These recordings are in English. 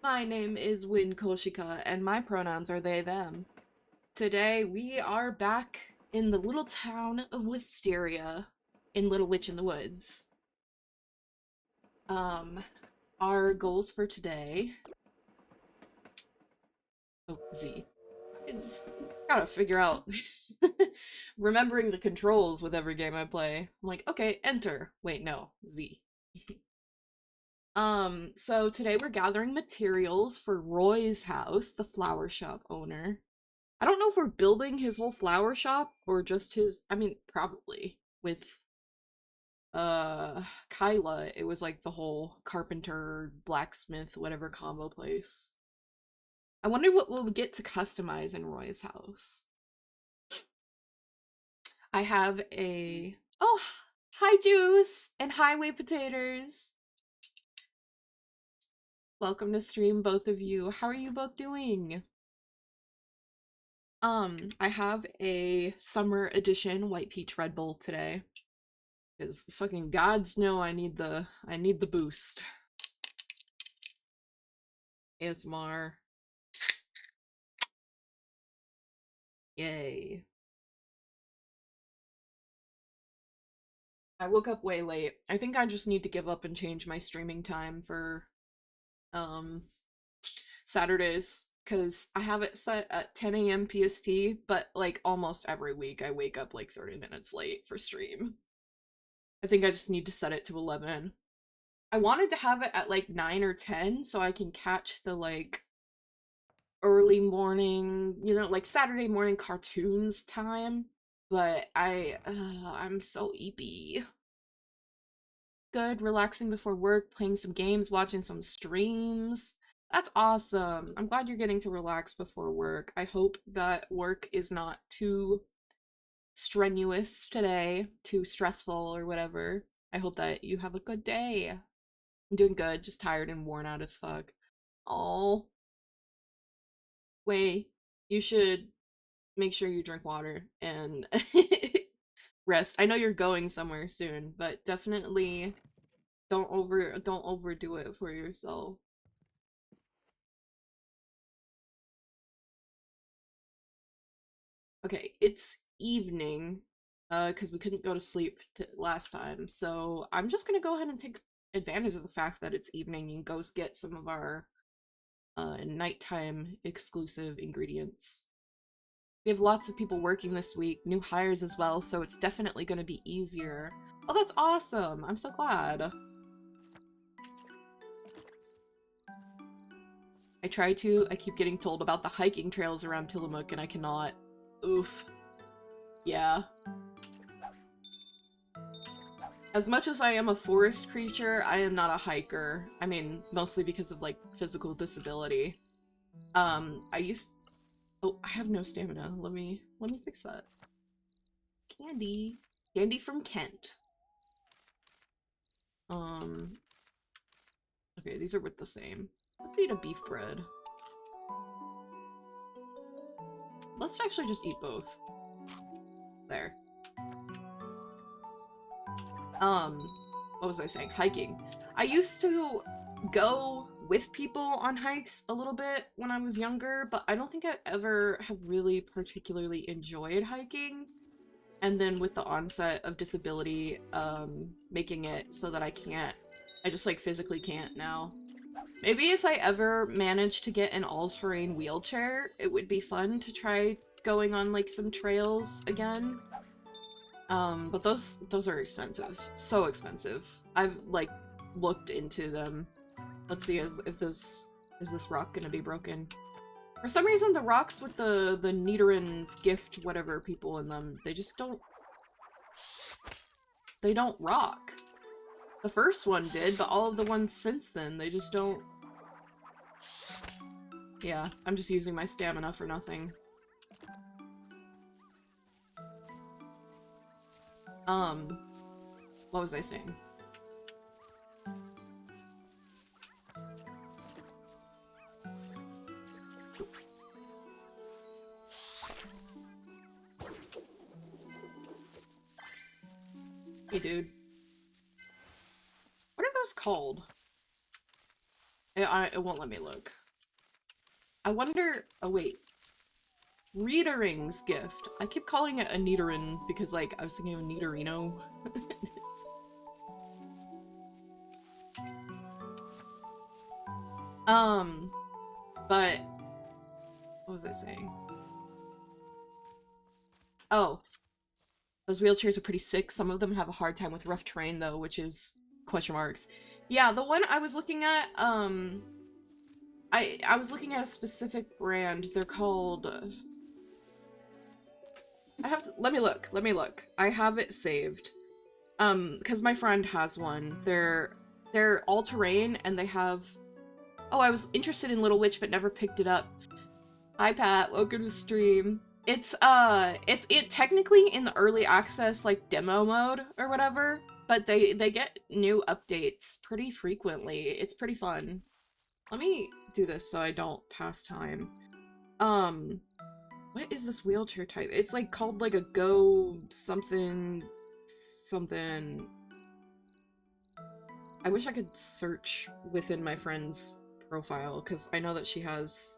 My name is Win Koshika, and my pronouns are they, them. Today, we are back in the little town of Wisteria, in Little Witch in the Woods. Our goals for today... Oh, Z. It's gotta figure out... remembering the controls with every game I play. I'm like, okay, enter. Wait, no, Z. So today we're gathering materials for Roy's house, the flower shop owner. I don't know if we're building his whole flower shop or just his, I mean, probably. With, Kyla, it was like the whole carpenter, blacksmith, whatever combo place. I wonder what we'll get to customize in Roy's house. I have a, oh, hi Juice and highway potatoes. Welcome to stream, both of you. How are you both doing? I have a summer edition White Peach Red Bull today. Because fucking gods know I need the boost. ASMR. Yay. I woke up way late. I think I just need to give up and change my streaming time for Saturdays, because I have it set at 10 a.m. PST, but like almost every week I wake up like 30 minutes late for stream. I think I just need to set it to 11. I wanted to have it at like 9 or 10 so I can catch the like early morning, you know, like Saturday morning cartoons time, but I'm so eepy. Good, relaxing before work, playing some games, watching some streams. That's awesome. I'm glad you're getting to relax before work. I hope that work is not too strenuous today, too stressful or whatever. I hope that you have a good day. I'm doing good, just tired and worn out as fuck. Oh, wait, you should make sure you drink water and rest. I know you're going somewhere soon, but definitely don't overdo it for yourself. Okay, it's evening, because we couldn't go to sleep last time, so I'm just gonna go ahead and take advantage of the fact that it's evening and go get some of our nighttime exclusive ingredients. We have lots of people working this week, new hires as well, so it's definitely going to be easier. Oh, that's awesome! I'm so glad. I keep getting told about the hiking trails around Tillamook and I cannot. Oof. Yeah. As much as I am a forest creature, I am not a hiker. I mean, mostly because of, like, physical disability. Oh, I have no stamina. Let me fix that. Candy. Candy from Kent. Okay, these are worth the same. Let's eat a beef bread. Let's actually just eat both. There. What was I saying? Hiking. I used to go with people on hikes a little bit when I was younger, but I don't think I ever have really particularly enjoyed hiking. And then with the onset of disability, making it so that I just like physically can't now. Maybe if I ever manage to get an all-terrain wheelchair, it would be fun to try going on like some trails again. But those are expensive. So expensive. I've like looked into them. Let's see is this rock gonna be broken. For some reason the rocks with the Nidoran's gift whatever people in them, they don't rock. The first one did, but all of the ones since then, they just don't. Yeah, I'm just using my stamina for nothing. What was I saying? Hey, dude. What are those called? It won't let me look. I wonder... Oh, wait. Readering's gift. I keep calling it a Nidorin because, like, I was thinking of a Nidorino. But... What was I saying? Oh. Those wheelchairs are pretty sick. Some of them have a hard time with rough terrain, though, which is... question marks. Yeah, the one I was looking at, I was looking at a specific brand. They're called... I have to... Let me look. I have it saved. Because my friend has one. They're all-terrain, and they have... Oh, I was interested in Little Witch, but never picked it up. Hi, Pat. Welcome to stream. It's technically in the early access, like, demo mode or whatever, but they get new updates pretty frequently. It's pretty fun. Let me do this so I don't pass time. What is this wheelchair type? It's, like, called, like, a Go something... something... I wish I could search within my friend's profile, because I know that she has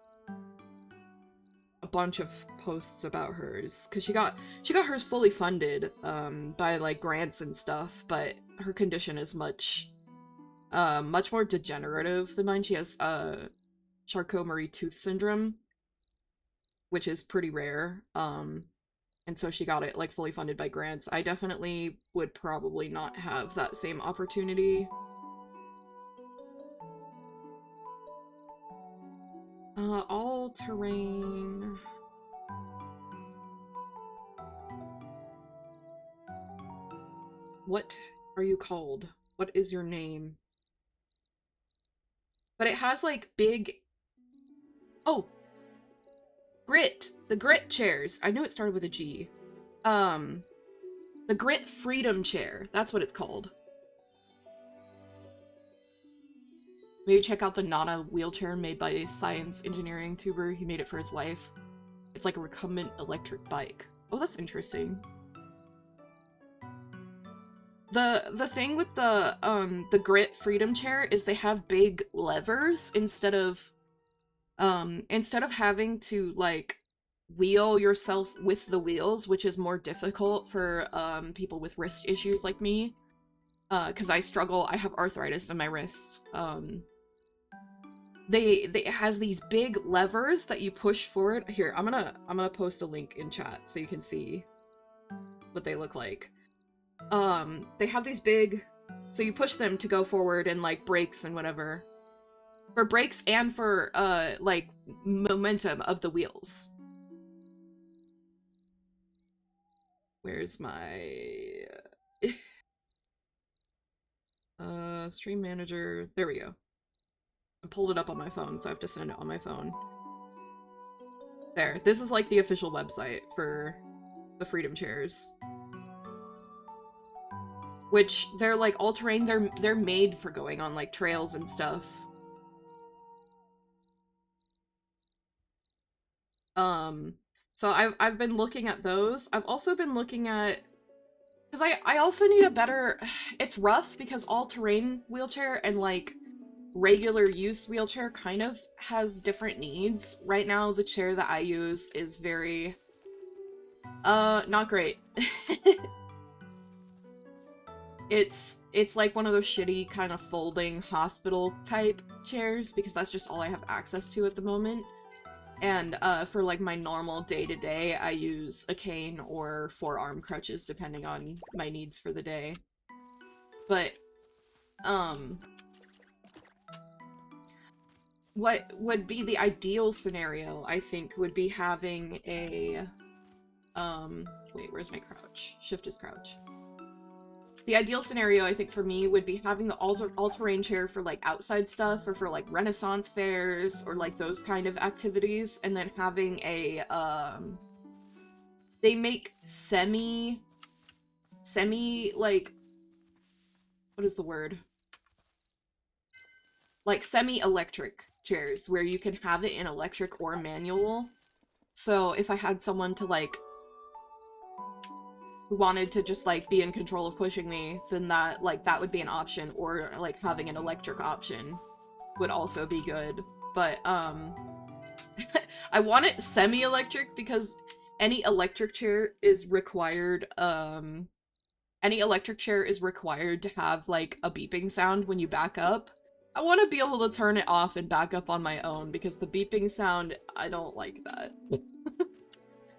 a bunch of posts about hers, because she got hers fully funded by like grants and stuff, but her condition is much more degenerative than mine. She has Charcot-Marie-Tooth syndrome, which is pretty rare, and so she got it like fully funded by grants. I definitely would probably not have that same opportunity. All-terrain... What are you called? What is your name? But it has, like, big... Oh! Grit! The Grit chairs! I knew it started with a G. The Grit Freedom Chair. That's what it's called. Maybe check out the Nana wheelchair made by a science engineering tuber. He made it for his wife. It's like a recumbent electric bike. Oh, that's interesting. The thing with the Grit Freedom Chair is they have big levers instead of having to, like, wheel yourself with the wheels, which is more difficult for, people with wrist issues like me. Because I struggle, I have arthritis in my wrists. It has these big levers that you push forward. Here, I'm gonna post a link in chat so you can see what they look like. They have these big, so you push them to go forward and, like, brakes and whatever. For brakes and for, like, momentum of the wheels. Where's my... stream manager. There we go. I pulled it up on my phone, so I have to send it on my phone. There. This is, like, the official website for the Freedom Chairs. Which, they're, like, all-terrain. They're made for going on, like, trails and stuff. So I've been looking at those. I've also been looking at... Because I also need a better... It's rough because all-terrain wheelchair and, like, regular use wheelchair kind of have different needs. Right now, the chair that I use is very... not great. It's like one of those shitty kind of folding hospital type chairs because that's just all I have access to at the moment. And for like my normal day-to-day, I use a cane or forearm crutches depending on my needs for the day. But what would be the ideal scenario, I think, would be having a wait, where's my crouch? Shift is crouch. The ideal scenario, I think, for me would be having the all-terrain chair for, like, outside stuff, or for, like, Renaissance fairs, or, like, those kind of activities, and then having a, they make semi, like, what is the word? Like, semi-electric chairs, where you can have it in electric or manual. So, if I had someone to, like, who wanted to just, like, be in control of pushing me, then that would be an option, or, like, having an electric option. would also be good. But, I want it semi-electric because any electric chair is required, any electric chair is required to have, like, a beeping sound when you back up. I want to be able to turn it off and back up on my own because the beeping sound, I don't like that.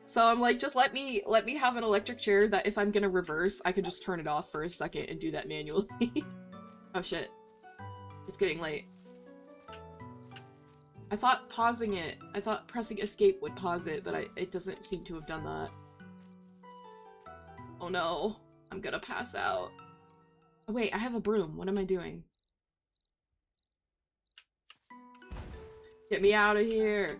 So I'm like, just let me have an electric chair that if I'm gonna reverse, I can just turn it off for a second and do that manually. Oh shit. It's getting late. I thought pressing escape would pause it, but it doesn't seem to have done that. Oh no. I'm gonna pass out. Oh wait, I have a broom. What am I doing? Get me out of here.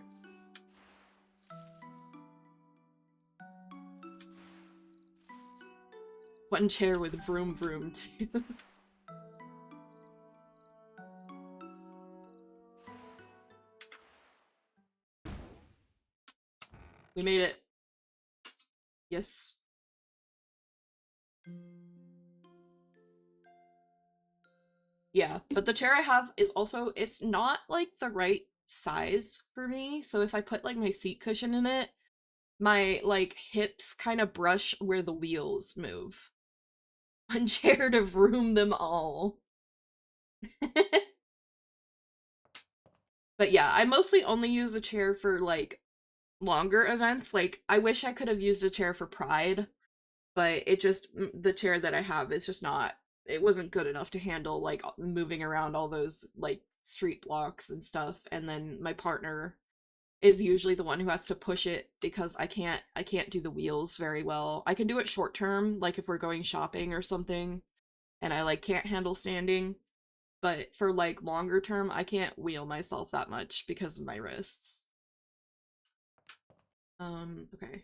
One chair with vroom vroom too. We made it. Yes. Yeah, but the chair I have is also, it's not like the right size for me. So if I put like my seat cushion in it, my like hips kind of brush where the wheels move. One chair to vroom them all. But yeah, I mostly only use a chair for like longer events. Like I wish I could have used a chair for Pride, but it just, the chair that I have is just not, it wasn't good enough to handle like moving around all those like street blocks and stuff. And then my partner is usually the one who has to push it because I can't do the wheels very well. I can do it short term, like if we're going shopping or something and I like can't handle standing, but for like longer term I can't wheel myself that much because of my wrists. Okay.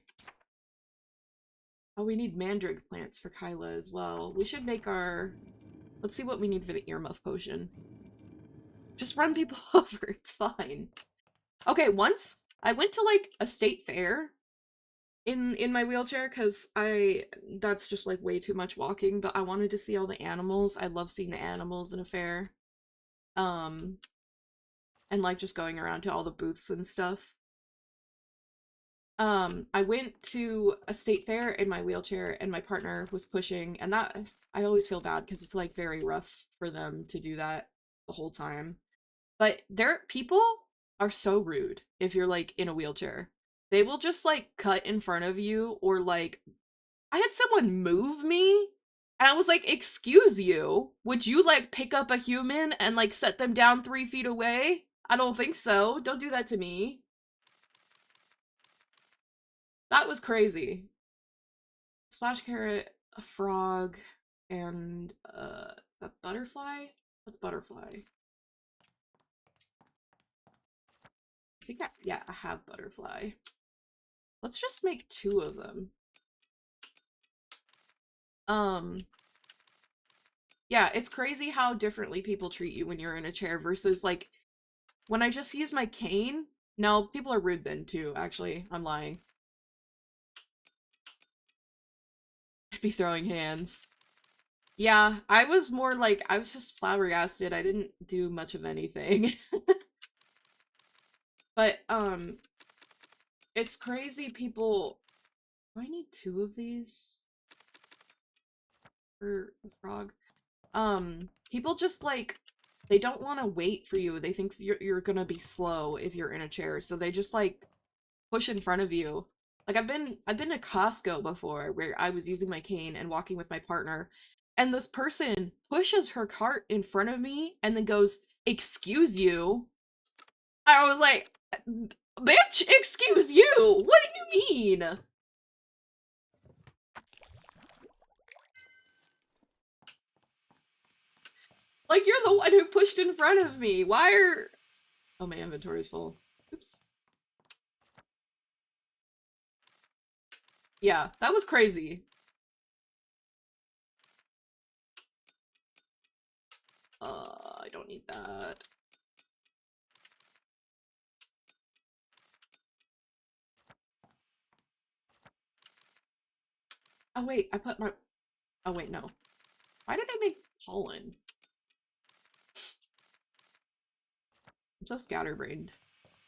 Oh, we need mandrake plants for Kyla as well. We should make our... Let's see what we need for the earmuff potion. Just run people over, it's fine. Okay, once I went to like a state fair in my wheelchair because that's just like way too much walking, but I wanted to see all the animals. I love seeing the animals in a fair. And like just going around to all the booths and stuff. I went to a state fair in my wheelchair and my partner was pushing, and that I always feel bad because it's like very rough for them to do that the whole time. But people are so rude if you're like in a wheelchair. They will just like cut in front of you, or like I had someone move me and I was like, "Excuse you, would you like pick up a human and like set them down 3 feet away?" I don't think so. Don't do that to me. That was crazy. Splash carrot, a frog, and a butterfly? What's butterfly? I think yeah, I have butterfly. Let's just make 2 of them. Yeah, it's crazy how differently people treat you when you're in a chair versus like when I just use my cane. No, people are rude then too, actually. I'm lying. I'd be throwing hands. Yeah, I was more like, I was just flabbergasted. I didn't do much of anything. But, it's crazy people... Do I need 2 of these? For a frog? People just, like, they don't want to wait for you. They think you're gonna be slow if you're in a chair, so they just, like, push in front of you. Like, I've been to Costco before, where I was using my cane and walking with my partner, and this person pushes her cart in front of me and then goes, "Excuse you?" I was like, "Bitch, excuse you? What do you mean?" Like, you're the one who pushed in front of me. Why are... Oh, my inventory's full. Oops. Yeah, that was crazy. I don't need that. Oh, wait, I put my... Oh, wait, no. Why did I make pollen? I'm so scatterbrained.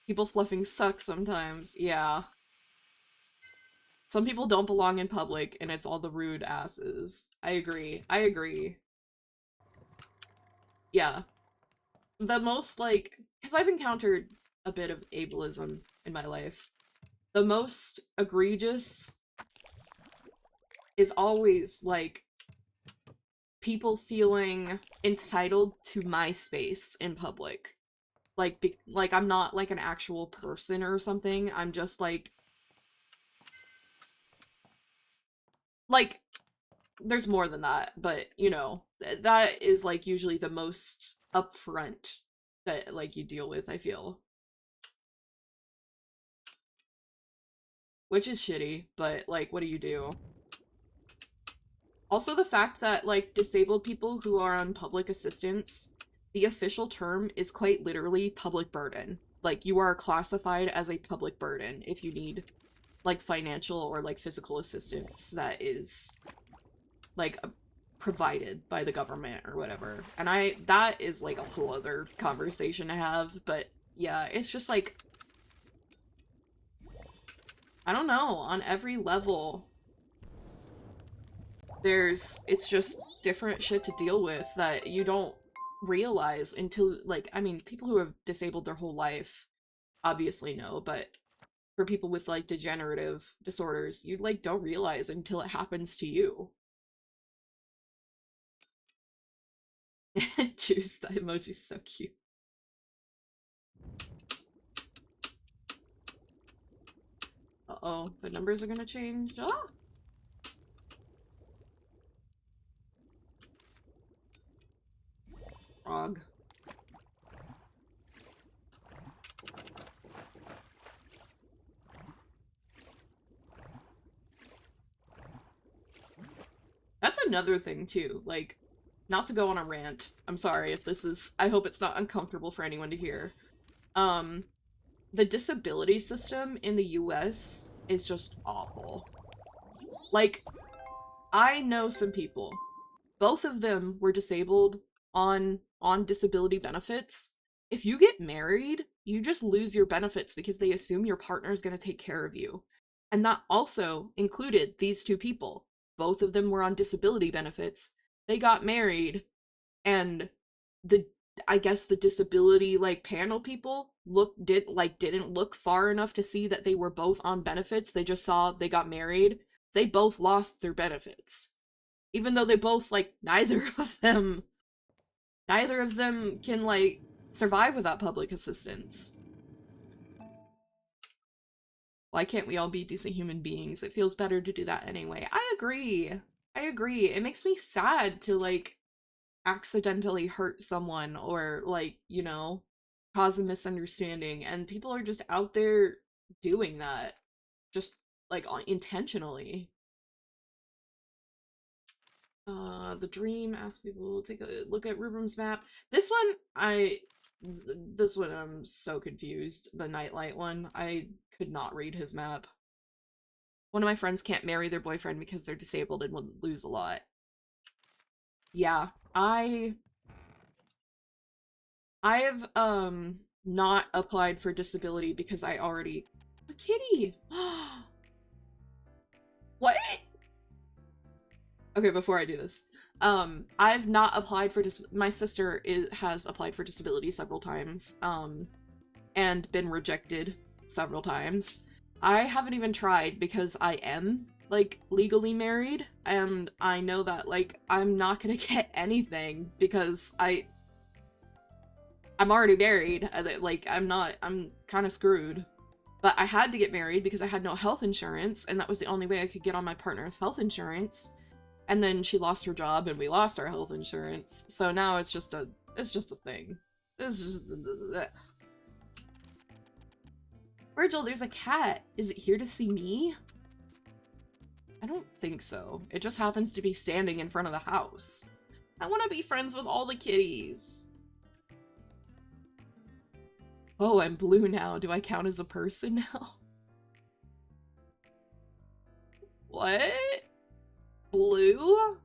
People fluffing suck sometimes. Yeah. Some people don't belong in public, and it's all the rude asses. I agree. I agree. Yeah. The most, like, because I've encountered a bit of ableism in my life. The most egregious is always, like, people feeling entitled to my space in public. Like I'm not, like, an actual person or something. I'm just, like, there's more than that, but, you know, that is, like, usually the most upfront that, like, you deal with, I feel. Which is shitty, but, like, what do you do? Also, the fact that, like, disabled people who are on public assistance, the official term is quite literally public burden. Like, you are classified as a public burden if you need, like, financial or, like, physical assistance that is, like, provided by the government or whatever. And that is, like, a whole other conversation to have, but yeah, it's just, like, I don't know, on every level, it's just different shit to deal with that you don't realize until, like, I mean, people who have disabled their whole life obviously know, but for people with, like, degenerative disorders, you, like, don't realize until it happens to you. Choose that emoji's so cute. Uh-oh, the numbers are gonna change. Ah! Frog. That's another thing, too. Like, not to go on a rant. I'm sorry if this is... I hope it's not uncomfortable for anyone to hear. The disability system in the US is just awful. Like, I know some people. Both of them were disabled on disability benefits. If you get married, you just lose your benefits because they assume your partner is going to take care of you. And that also included these two people. Both of them were on disability benefits. They got married, and I guess the disability, like, panel people didn't look far enough to see that they were both on benefits. They just saw they got married. They both lost their benefits. Even though they both, like, neither of them can, like, survive without public assistance. Why can't we all be decent human beings? It feels better to do that anyway. I agree. I agree. It makes me sad to, like, accidentally hurt someone or, like, you know, cause a misunderstanding, and people are just out there doing that, just, like, intentionally. The dream asks people to take a look at Rubram's map. This one I'm so confused. The nightlight one, I could not read his map. One of my friends can't marry their boyfriend because they're disabled and will lose a lot. Yeah, I've not applied for disability because I already... A kitty! What? Okay, before I do this. I've not applied for my sister has applied for disability several times, and been rejected several times. I haven't even tried because I am, like, legally married, and I know that, like, I'm not gonna get anything because I'm already married. Like, I'm kind of screwed. But I had to get married because I had no health insurance, and that was the only way I could get on my partner's health insurance. And then she lost her job, and we lost our health insurance. So now it's just a thing. It's just... Virgil, there's a cat. Is it here to see me? I don't think so. It just happens to be standing in front of the house. I want to be friends with all the kitties. Oh, I'm blue now. Do I count as a person now? What? Blue?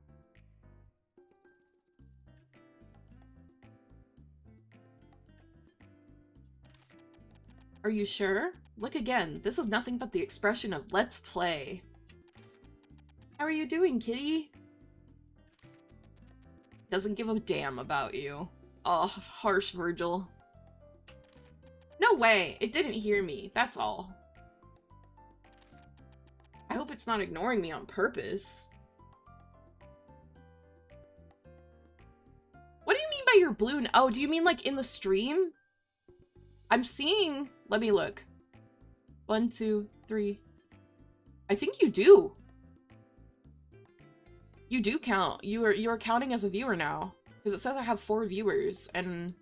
Are you sure? Look again. This is nothing but the expression of let's play. How are you doing, kitty? Doesn't give a damn about you. Oh, harsh Virgil. No way! It didn't hear me, that's all. I hope it's not ignoring me on purpose. What do you mean by your blue? Oh, do you mean like in the stream? I'm seeing... Let me look. 1, 2, 3. I think you do. You do count. You are counting as a viewer now. Because it says I have 4 viewers, and...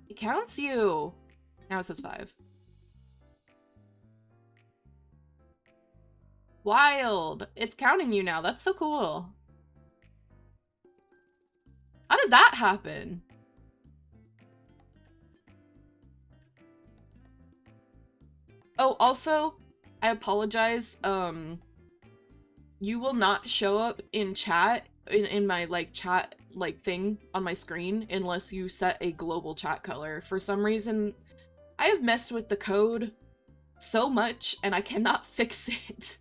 it counts you! Now it says 5. Wild! It's counting you now. That's so cool. How did that happen? Oh, also, I apologize. You will not show up in chat, in my, like, chat, like, thing on my screen unless you set a global chat color. For some reason, I have messed with the code so much, and I cannot fix it.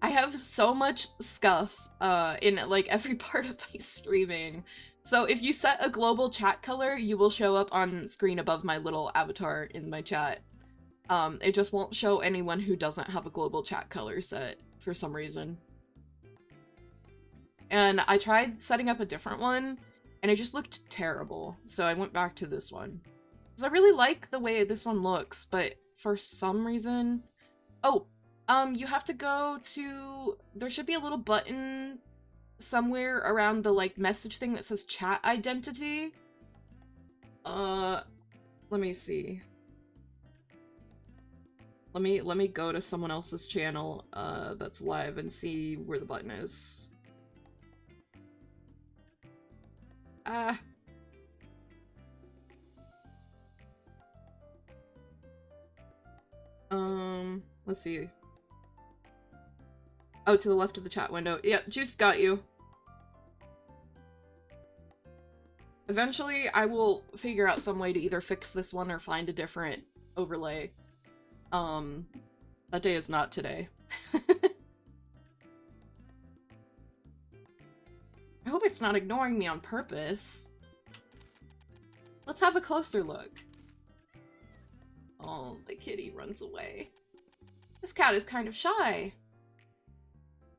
I have so much scuff, in, like, every part of my streaming. So if you set a global chat color, you will show up on screen above my little avatar in my chat. It just won't show anyone who doesn't have a global chat color set for some reason. And I tried setting up a different one, and it just looked terrible, so I went back to this one. Because I really like the way this one looks, but for some reason... Oh, you have to go to... There should be a little button somewhere around the, like, message thing that says chat identity. Let me see. Let me go to someone else's channel, that's live and see where the button is. Let's see. Oh, to the left of the chat window. Yeah, Juice got you. Eventually, I will figure out some way to either fix this one or find a different overlay. That day is not today. I hope it's not ignoring me on purpose. Let's have a closer look. Oh, the kitty runs away. This cat is kind of shy.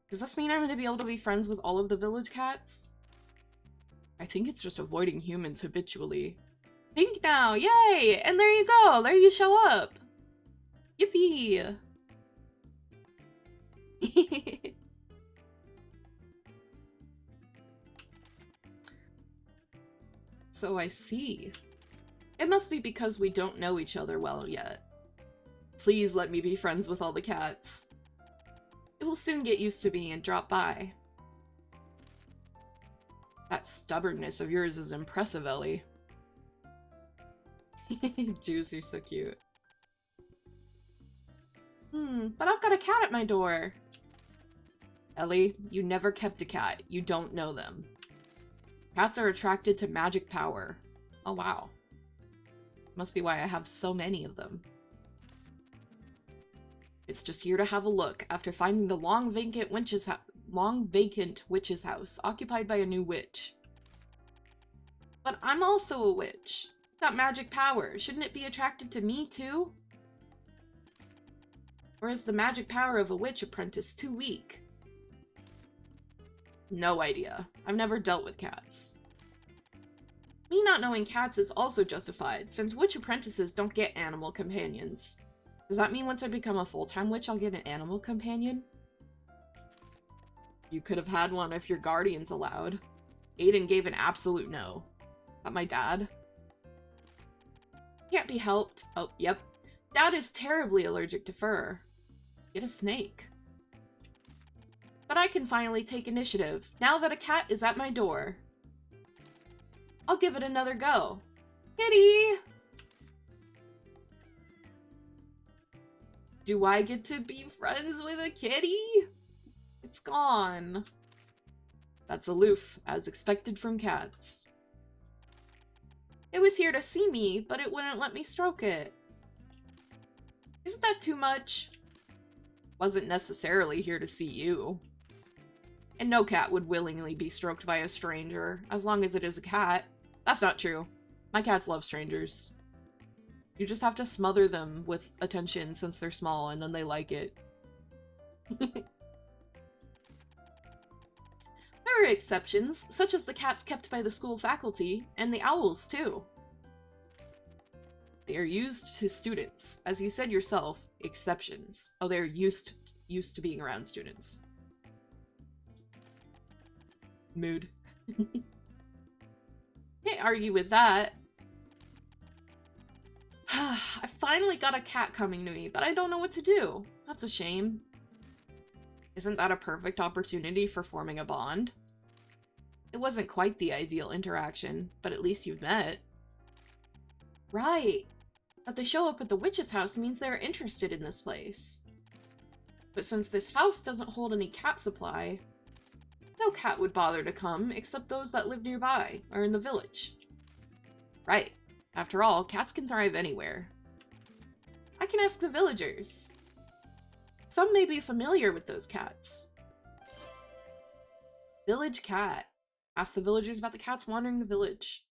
Does this mean I'm going to be able to be friends with all of the village cats? I think it's just avoiding humans habitually. Pink now, yay! And there you go, there you show up. Yippee! So I see. It must be because we don't know each other well yet. Please let me be friends with all the cats. It will soon get used to me and drop by. That stubbornness of yours is impressive, Ellie. Juice, you're so cute. But I've got a cat at my door. Ellie, you never kept a cat. You don't know them. Cats are attracted to magic power. Oh, wow. Must be why I have so many of them. It's just here to have a look after finding the long vacant witch's house occupied by a new witch. But I'm also a witch. Got magic power. Shouldn't it be attracted to me too? Or is the magic power of a witch apprentice too weak? No idea. I've never dealt with cats. Me not knowing cats is also justified, since witch apprentices don't get animal companions. Does that mean once I become a full-time witch, I'll get an animal companion? You could have had one if your guardian's allowed. Aiden gave an absolute no. Is that my dad? Can't be helped. Oh, yep. Dad is terribly allergic to fur. Get a snake. But I can finally take initiative, now that a cat is at my door. I'll give it another go. Kitty! Do I get to be friends with a kitty? It's gone. That's aloof, as expected from cats. It was here to see me, but it wouldn't let me stroke it. Isn't that too much? Wasn't necessarily here to see you. And no cat would willingly be stroked by a stranger, as long as it is a cat. That's not true. My cats love strangers. You just have to smother them with attention since they're small, and then they like it. There are exceptions, such as the cats kept by the school faculty, and the owls, too. They are used to students. As you said yourself, exceptions. Oh, they're used to being around students. Mood. Can't argue with that. I finally got a cat coming to me, but I don't know what to do. That's a shame. Isn't that a perfect opportunity for forming a bond? It wasn't quite the ideal interaction, but at least you've met. Right. That they show up at the witch's house means they're interested in this place. But since this house doesn't hold any cat supply, no cat would bother to come except those that live nearby or in the village. Right. After all, cats can thrive anywhere. I can ask the villagers. Some may be familiar with those cats. Village cat. Ask the villagers about the cats wandering the village.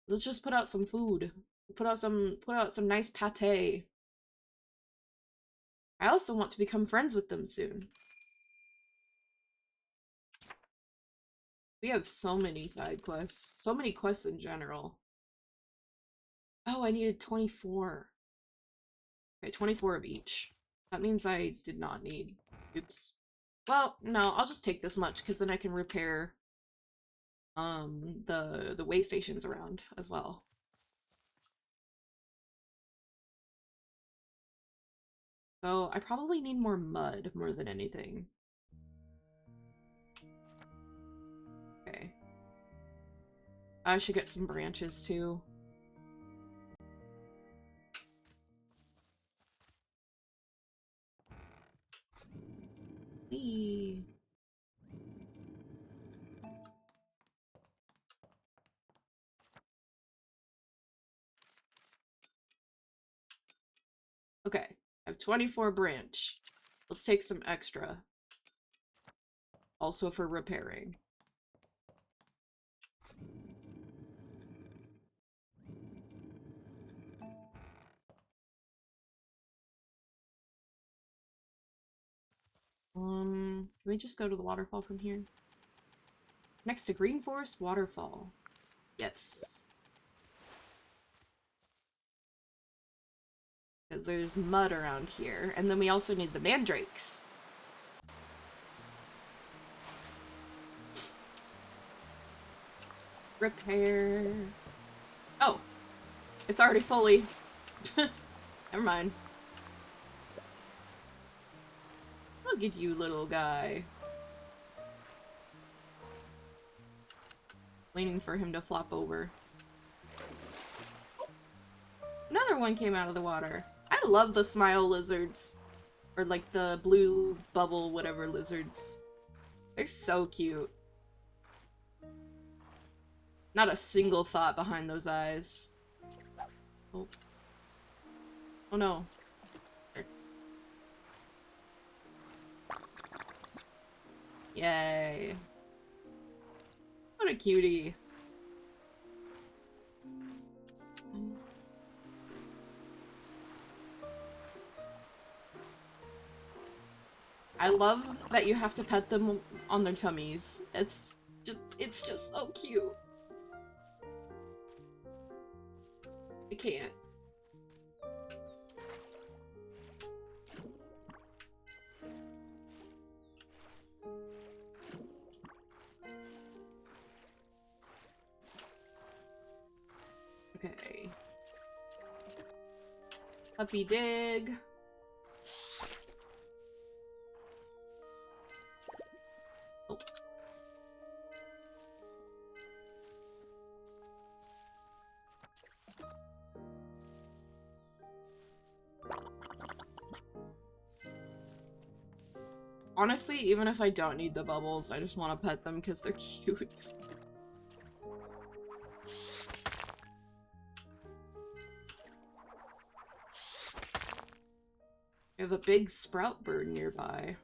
Let's just put out some food. Put out some nice pate. I also want to become friends with them soon. We have so many side quests. So many quests in general. Oh, I needed 24. Okay, 24 of each. That means I did not need... Oops. Well, no, I'll just take this much, because then I can repair the way stations around as well. So I probably need more mud more than anything. Okay. I should get some branches too. Whee! Okay, I have 24 branch. Let's take some extra. Also for repairing. Can we just go to the waterfall from here? Next to Green Forest Waterfall. Yes. Because there's mud around here. And then we also need the mandrakes. Repair. Oh. It's already fully. Never mind. Look at you, little guy. Waiting for him to flop over. Another one came out of the water. I love the smile lizards. Or like the blue bubble whatever lizards. They're so cute. Not a single thought behind those eyes. Oh. Oh no. Yay. What a cutie. I love that you have to pet them on their tummies. It's just so cute. I can't. Okay. Puppy dig. Oh. Honestly, even if I don't need the bubbles, I just want to pet them because they're cute. I have a big sprout bird nearby.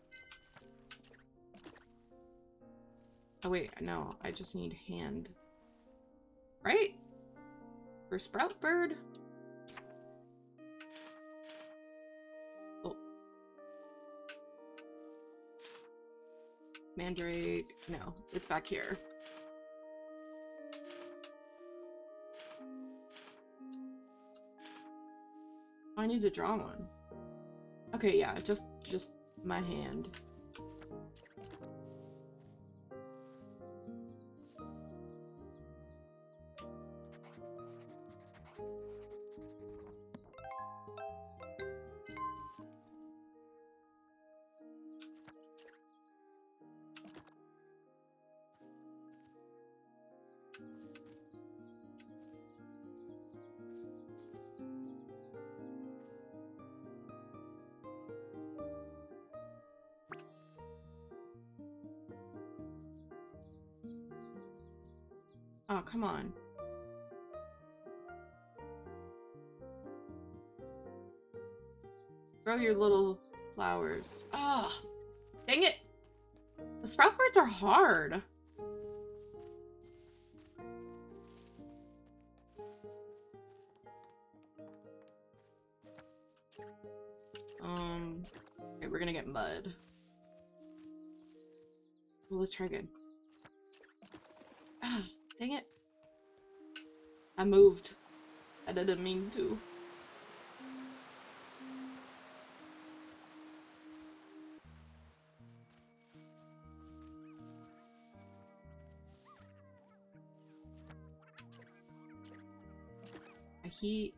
Oh wait, no, I just need hand. Right? For sprout bird? Oh. Mandrake. No, it's back here. I need to draw one. Okay, yeah, just my hand. Oh, come on. Grow your little flowers. Ah, oh, dang it! The sprout birds are hard. Okay, we're gonna get mud. Well, let's try again. Ah, dang it. I moved. I didn't mean to.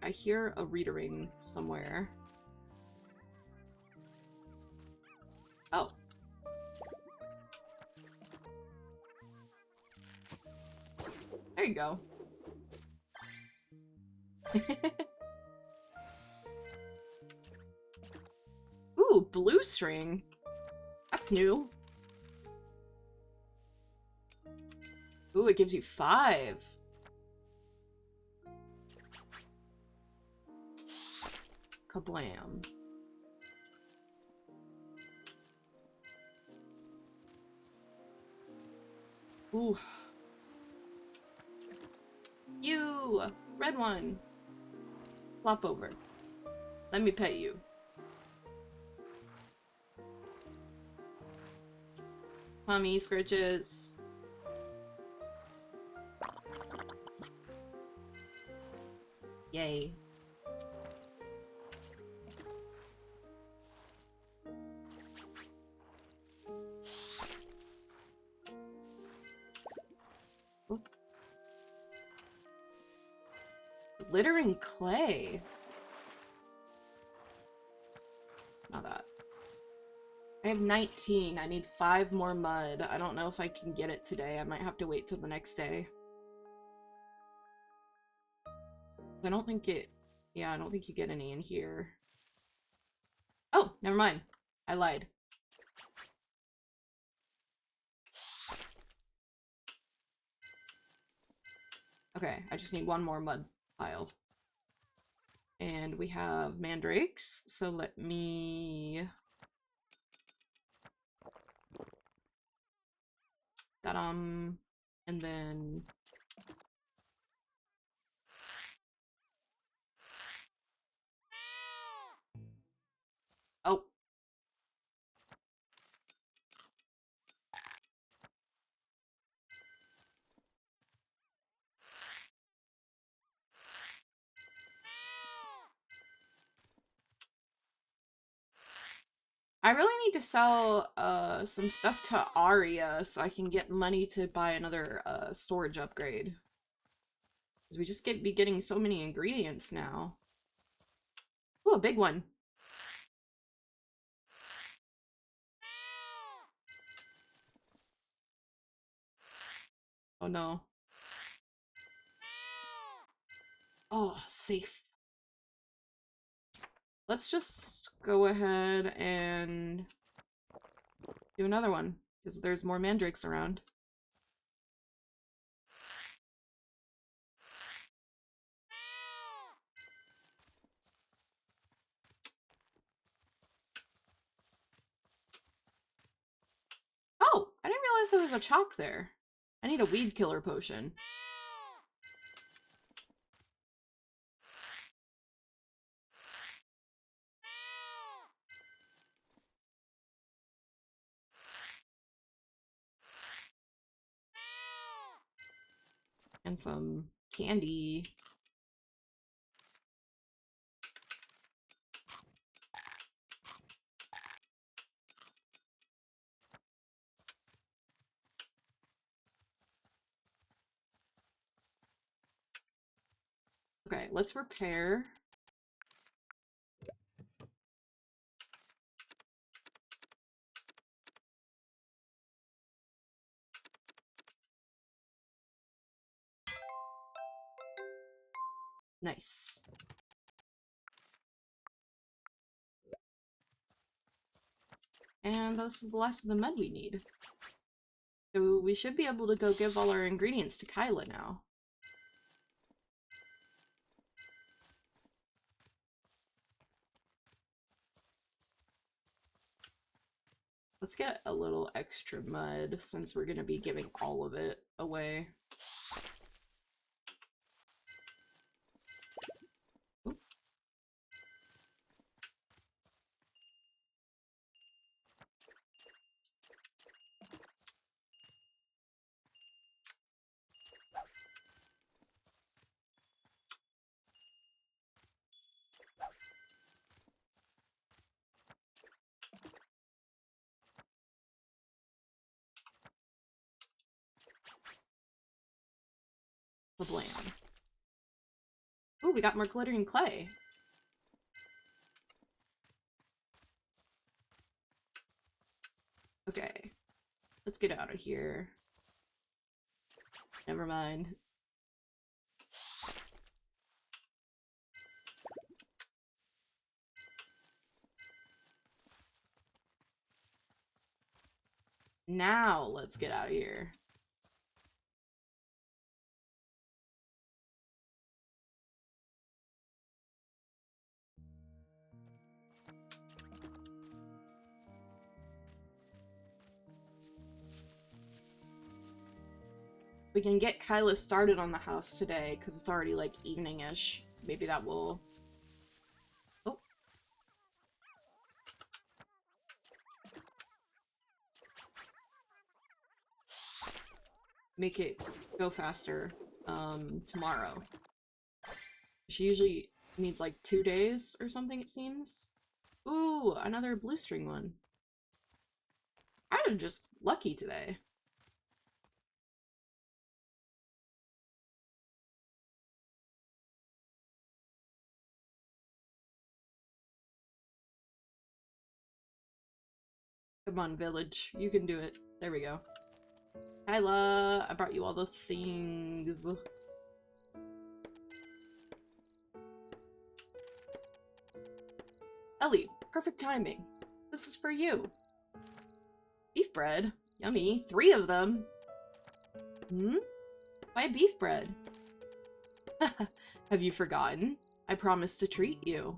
I hear a readering somewhere. Oh. There you go. Ooh, blue string. That's new. Ooh, it gives you 5. Kablam. Ooh. You! Red one. Flop over. Let me pet you. Mommy scritches. Yay. Oop. Glittering clay. Not that. I have 19. I need 5 more mud. I don't know if I can get it today. I might have to wait till the next day. I don't think it... Yeah, I don't think you get any in here. Oh, never mind. I lied. Okay, I just need 1 more mud pile. And we have mandrakes, so let me... and then... Oh. I really need to sell some stuff to Aria so I can get money to buy another storage upgrade. Because we just be getting so many ingredients now. Ooh, a big one. Oh no. Oh, safe. Let's just go ahead and do another one, because there's more mandrakes around. there was a chalk there. I need a weed killer potion. And some candy. Okay, let's repair. Nice. And this is the last of the mud we need. So we should be able to go give all our ingredients to Kyla now. Let's get a little extra mud since we're gonna be giving all of it away. Oop. Blam. Ooh, we got more glittering clay. Okay, let's get out of here. Never mind. Now let's get out of here. We can get Kyla started on the house today, because it's already, like, evening-ish. Maybe that will... Oh. Make it go faster, tomorrow. She usually needs, like, 2 days or something, it seems. Ooh, another blue string one. I'm just lucky today. Come on, village. You can do it. There we go. Kyla, I brought you all the things. Ellie, perfect timing. This is for you. Beef bread? Yummy. 3 of them. Hmm? Why beef bread? Have you forgotten? I promised to treat you.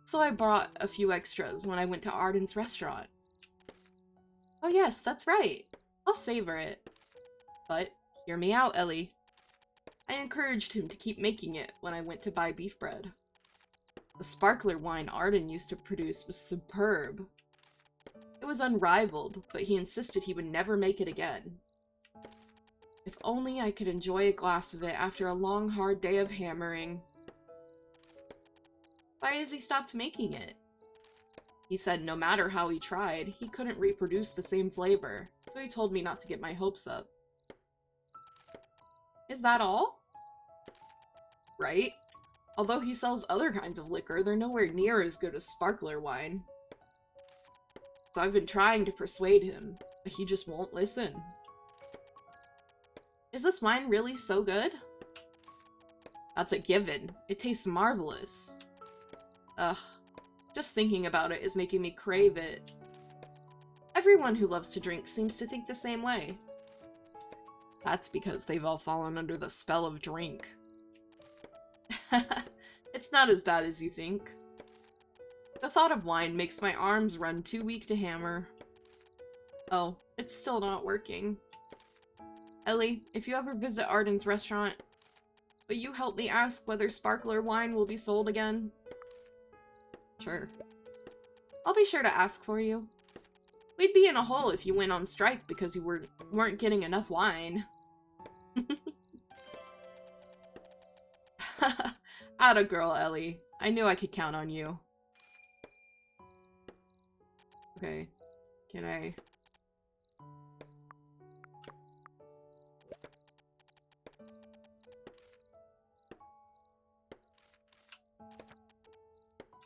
So I brought a few extras when I went to Arden's restaurant. Oh yes, that's right. I'll savor it. But, hear me out, Ellie. I encouraged him to keep making it when I went to buy beef bread. The sparkler wine Arden used to produce was superb. It was unrivaled, but he insisted he would never make it again. If only I could enjoy a glass of it after a long, hard day of hammering. Why has he stopped making it? He said no matter how he tried, he couldn't reproduce the same flavor, so he told me not to get my hopes up. Is that all? Right? Although he sells other kinds of liquor, they're nowhere near as good as sparkler wine. So I've been trying to persuade him, but he just won't listen. Is this wine really so good? That's a given. It tastes marvelous. Ugh. Just thinking about it is making me crave it. Everyone who loves to drink seems to think the same way. That's because they've all fallen under the spell of drink. It's not as bad as you think. The thought of wine makes my arms run too weak to hammer. Oh, It's still not working. Ellie, if you ever visit Arden's restaurant, will you help me ask whether sparkler wine will be sold again? Sure. I'll be sure to ask for you. We'd be in a hole if you went on strike because you weren't getting enough wine. Atta girl, Ellie. I knew I could count on you. Okay. Can I...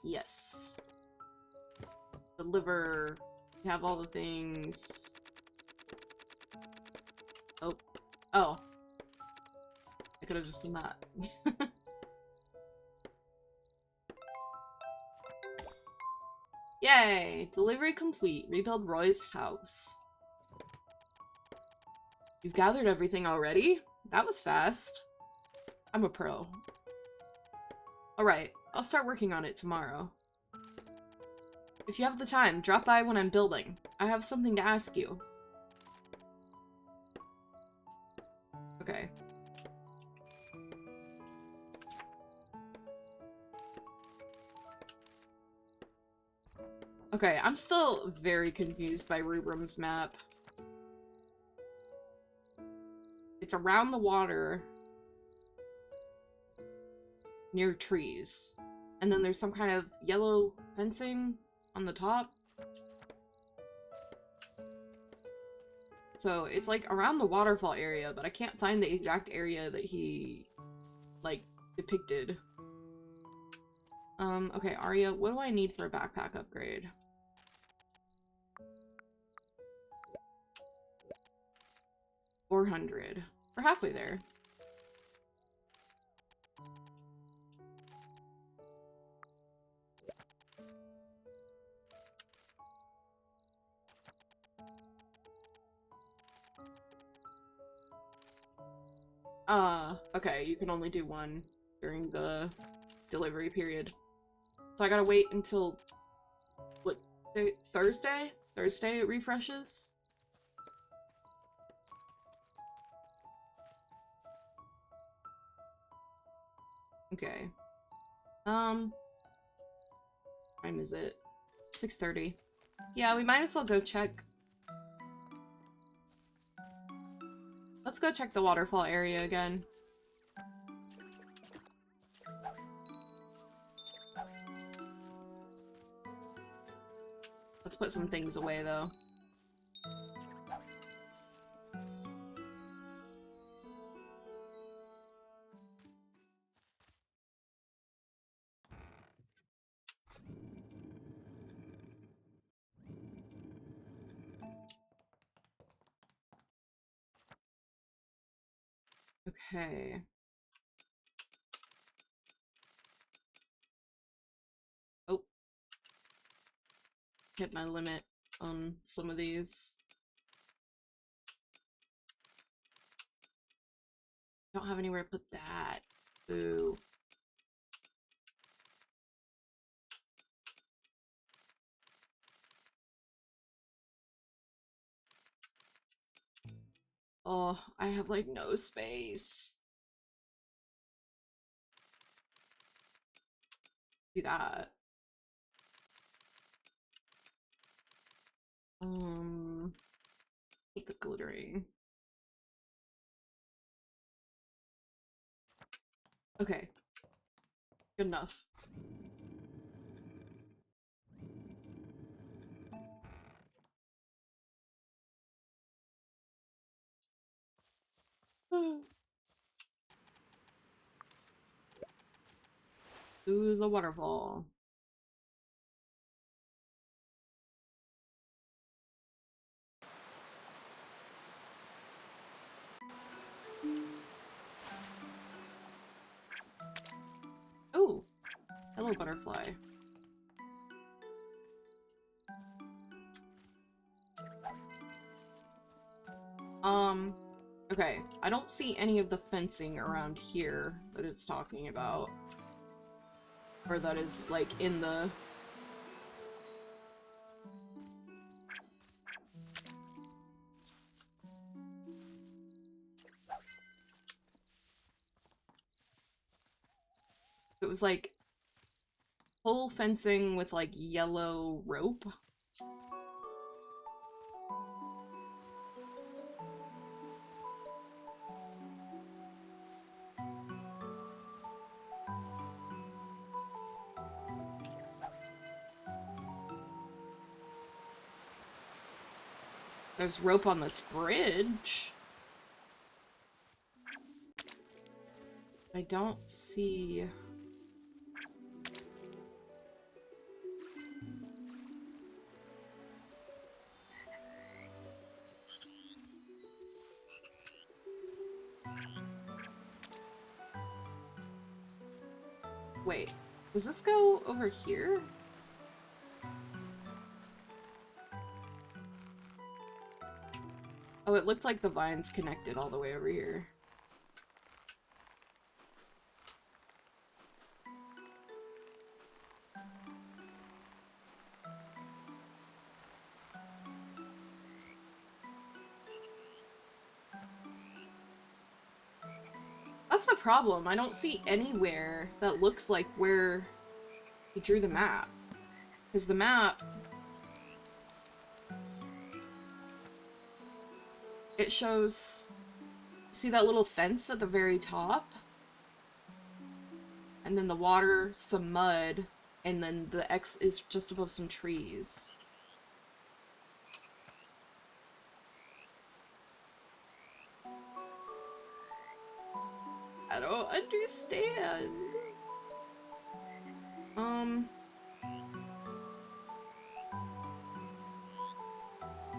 Yes. Deliver. Have all the things. Oh. Oh. I could have just done that. Yay! Delivery complete. Rebuild Roy's house. You've gathered everything already? That was fast. I'm a pro. Alright, I'll start working on it tomorrow. If you have the time, drop by when I'm building. I have something to ask you. Okay. Okay, I'm still very confused by Rubrum's map. It's around the water. Near trees. And then there's some kind of yellow fencing on the top. So it's like around the waterfall area, but I can't find the exact area that he like depicted. Okay, Arya, what do I need for a backpack upgrade? $400. We're halfway there. Okay, you can only do one during the delivery period. So I gotta wait until, what, Thursday? Thursday it refreshes? Okay. Time is it? 6:30. Yeah, we might as well go check. Let's go check the waterfall area again. Let's put some things away, though. Okay. Oh. Hit my limit on some of these. Don't have anywhere to put that. Boo. Oh, I have like no space. Do that. Take the glittering. Okay. Good enough. Ooh, the waterfall. Oh, hello, butterfly. Okay, I don't see any of the fencing around here that it's talking about. Or that is, like, in the... was like full fencing with like yellow rope. There's rope on this bridge. I don't see... Wait, does this go over here? Oh, it looked like the vines connected all the way over here. That's the problem. I don't see anywhere that looks like where he drew the map. Because the map... It shows... See that little fence at the very top? And then the water, some mud, and then the X is just above some trees. I don't understand.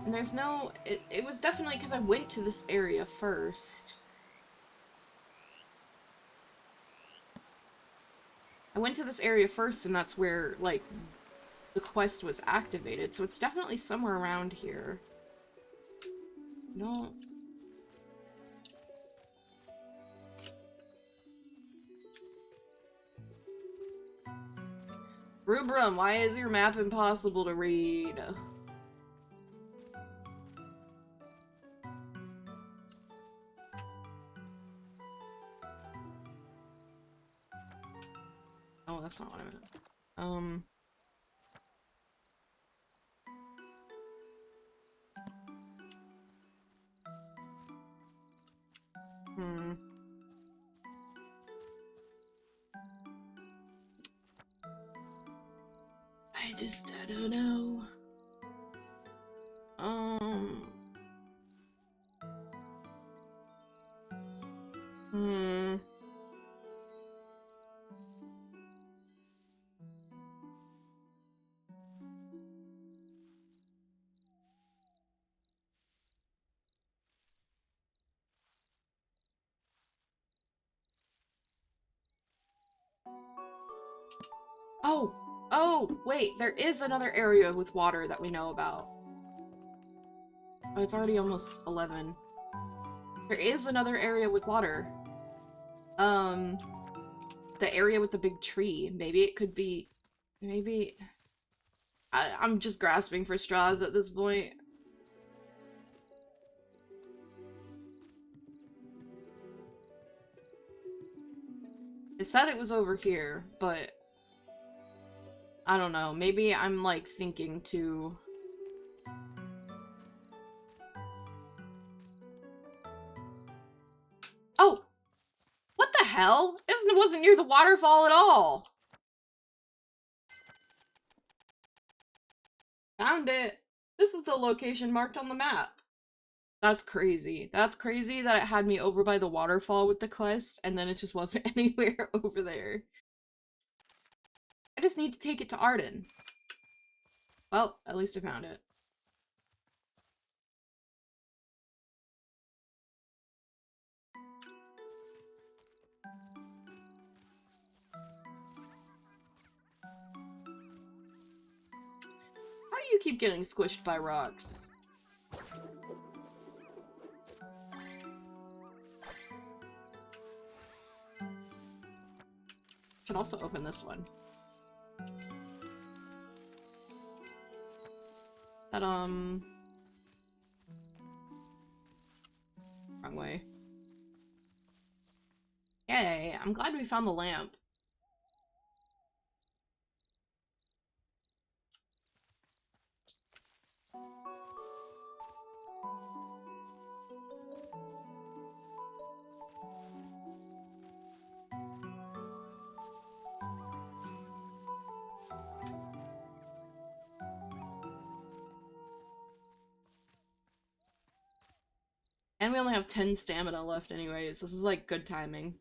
And there's no... It was definitely because I went to this area first. I went to this area first, and that's where, like, the quest was activated, so it's definitely somewhere around here. No... Rubrum, why is your map impossible to read? Oh, that's not what I meant. I don't know. Oh, wait, there is another area with water that we know about. Oh, it's already almost 11. There is another area with water. The area with the big tree. Maybe it could be... Maybe... I'm just grasping for straws at this point. It said it was over here, but... I don't know. Maybe I'm, like, thinking too... Oh! What the hell? It wasn't near the waterfall at all! Found it! This is the location marked on the map. That's crazy. That's crazy that it had me over by the waterfall with the quest, and then it just wasn't anywhere over there. I just need to take it to Arden. Well, at least I found it. How do you keep getting squished by rocks? Should also open this one. That, wrong way. Yay, I'm glad we found the lamp. And we only have 10 stamina left anyways. This is like good timing.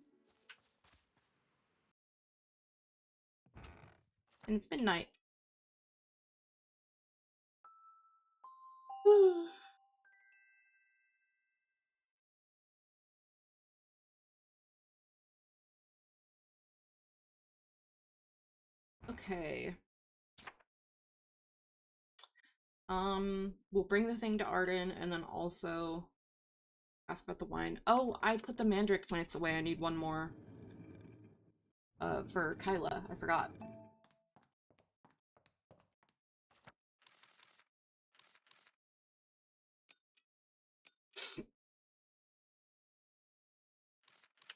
And it's midnight. Okay. We'll bring the thing to Arden and then also ask about the wine. Oh, I put the mandrake plants away. I need one more. For Kyla. I forgot.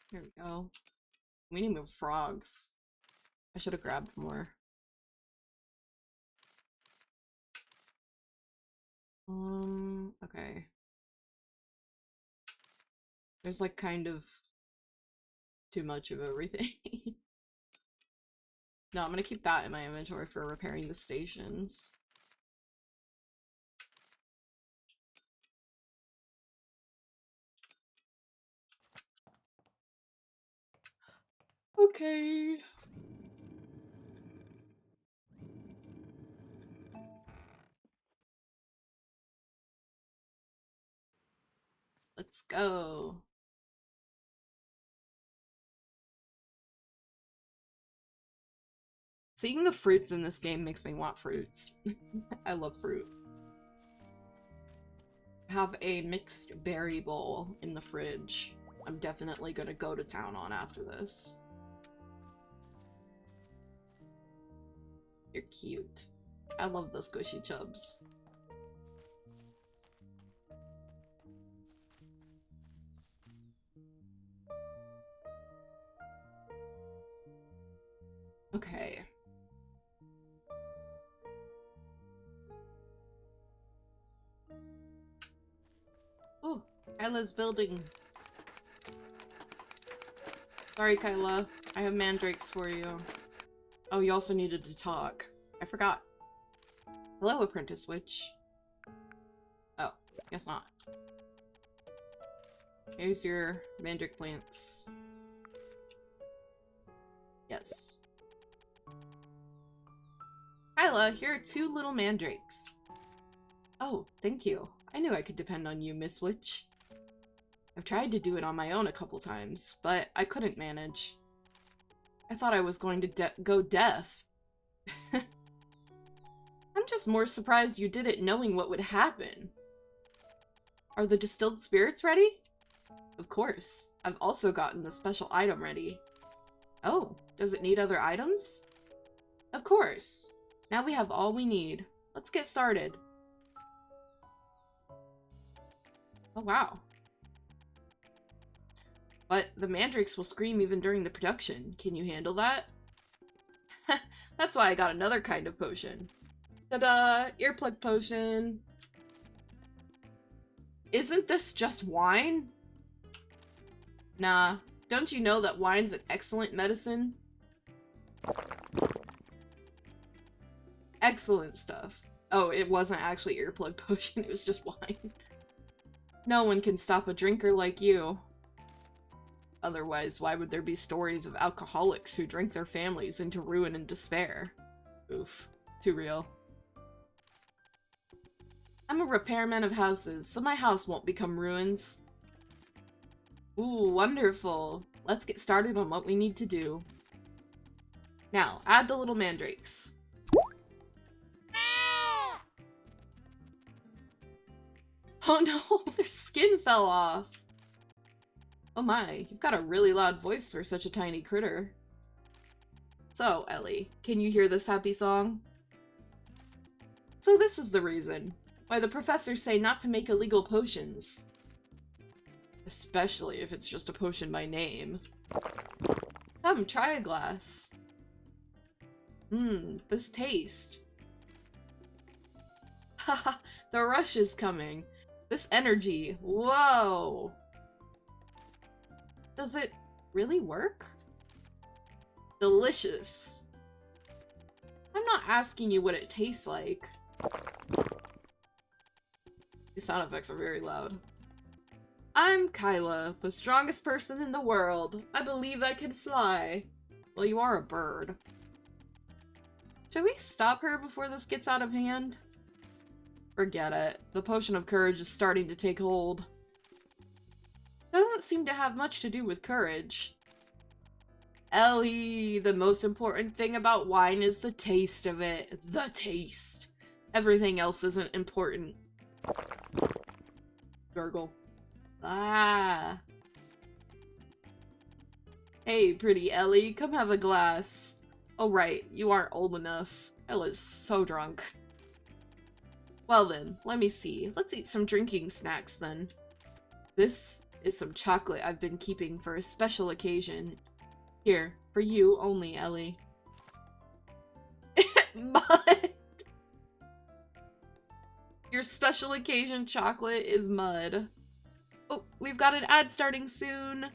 Here we go. We need more frogs. I should have grabbed more. Okay. There's like kind of too much of everything. No, I'm gonna keep that in my inventory for repairing the stations. Okay. Let's go. Seeing the fruits in this game makes me want fruits. I love fruit. I have a mixed berry bowl in the fridge. I'm definitely gonna go to town on after this. You're cute. I love those squishy chubs. Okay. Oh, Kyla's building. Sorry, Kyla. I have mandrakes for you. Oh, you also needed to talk. I forgot. Hello, Apprentice Witch. Oh, guess not. Here's your mandrake plants. Yes. Kyla, here are 2 little mandrakes. Oh, thank you. I knew I could depend on you, Miss Witch. I've tried to do it on my own a couple times, but I couldn't manage. I thought I was going to go deaf. I'm just more surprised you did it knowing what would happen. Are the distilled spirits ready? Of course. I've also gotten the special item ready. Oh, does it need other items? Of course. Now we have all we need. Let's get started. Oh, wow. But the mandrakes will scream even during the production. Can you handle that? That's why I got another kind of potion. Ta-da! Earplug potion. Isn't this just wine? Nah. Don't you know that wine's an excellent medicine? Excellent stuff. Oh, it wasn't actually earplug potion, it was just wine. No one can stop a drinker like you. Otherwise, why would there be stories of alcoholics who drink their families into ruin and despair? Oof. Too real. I'm a repairman of houses, so my house won't become ruins. Ooh, wonderful. Let's get started on what we need to do. Now, add the little mandrakes. Oh no, their skin fell off! Oh my, you've got a really loud voice for such a tiny critter. So, Ellie, can you hear this happy song? So this is the reason why the professors say not to make illegal potions. Especially if it's just a potion by name. Come, try a glass. This taste. Haha, the rush is coming. This energy, whoa! Does it really work? Delicious. I'm not asking you what it tastes like. These sound effects are very loud. I'm Kyla, the strongest person in the world. I believe I can fly. Well, you are a bird. Should we stop her before this gets out of hand? Forget it. The potion of courage is starting to take hold. Doesn't seem to have much to do with courage. Ellie, the most important thing about wine is the taste of it. The taste. Everything else isn't important. Gurgle. Ah. Hey, pretty Ellie, come have a glass. Oh right, you aren't old enough. Ella's so drunk. Well then, let me see. Let's eat some drinking snacks then. This is some chocolate I've been keeping for a special occasion. Here, for you only, Ellie. Mud! Your special occasion chocolate is mud. Oh, we've got an ad starting soon.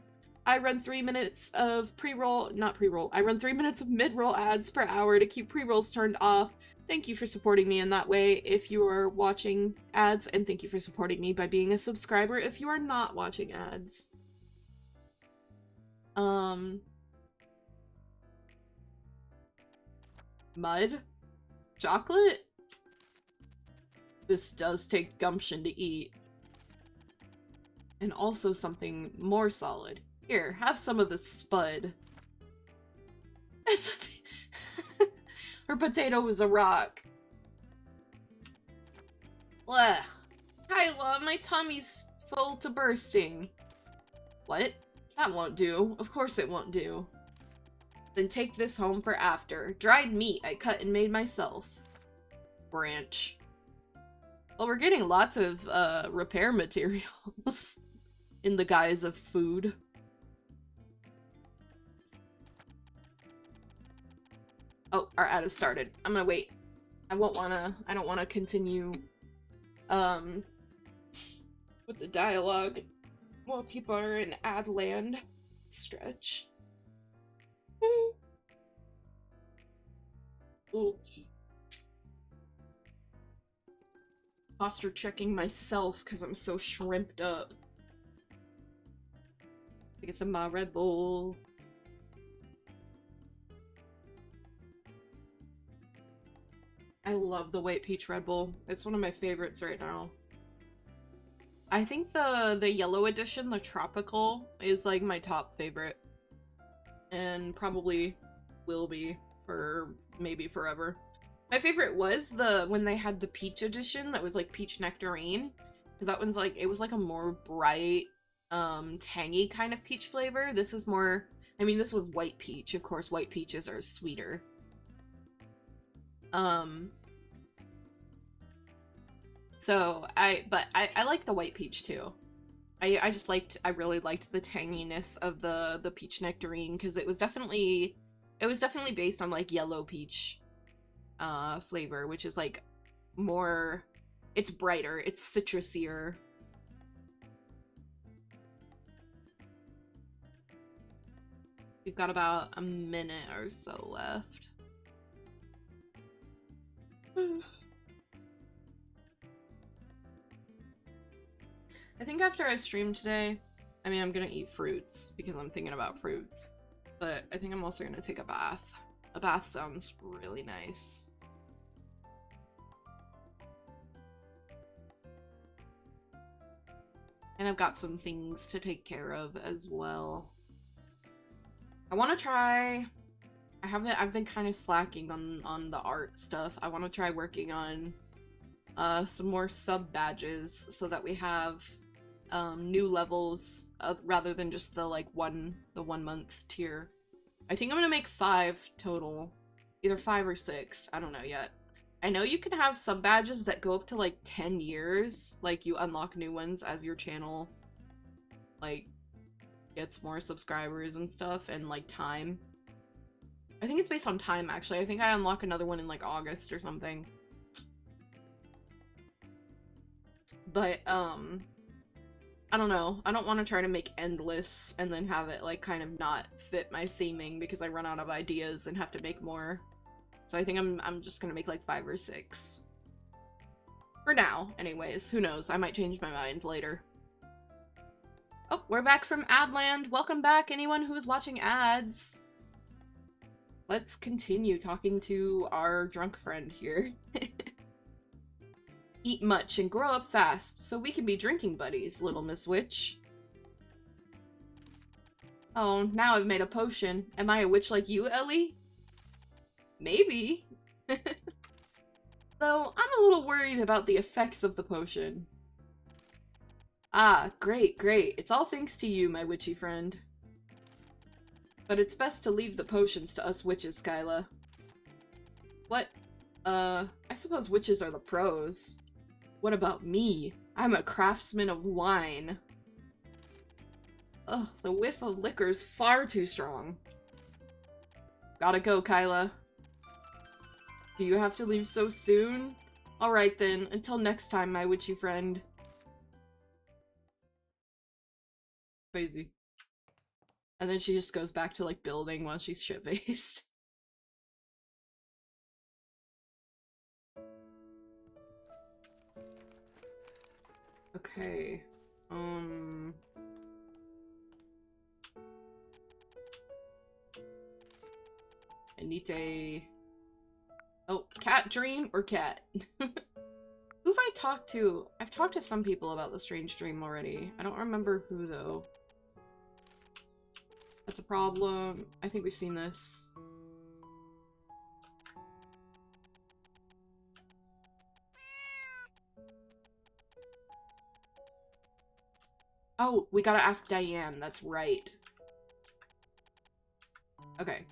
I run 3 minutes of pre-roll, not pre-roll, I run 3 minutes of mid-roll ads per hour to keep pre-rolls turned off. Thank you for supporting me in that way if you are watching ads, and thank you for supporting me by being a subscriber if you are not watching ads. Mud? Chocolate? This does take gumption to eat. And also something more solid. Here, have some of the spud. Her potato was a rock. Ugh. Kyla, my tummy's full to bursting. What? That won't do. Of course it won't do. Then take this home for after. Dried meat I cut and made myself. Branch. Well, we're getting lots of repair materials in the guise of food. Oh, our ad has started. I'm gonna wait. I don't wanna continue with the dialogue while people are in ad land. Stretch. Ooh. Posture checking myself because I'm so shrimped up. I get some my Red Bull. I love the White Peach Red Bull. It's one of my favorites right now. I think the yellow edition, the tropical, is like my top favorite. And probably will be for maybe forever. My favorite was when they had the peach edition that was like peach nectarine. Because that one's like, it was like a more bright, tangy kind of peach flavor. This is more, I mean, this was white peach. Of course, white peaches are sweeter. So I like the white peach too. I really liked the tanginess of the peach nectarine because it was definitely based on like yellow peach flavor, which is like more, it's brighter, it's citrusier. We've got about a minute or so left. I think after I stream today, I mean, I'm gonna eat fruits because I'm thinking about fruits, but I think I'm also gonna take a bath. A bath sounds really nice. And I've got some things to take care of as well. I want to try, I've been kind of slacking on the art stuff. I want to try working on some more sub badges so that we have new levels rather than just the like 1 month tier. I think I'm gonna make 5 total, either 5 or 6. I don't know yet. I know you can have sub badges that go up to like 10 years, like you unlock new ones as your channel like gets more subscribers and stuff, and like time. I think it's based on time actually. I think I unlock another one in like August or something. But I don't know. I don't want to try to make endless and then have it like kind of not fit my theming because I run out of ideas and have to make more. So I think I'm just gonna make like 5 or 6. For now, anyways. Who knows? I might change my mind later. Oh, we're back from Adland. Welcome back, anyone who is watching ads. Let's continue talking to our drunk friend here. Eat much and grow up fast, so we can be drinking buddies, little Miss Witch. Oh, now I've made a potion. Am I a witch like you, Ellie? Maybe. Though, I'm a little worried about the effects of the potion. Ah, great, great. It's all thanks to you, my witchy friend. But it's best to leave the potions to us witches, Skyla. What? I suppose witches are the pros. What about me? I'm a craftsman of wine. Ugh, the whiff of liquor's far too strong. Gotta go, Kyla. Do you have to leave so soon? Alright then, until next time, my witchy friend. Crazy. And then she just goes back to, like, building while she's shit-faced. Okay. I need a... Oh, cat dream or cat? Who have I talked to? I've talked to some people about the strange dream already. I don't remember who, though. That's a problem. I think we've seen this. Oh, we gotta ask Diane. That's right. Okay.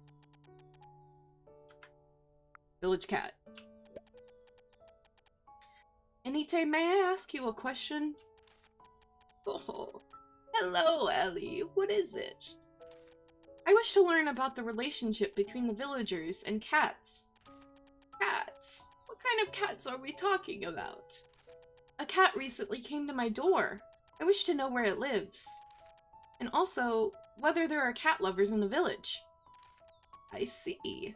Village cat. Anite, may I ask you a question? Oh, hello, Ellie. What is it? I wish to learn about the relationship between the villagers and cats. Cats? What kind of cats are we talking about? A cat recently came to my door. I wish to know where it lives. And also, whether there are cat lovers in the village. I see.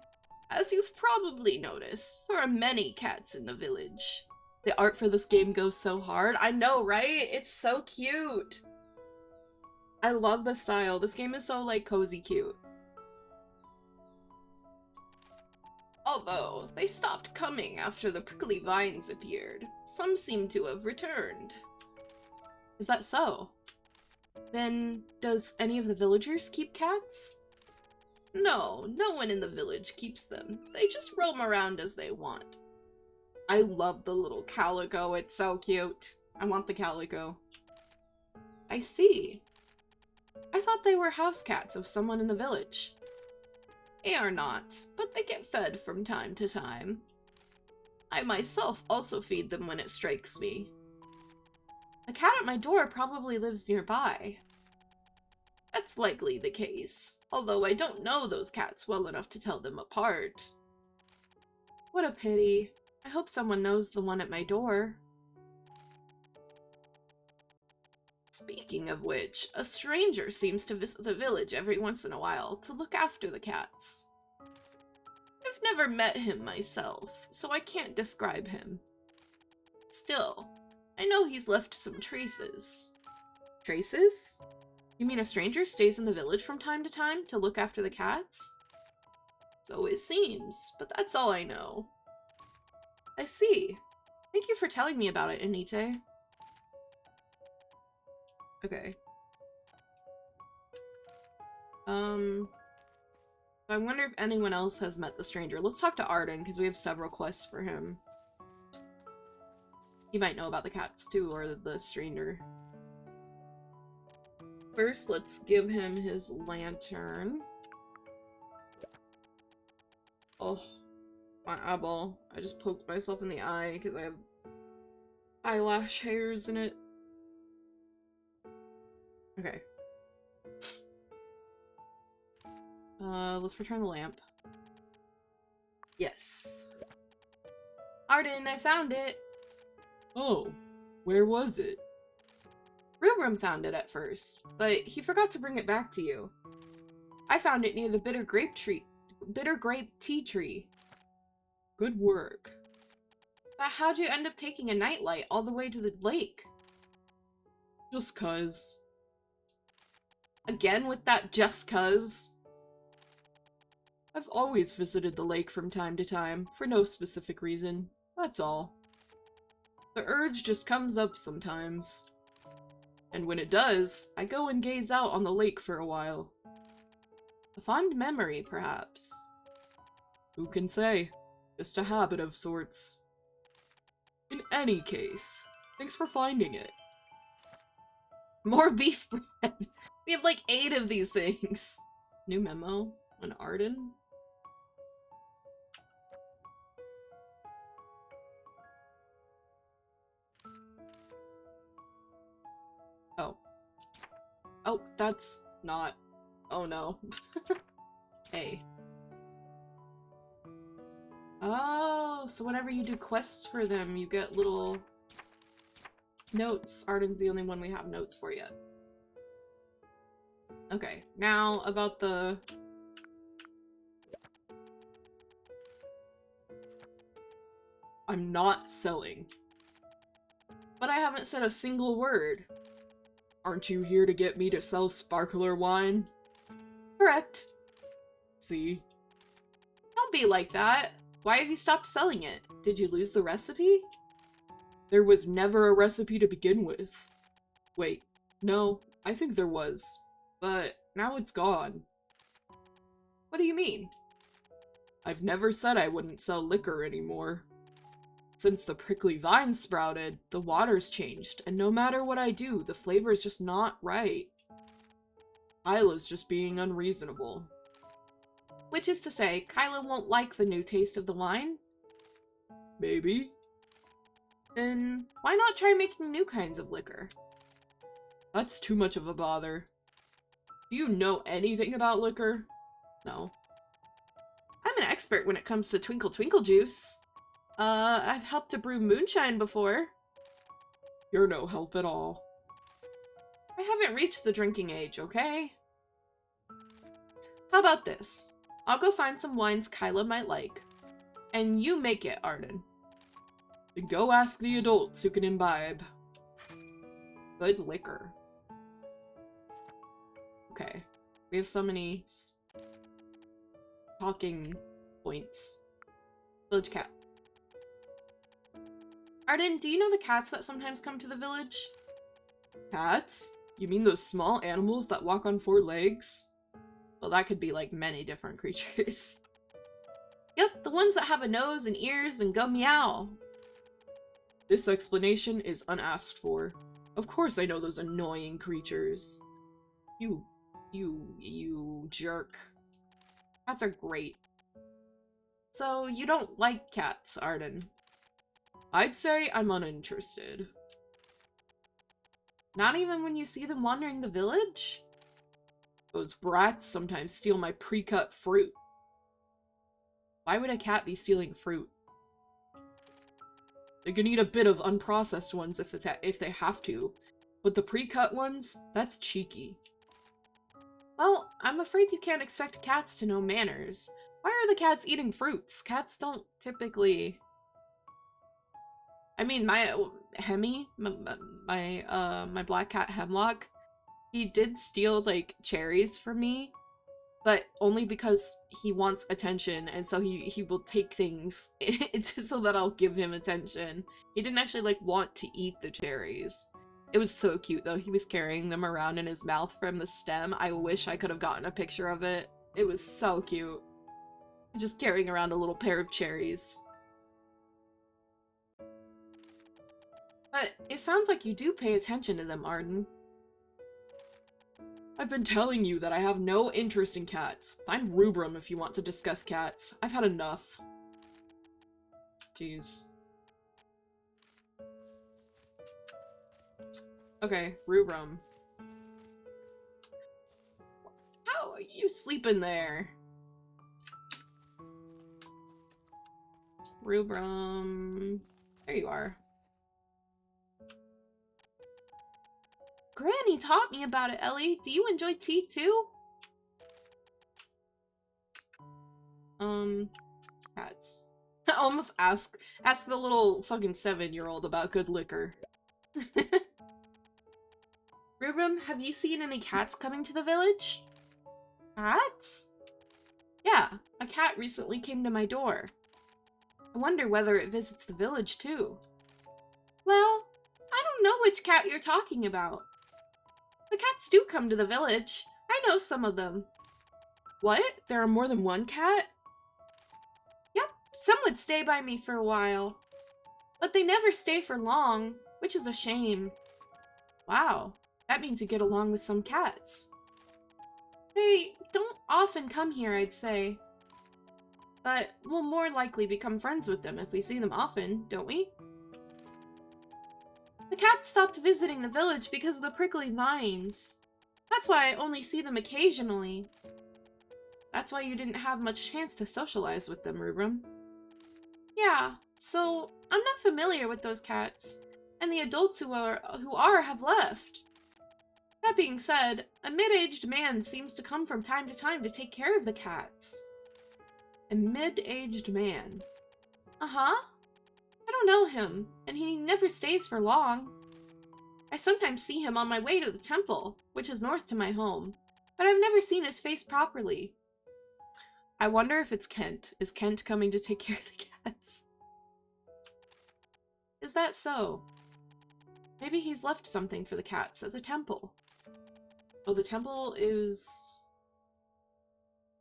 As you've probably noticed, there are many cats in the village. The art for this game goes so hard. I know, right? It's so cute. I love the style. This game is so, like, cozy cute. Although, they stopped coming after the prickly vines appeared. Some seem to have returned. Is that so? Then, does any of the villagers keep cats? No, no one in the village keeps them. They just roam around as they want. I love the little calico. It's so cute. I want the calico. I see. I thought they were house cats of someone in the village. They are not, but they get fed from time to time. I myself also feed them when it strikes me. A cat at my door probably lives nearby. That's likely the case, although I don't know those cats well enough to tell them apart. What a pity. I hope someone knows the one at my door. Speaking of which, a stranger seems to visit the village every once in a while to look after the cats. I've never met him myself, so I can't describe him. Still, I know he's left some traces. Traces? You mean a stranger stays in the village from time to time to look after the cats? So it seems, but that's all I know. I see. Thank you for telling me about it, Anite. Okay. I wonder if anyone else has met the stranger. Let's talk to Arden, because we have several quests for him. He might know about the cats, too, or the stranger. First, let's give him his lantern. Oh, my eyeball. I just poked myself in the eye because I have eyelash hairs in it. Okay. Let's return the lamp. Yes. Arden, I found it! Oh, where was it? Rubrum found it at first, but he forgot to bring it back to you. I found it near the bitter grape tea tree. Good work. But how'd you end up taking a nightlight all the way to the lake? Just 'cause. Again with that just 'cause? I've always visited the lake from time to time, for no specific reason. That's all. The urge just comes up sometimes. And when it does, I go and gaze out on the lake for a while. A fond memory, perhaps. Who can say? Just a habit of sorts. In any case, thanks for finding it. More beef bread! We have like 8 of these things! New memo on Arden? Oh. Oh, that's not... Oh no. Hey. Oh, so whenever you do quests for them, you get little notes. Arden's the only one we have notes for yet. Okay, now about the... I'm not selling. But I haven't said a single word. Aren't you here to get me to sell sparkler wine? Correct. See? Don't be like that. Why have you stopped selling it? Did you lose the recipe? There was never a recipe to begin with. Wait, no, I think there was. But now it's gone. What do you mean? I've never said I wouldn't sell liquor anymore. Since the prickly vine sprouted, the water's changed, and no matter what I do, the flavor's just not right. Kyla's just being unreasonable. Which is to say, Kyla won't like the new taste of the wine? Maybe. Then why not try making new kinds of liquor? That's too much of a bother. Do you know anything about liquor? No. I'm an expert when it comes to Twinkle Twinkle juice. I've helped to brew moonshine before. You're no help at all. I haven't reached the drinking age, okay? How about this? I'll go find some wines Kyla might like. And you make it, Arden. Then go ask the adults who can imbibe. Good liquor. Okay. We have so many talking points. Village cat. Arden, do you know the cats that sometimes come to the village? Cats? You mean those small animals that walk on 4 legs? Well, that could be like many different creatures. Yep, the ones that have a nose and ears and go meow. This explanation is unasked for. Of course I know those annoying creatures. You jerk. Cats are great. So, you don't like cats, Arden? I'd say I'm uninterested. Not even when you see them wandering the village? Those brats sometimes steal my pre-cut fruit. Why would a cat be stealing fruit? They can eat a bit of unprocessed ones if they have to, but the pre-cut ones, that's cheeky. Well, I'm afraid you can't expect cats to know manners. Why are the cats eating fruits? Cats don't typically... I mean, my Hemi, my black cat Hemlock, he did steal, like, cherries from me, but only because he wants attention, and so he will take things so that I'll give him attention. He didn't actually, like, want to eat the cherries. It was so cute, though. He was carrying them around in his mouth from the stem. I wish I could have gotten a picture of it. It was so cute. Just carrying around a little pair of cherries. But it sounds like you do pay attention to them, Arden. I've been telling you that I have no interest in cats. Find Rubrum if you want to discuss cats. I've had enough. Jeez. Okay, Rubrum. How are you sleeping there? Rubrum. There you are. Granny taught me about it, Ellie. Do you enjoy tea too? Cats. I almost ask the little fucking 7-year-old about good liquor. Rubrum, have you seen any cats coming to the village? Cats? Yeah, a cat recently came to my door. I wonder whether it visits the village too. Well, I don't know which cat you're talking about. The cats do come to the village. I know some of them. What? There are more than one cat? Yep, some would stay by me for a while. But they never stay for long, which is a shame. Wow, that means you get along with some cats. They don't often come here, I'd say. But we'll more likely become friends with them if we see them often, don't we? The cats stopped visiting the village because of the prickly vines. That's why I only see them occasionally. That's why you didn't have much chance to socialize with them, Rubrum. Yeah, so I'm not familiar with those cats, and the adults who are have left. That being said, a mid-aged man seems to come from time to time to take care of the cats. A mid-aged man. Uh-huh. I don't know him, and he never stays for long. I sometimes see him on my way to the temple, which is north to my home, but I've never seen his face properly. I wonder if it's Kent. Is Kent coming to take care of the cats? Is that so? Maybe he's left something for the cats at the temple. Oh, the temple is...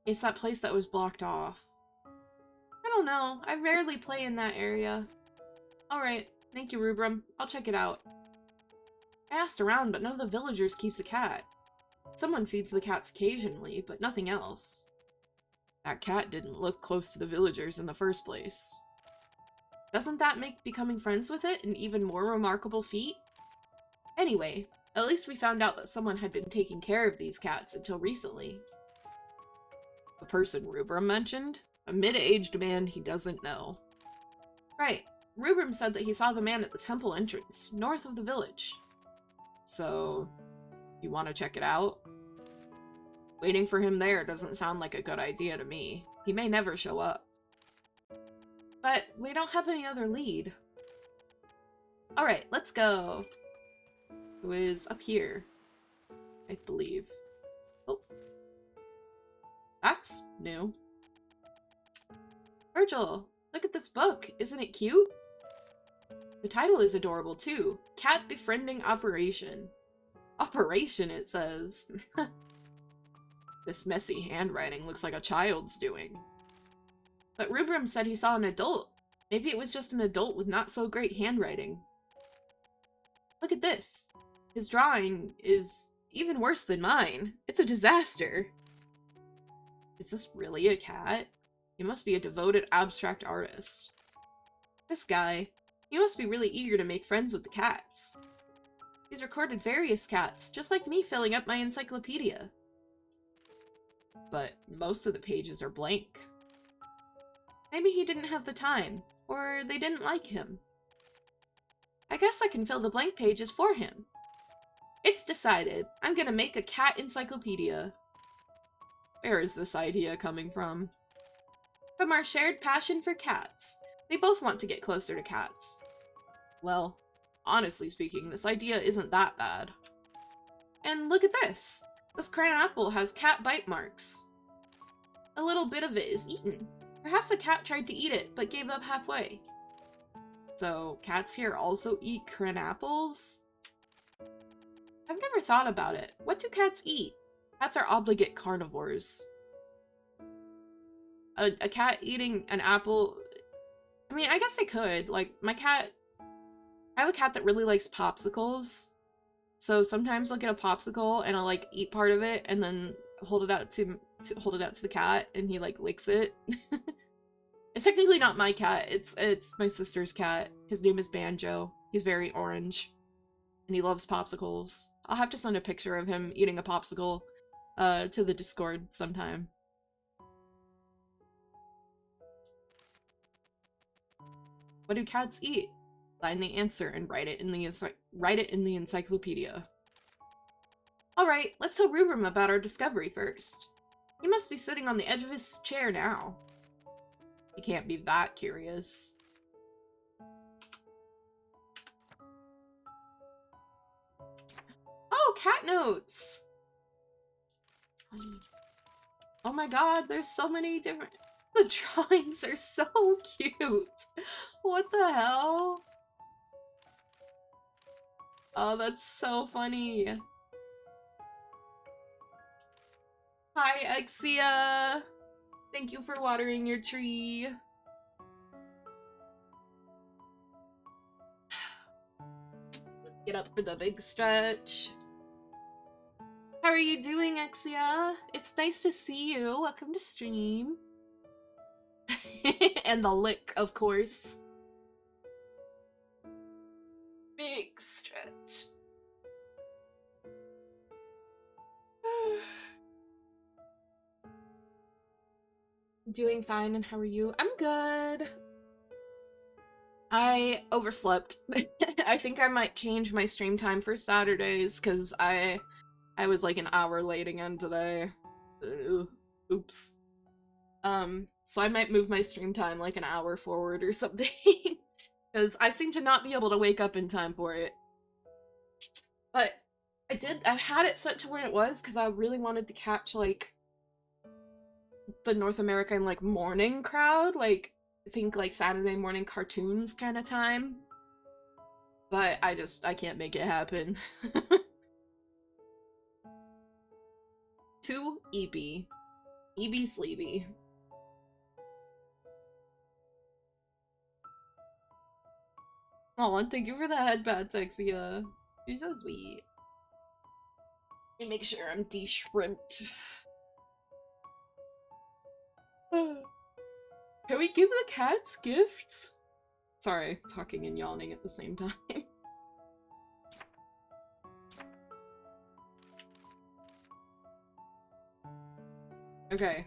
It's that place that was blocked off. I don't know. I rarely play in that area. Alright. Thank you, Rubrum. I'll check it out. I asked around, but none of the villagers keeps a cat. Someone feeds the cats occasionally, but nothing else. That cat didn't look close to the villagers in the first place. Doesn't that make becoming friends with it an even more remarkable feat? Anyway, at least we found out that someone had been taking care of these cats until recently. The person Rubrum mentioned? A mid-aged man he doesn't know. Right. Rubrum said that he saw the man at the temple entrance, north of the village. So, you want to check it out? Waiting for him there doesn't sound like a good idea to me. He may never show up. But we don't have any other lead. Alright, let's go. Who is up here? I believe. Oh. That's new. Virgil, look at this book. Isn't it cute? The title is adorable too. Cat Befriending Operation. Operation, it says. This messy handwriting looks like a child's doing. But Rubrum said he saw an adult. Maybe it was just an adult with not so great handwriting. Look at this. His drawing is even worse than mine. It's a disaster. Is this really a cat? He must be a devoted abstract artist. This guy, he must be really eager to make friends with the cats. He's recorded various cats, just like me filling up my encyclopedia. But most of the pages are blank. Maybe he didn't have the time, or they didn't like him. I guess I can fill the blank pages for him. It's decided. I'm gonna make a cat encyclopedia. Where is this idea coming from? From our shared passion for cats. We both want to get closer to cats. Well, honestly speaking, this idea isn't that bad. And look at this! This crayon apple has cat bite marks. A little bit of it is eaten. Perhaps a cat tried to eat it, but gave up halfway. So, cats here also eat crayon apples? I've never thought about it. What do cats eat? Cats are obligate carnivores. A cat eating an apple... I mean, I guess they could. Like, my cat... I have a cat that really likes popsicles. So sometimes I'll get a popsicle and I'll, like, eat part of it and then hold it out to the cat and he, like, licks it. It's technically not my cat. It's my sister's cat. His name is Banjo. He's very orange. And he loves popsicles. I'll have to send a picture of him eating a popsicle to the Discord sometime. What do cats eat? Find the answer and write it in the encyclopedia. Alright, let's tell Rubrum about our discovery first. He must be sitting on the edge of his chair now. He can't be that curious. Oh, cat notes! Oh my god, there's so many different... The drawings are so cute! What the hell? Oh, that's so funny. Hi, Exia! Thank you for watering your tree. Get up for the big stretch. How are you doing, Exia? It's nice to see you. Welcome to stream. And the lick, of course. Big stretch. Doing fine, and how are you? I'm good. I overslept. I think I might change my stream time for Saturdays, because I was like an hour late again today. Oops. So I might move my stream time like an hour forward or something. Because I seem to not be able to wake up in time for it. But I had it set to where it was because I really wanted to catch, like, the North American, like, morning crowd. Like, I think, like, Saturday morning cartoons kind of time. But I can't make it happen. To EB. EB Sleepy. Oh, and thank you for the headband, Exia. You're so sweet. Let me make sure I'm de-shrimped. Can we give the cats gifts? Sorry, talking and yawning at the same time. Okay.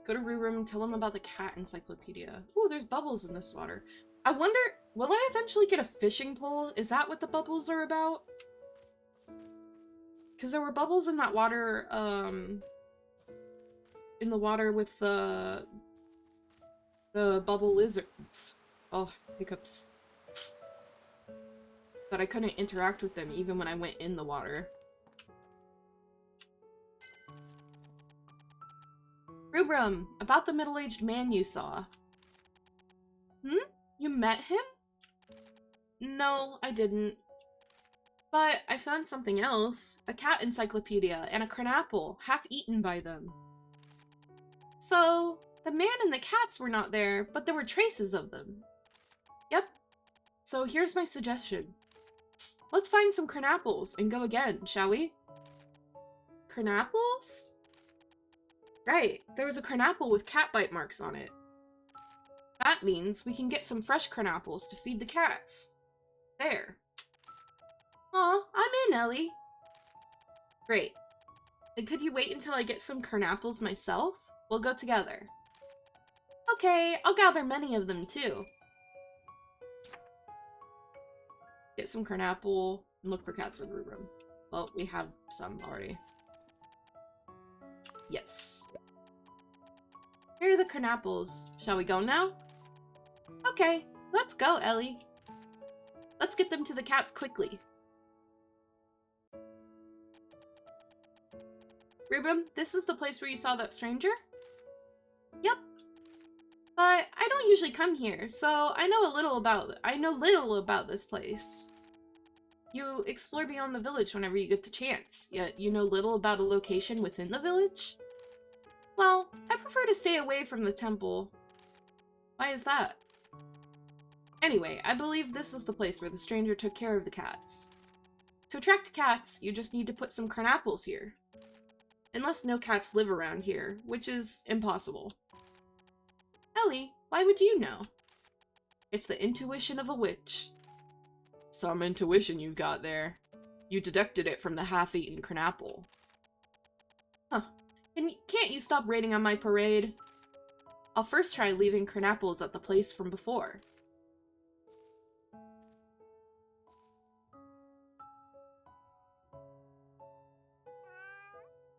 Go to Roo Room and tell them about the cat encyclopedia. Ooh, there's bubbles in this water. I wonder, will I eventually get a fishing pole? Is that what the bubbles are about? Because there were bubbles in that water, in the water with the bubble lizards. Oh, hiccups. But I couldn't interact with them even when I went in the water. Rubrum, about the middle-aged man you saw. Hmm? You met him? No, I didn't. But I found something else. A cat encyclopedia and a cranapple, half eaten by them. So, the man and the cats were not there, but there were traces of them. Yep. So here's my suggestion. Let's find some cranapples and go again, shall we? Cranapples? Right, there was a cranapple with cat bite marks on it. That means we can get some fresh cranapples to feed the cats. There. Aw, I'm in, Ellie. Great. And could you wait until I get some cranapples myself? We'll go together. Okay, I'll gather many of them too. Get some cranapple and look for cats with root room. Well, we have some already. Yes. Here are the canapples. Shall we go now? Okay, let's go, Ellie. Let's get them to the cats quickly. Rubrum, this is the place where you saw that stranger? Yep. But I don't usually come here, so I know little about this place. You explore beyond the village whenever you get the chance, yet you know little about a location within the village? Well, I prefer to stay away from the temple. Why is that? Anyway, I believe this is the place where the stranger took care of the cats. To attract cats, you just need to put some cranapples here. Unless no cats live around here, which is impossible. Ellie, why would you know? It's the intuition of a witch. Some intuition you got there. You deducted it from the half-eaten cranapple. Huh. Can't you stop raining on my parade? I'll first try leaving cranapples at the place from before.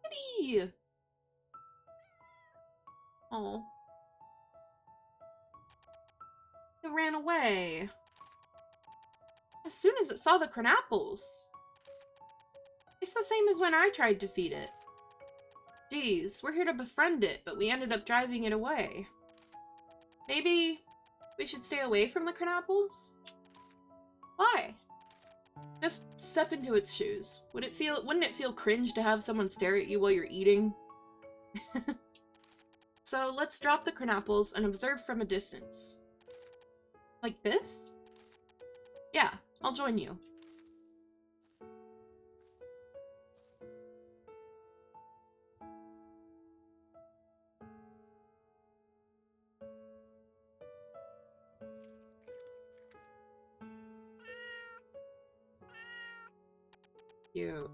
Kitty! Oh. It ran away. as soon as it saw the crapples. It's the same as when I tried to feed it. Geez, we're here to befriend it, but we ended up driving it away. Maybe we should stay away from the crapples? Why? Just step into its shoes. Wouldn't it feel cringe to have someone stare at you while you're eating? So let's drop the crapples and observe from a distance. Like this? Yeah, I'll join you. Cute.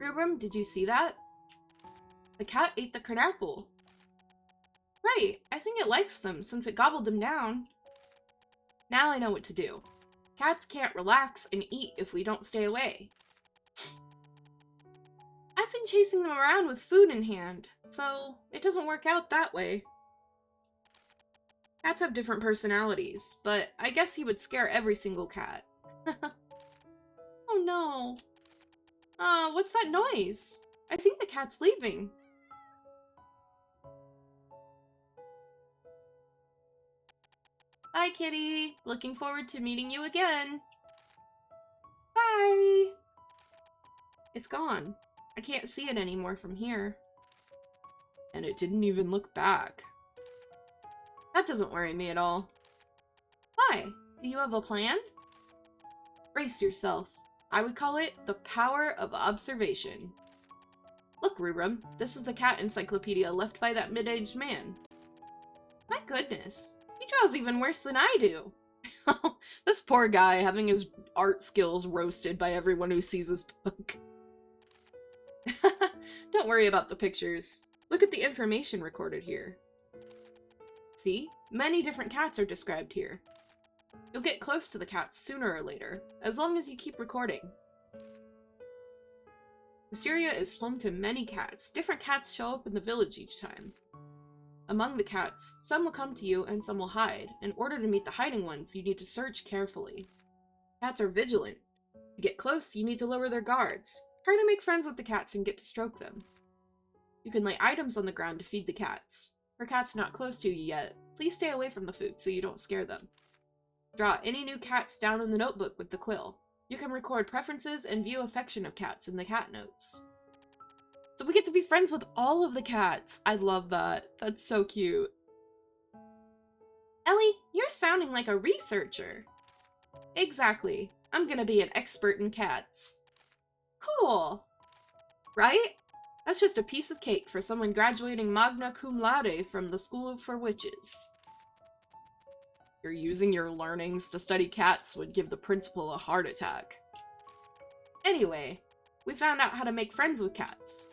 Rubrum, did you see that? The cat ate the crapple. Right, I think it likes them since it gobbled them down. Now I know what to do. Cats can't relax and eat if we don't stay away. I've been chasing them around with food in hand, so it doesn't work out that way. Cats have different personalities, but I guess he would scare every single cat. Oh no. What's that noise? I think the cat's leaving. Bye, kitty. Looking forward to meeting you again. Bye. It's gone. I can't see it anymore from here. And it didn't even look back. That doesn't worry me at all. Why? Do you have a plan? Brace yourself. I would call it the power of observation. Look, Rubrum, this is the cat encyclopedia left by that mid-aged man. My goodness, he draws even worse than I do. This poor guy having his art skills roasted by everyone who sees his book. Don't worry about the pictures. Look at the information recorded here. See? Many different cats are described here. You'll get close to the cats sooner or later, as long as you keep recording. Wisteria is home to many cats. Different cats show up in the village each time. Among the cats, some will come to you and some will hide. In order to meet the hiding ones, you need to search carefully. Cats are vigilant. To get close, you need to lower their guards. Try to make friends with the cats and get to stroke them. You can lay items on the ground to feed the cats. For cats not close to you yet, please stay away from the food so you don't scare them. Draw any new cats down in the notebook with the quill. You can record preferences and view affection of cats in the cat notes. So we get to be friends with all of the cats. I love that. That's so cute. Ellie, you're sounding like a researcher. Exactly. I'm gonna be an expert in cats. Cool. Right? That's just a piece of cake for someone graduating magna cum laude from the School for Witches. You're using your learnings to study cats would give the principal a heart attack. Anyway, we found out how to make friends with cats.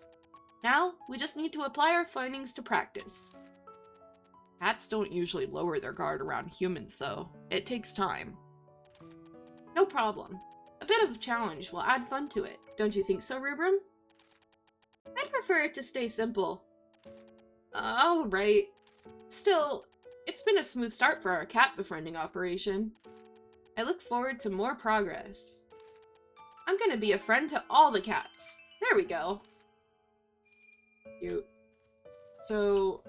Now, we just need to apply our findings to practice. Cats don't usually lower their guard around humans, though. It takes time. No problem. A bit of a challenge will add fun to it. Don't you think so, Rubrum? I'd prefer it to stay simple. Alright. Still, it's been a smooth start for our cat befriending operation. I look forward to more progress. I'm gonna be a friend to all the cats. There we go. Cute. So...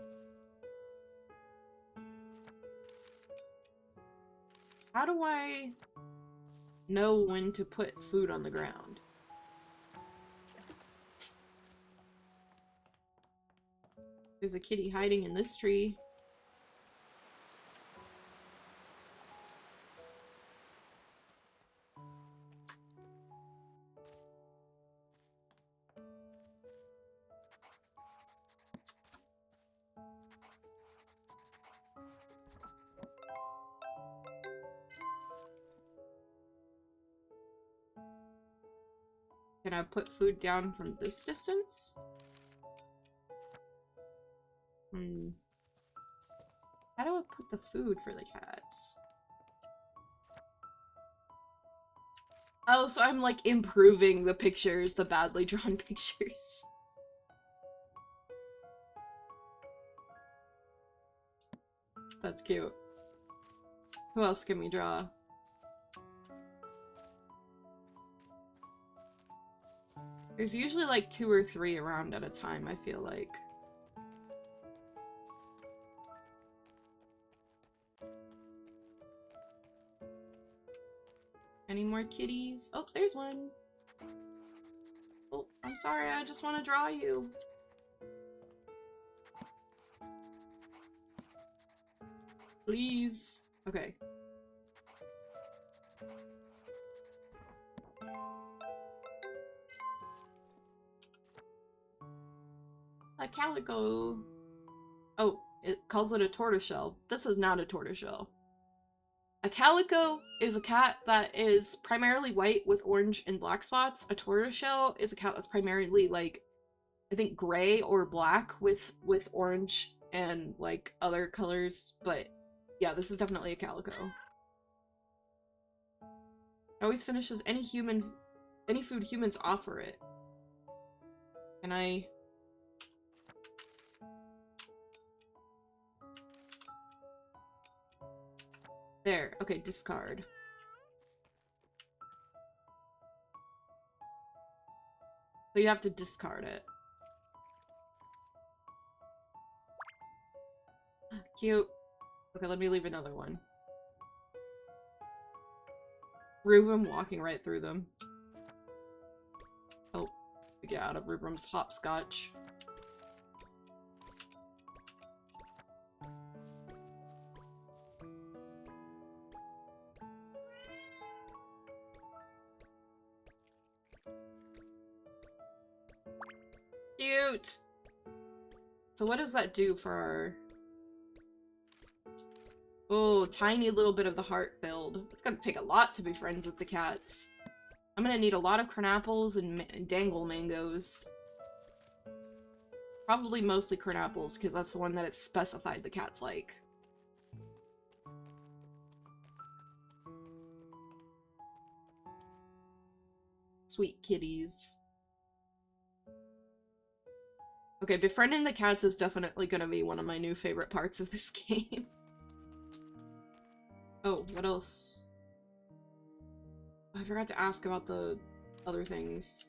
how do I know when to put food on the ground? There's a kitty hiding in this tree. Can I put food down from this distance? How do I put the food for the cats? Oh, so I'm like improving the pictures, the badly drawn pictures. That's cute. Who else can we draw? There's usually like 2 or 3 around at a time, I feel like. Any more kitties? Oh, there's one. Oh, I'm sorry, I just want to draw you. Please. Okay. A calico. Oh, it calls it a tortoiseshell. This is not a tortoiseshell. A calico is a cat that is primarily white with orange and black spots. A tortoiseshell is a cat that's primarily, like, I think gray or black with orange and, like, other colors. But yeah, this is definitely a calico. Always finishes any food humans offer it. Can I... There. Okay, discard. So you have to discard it. Cute. Okay, let me leave another one. Rubrum walking right through them. Oh, we get out of Rubrum's hopscotch. Cute! So what does that do for our... Oh, tiny little bit of the heart filled. It's gonna take a lot to be friends with the cats. I'm gonna need a lot of Carnapples and dangle mangoes. Probably mostly Carnapples, because that's the one that it's specified the cats like. Sweet kitties. Okay, befriending the cats is definitely gonna be one of my new favorite parts of this game. Oh, what else? I forgot to ask about the other things.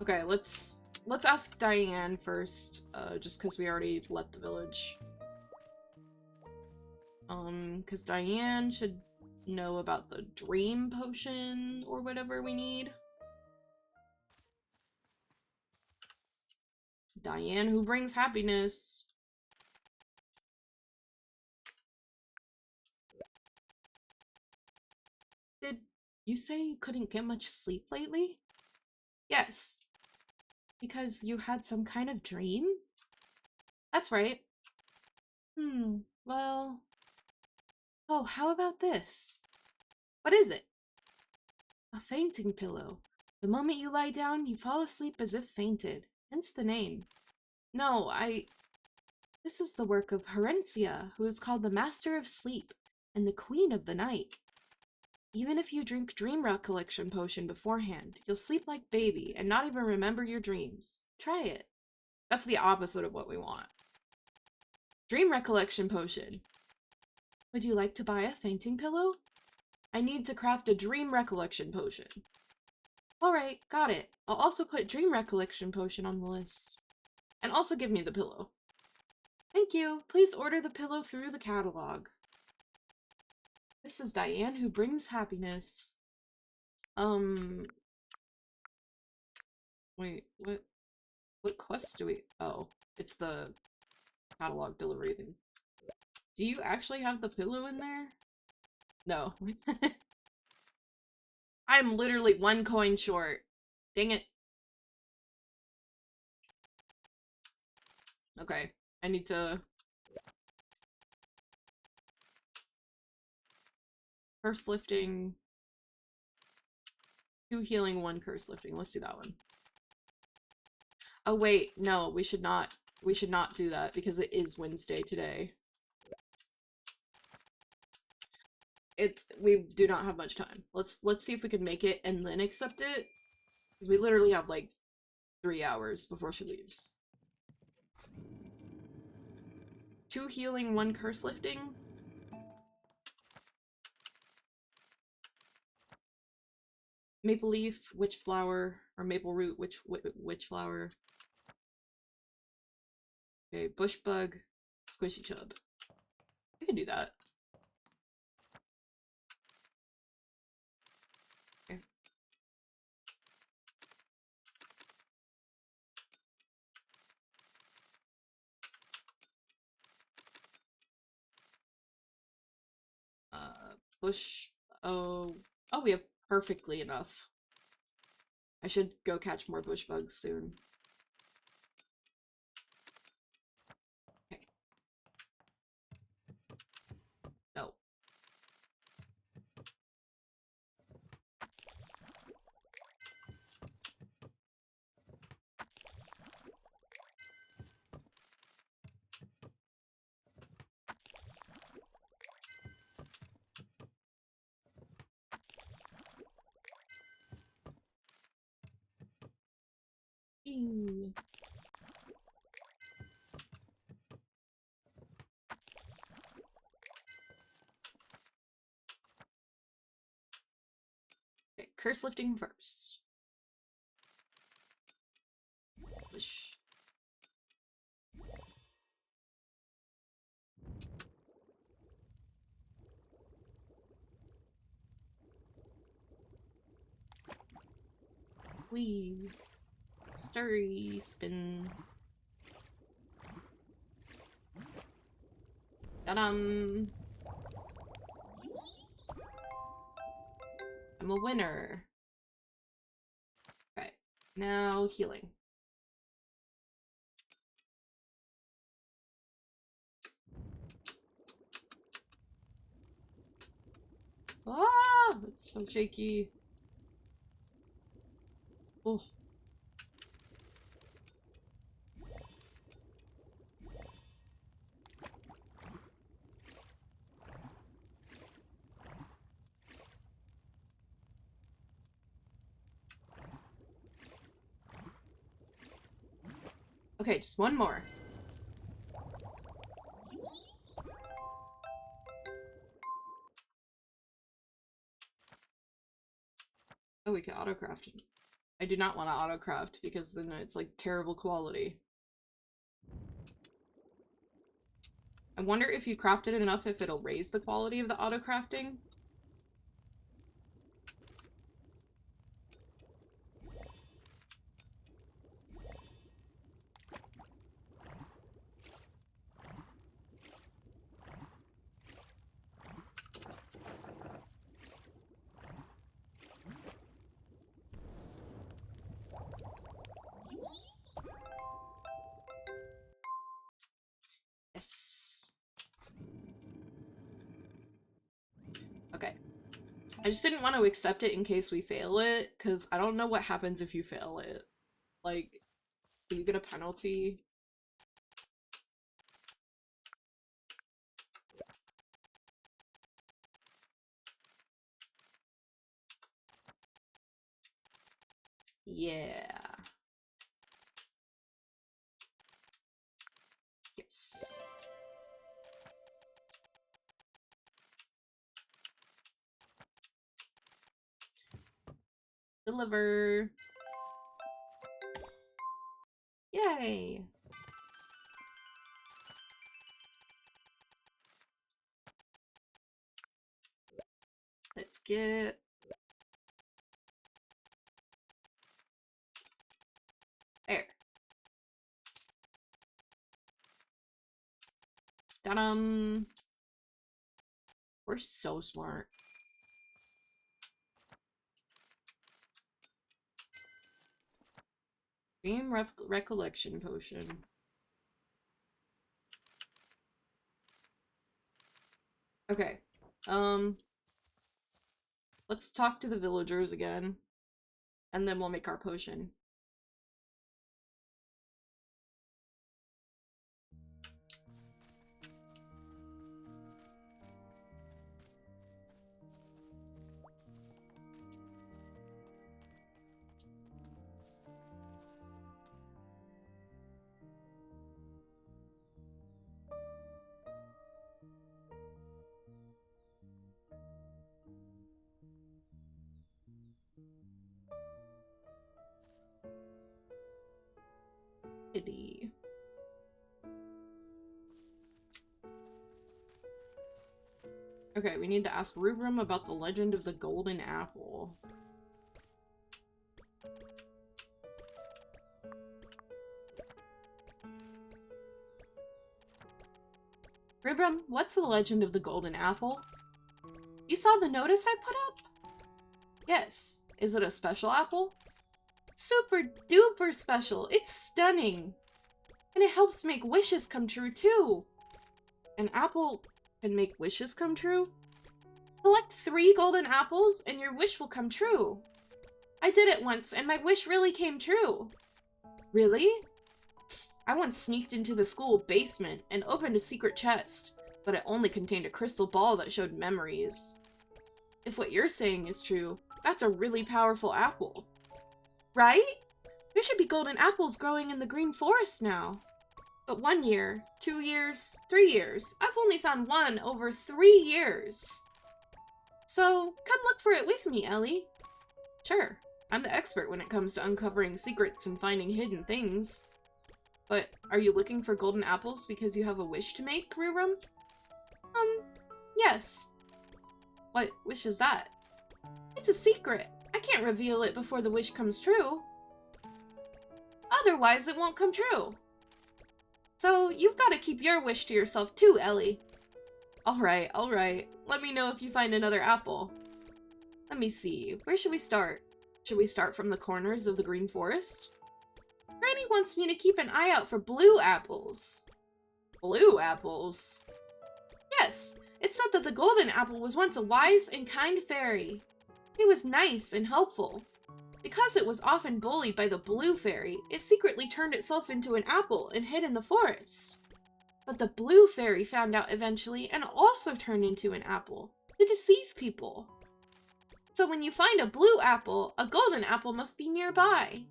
Okay, let's ask Diane first, just because we already left the village. Because Diane should know about the dream potion or whatever we need. Diane, who brings happiness. Did you say you couldn't get much sleep lately? Yes. Because you had some kind of dream? That's right. Well... Oh, how about this? What is it? A fainting pillow. The moment you lie down, you fall asleep as if fainted. Hence the name. No, This is the work of Herencia, who is called the Master of Sleep and the Queen of the Night. Even if you drink Dream Recollection Potion beforehand, you'll sleep like baby and not even remember your dreams. Try it. That's the opposite of what we want. Dream Recollection Potion. Would you like to buy a fainting pillow? I need to craft a Dream Recollection Potion. Alright, got it. I'll also put Dream Recollection Potion on the list. And also give me the pillow. Thank you. Please order the pillow through the catalog. This is Diane, who brings happiness. Wait, what quest do we... Oh, it's the catalog delivery thing. Do you actually have the pillow in there? No. I'm literally 1 coin short. Dang it. Okay, I need to... Curse lifting. 2 healing, 1 curse lifting. Let's do that one. Oh wait, no, we should not do that because it is Wednesday today. We do not have much time. Let's see if we can make it and then accept it. Because we literally have like 3 hours before she leaves. 2 healing, 1 curse lifting. Maple leaf, witch flower, or maple root, witch flower. Okay, bush bug, squishy chub. I can do that. Okay. Bush. Oh, we have perfectly enough. I should go catch more bush bugs soon. Okay. No. Ew. Okay, curse lifting first. Push. Wee. Stirry spin. Ta-dum! I'm a winner. Okay, now healing. Ah, that's so shaky. Oh. Okay, just one more. Oh, we can autocraft. I do not want to autocraft because then it's like terrible quality. I wonder if you craft it enough if it'll raise the quality of the autocrafting. Yes. Okay. I just didn't want to accept it in case we fail it, because I don't know what happens if you fail it. Like, do you get a penalty? Yeah. Yes. Deliver. Yay. Let's get... There. Ta-dum. We're so smart. Dream recollection potion. Okay. Let's talk to the villagers again, and then we'll make our potion. Okay, we need to ask Rubrum about the legend of the golden apple. Rubrum, what's the legend of the golden apple? You saw the notice I put up? Yes. Is it a special apple? Super duper special. It's stunning. And it helps make wishes come true too. An apple can make wishes come true? Collect 3 golden apples and your wish will come true. I did it once and my wish really came true. Really? I once sneaked into the school basement and opened a secret chest, but it only contained a crystal ball that showed memories. If what you're saying is true, that's a really powerful apple. Right? There should be golden apples growing in the green forest now. But 1 year, 2 years, 3 years, I've only found one over 3 years. So, come look for it with me, Ellie. Sure, I'm the expert when it comes to uncovering secrets and finding hidden things. But are you looking for golden apples because you have a wish to make, Rubrum? Yes. What wish is that? It's a secret. I can't reveal it before the wish comes true. Otherwise, it won't come true. So, you've got to keep your wish to yourself too, Ellie. Alright, alright. Let me know if you find another apple. Let me see. Where should we start? Should we start from the corners of the green forest? Granny wants me to keep an eye out for blue apples. Blue apples? Yes, it's said that the golden apple was once a wise and kind fairy. It was nice and helpful. Because it was often bullied by the blue fairy, it secretly turned itself into an apple and hid in the forest. But the blue fairy found out eventually and also turned into an apple to deceive people. So when you find a blue apple, a golden apple must be nearby.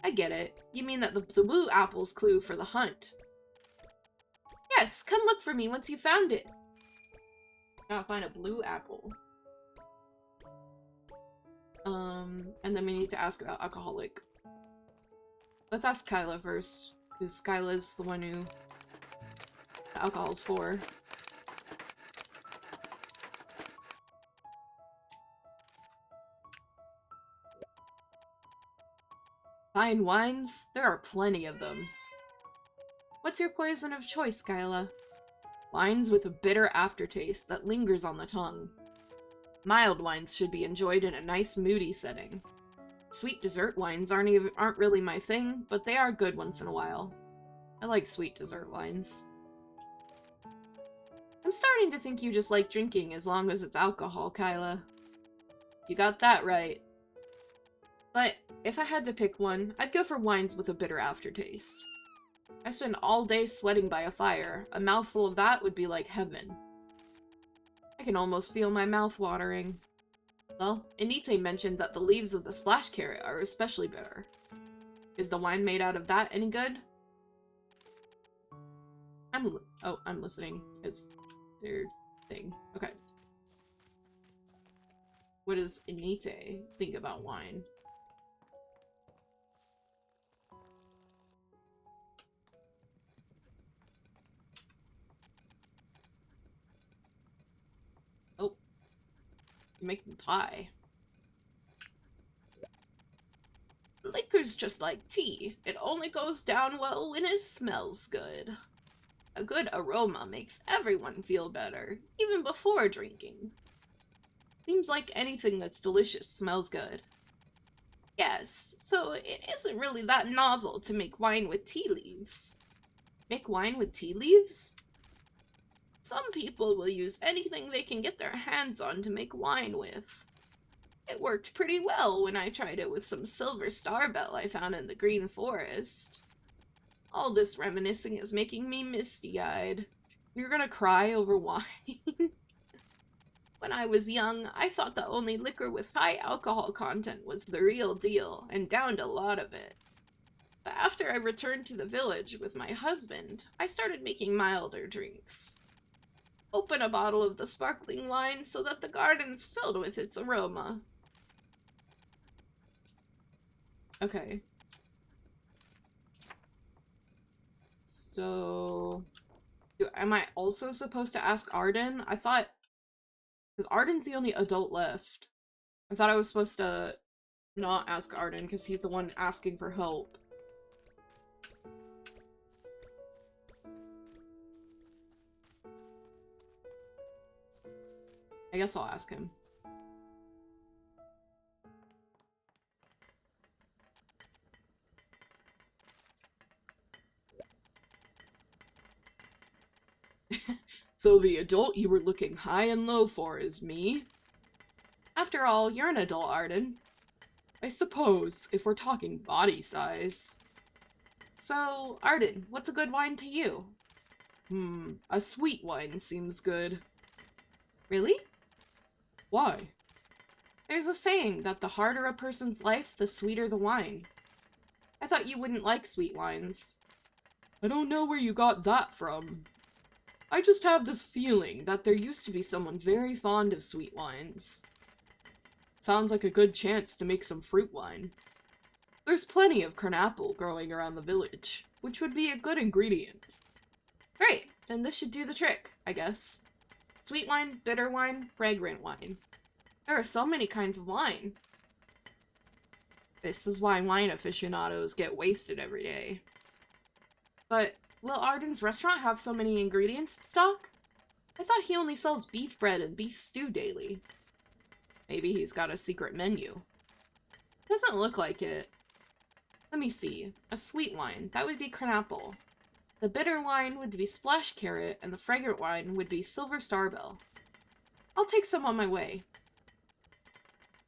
I get it. You mean that the blue apple's clue for the hunt. Yes, come look for me once you found it. Gotta find a blue apple. And then we need to ask about alcoholic. Let's ask Kyla first, because Kyla's the one who the alcohol's for. Fine wines? There are plenty of them. What's your poison of choice, Kyla? Wines with a bitter aftertaste that lingers on the tongue. Mild wines should be enjoyed in a nice moody setting. Sweet dessert wines aren't really my thing, but they are good once in a while. I like sweet dessert wines. I'm starting to think you just like drinking as long as it's alcohol, Kyla. You got that right. But if I had to pick one, I'd go for wines with a bitter aftertaste. I spend all day sweating by a fire. A mouthful of that would be like heaven. I can almost feel my mouth watering. Well, Enite mentioned that the leaves of the splash carrot are especially bitter. Is the wine made out of that any good? I'm listening. Is their thing. Okay. What does Enite think about wine? Oh. You're making pie. Liquor's just like tea. It only goes down well when it smells good. A good aroma makes everyone feel better, even before drinking. Seems like anything that's delicious smells good. Yes, so it isn't really that novel to make wine with tea leaves. Make wine with tea leaves? Some people will use anything they can get their hands on to make wine with. It worked pretty well when I tried it with some silver starbell I found in the green forest. All this reminiscing is making me misty-eyed. You're gonna cry over wine? When I was young, I thought that only liquor with high alcohol content was the real deal, and downed a lot of it. But after I returned to the village with my husband, I started making milder drinks. Open a bottle of the sparkling wine so that the garden's filled with its aroma. Okay. So, am I also supposed to ask Arden? I thought Because Arden's the only adult left. I thought I was supposed to not ask Arden because he's the one asking for help. I guess I'll ask him. So the adult you were looking high and low for is me? After all, you're an adult, Arden. I suppose, if we're talking body size. So, Arden, what's a good wine to you? A sweet wine seems good. Really? Why? There's a saying that the harder a person's life, the sweeter the wine. I thought you wouldn't like sweet wines. I don't know where you got that from. I just have this feeling that there used to be someone very fond of sweet wines. Sounds like a good chance to make some fruit wine. There's plenty of cranapple growing around the village, which would be a good ingredient. Great, then this should do the trick, I guess. Sweet wine, bitter wine, fragrant wine. There are so many kinds of wine. This is why wine aficionados get wasted every day. But will Arden's restaurant have so many ingredients in stock? I thought he only sells beef bread and beef stew daily. Maybe he's got a secret menu. Doesn't look like it. Let me see. A sweet wine, that would be cranapple. The bitter wine would be splash carrot, and the fragrant wine would be silver starbell. I'll take some on my way.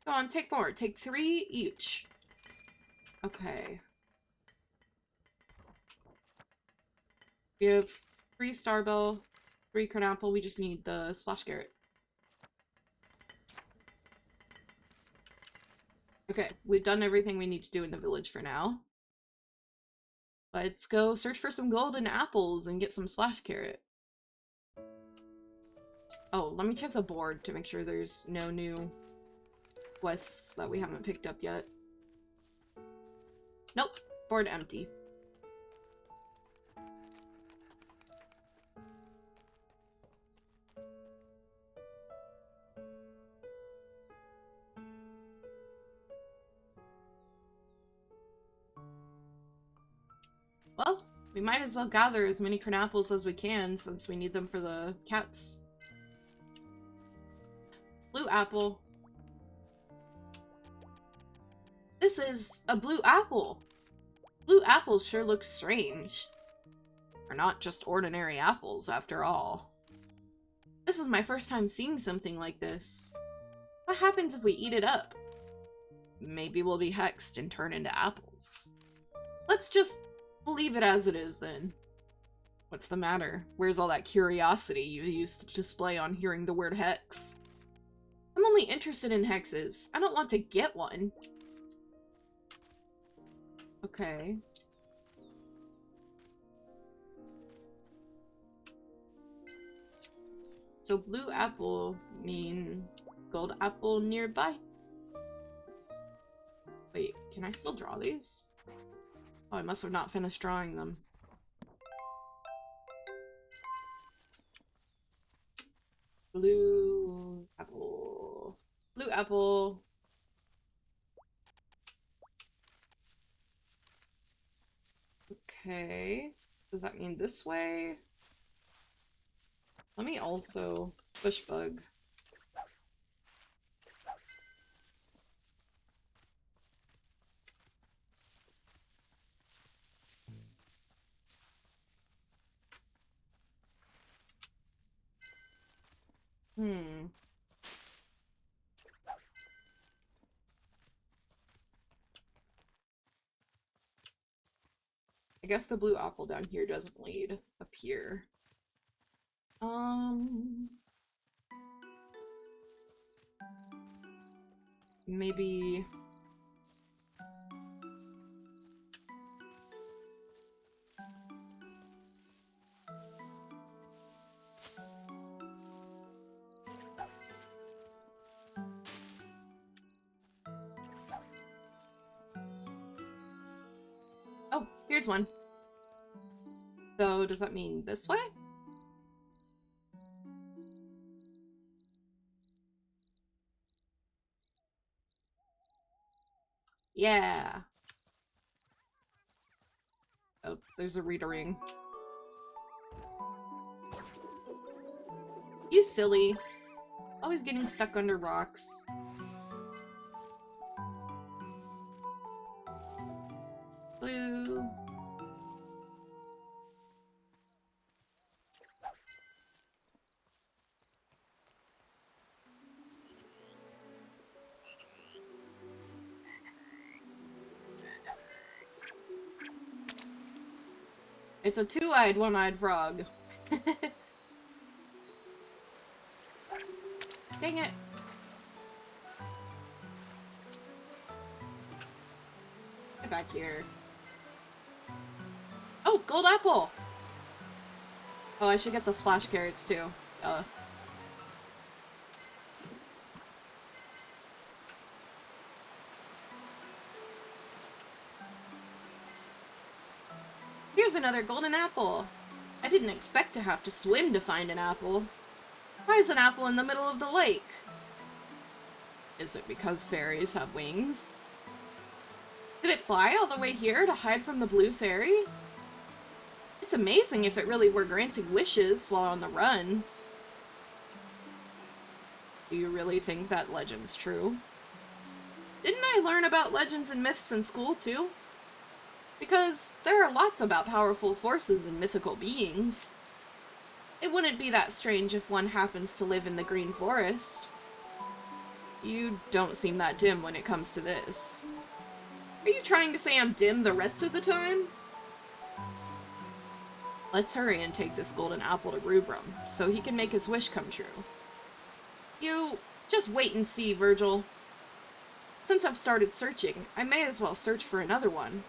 Go on, take more. Take 3 each. Okay. We have 3 starbell, 3 cranapple. We just need the splash carrot. Okay, we've done everything we need to do in the village for now. Let's go search for some golden apples and get some splash carrot. Oh, let me check the board to make sure there's no new quests that we haven't picked up yet. Nope, board empty. Well, we might as well gather as many cranaples as we can since we need them for the cats. Blue apple. This is a blue apple. Blue apples sure look strange. They're not just ordinary apples, after all. This is my first time seeing something like this. What happens if we eat it up? Maybe we'll be hexed and turn into apples. Let's just leave it as it is, then. What's the matter? Where's all that curiosity you used to display on hearing the word hex? I'm only interested in hexes. I don't want to get one. Okay. So blue apple mean gold apple nearby? Wait, can I still draw these? Oh, I must have not finished drawing them. Blue apple. Blue apple. Okay. Does that mean this way? Let me also push bug. I guess the blue apple down here doesn't lead up here. Maybe... Oh, here's one. So, does that mean this way? Yeah. Oh, there's a reader ring. You silly. Always getting stuck under rocks. Blue. It's a two-eyed, one-eyed frog. Dang it. Get back here. Oh, gold apple! Oh, I should get the splash carrots too. Here's another golden apple. I didn't expect to have to swim to find an apple. Why is an apple in the middle of the lake? Is it because fairies have wings? Did it fly all the way here to hide from the blue fairy? It's amazing if it really were granting wishes while on the run. Do you really think that legend's true? Didn't I learn about legends and myths in school too? Because there are lots about powerful forces and mythical beings. It wouldn't be that strange if one happens to live in the Green Forest. You don't seem that dim when it comes to this. Are you trying to say I'm dim the rest of the time? Let's hurry and take this golden apple to Rubrum, so he can make his wish come true. You just wait and see, Virgil. Since I've started searching, I may as well search for another one.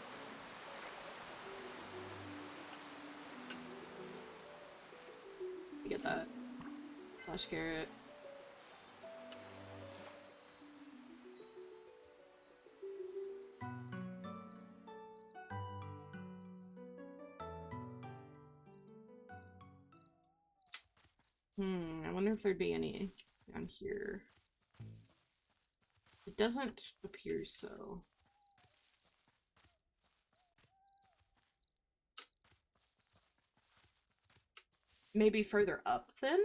Get that. Flash carrot. I wonder if there'd be any down here. It doesn't appear so. Maybe further up then?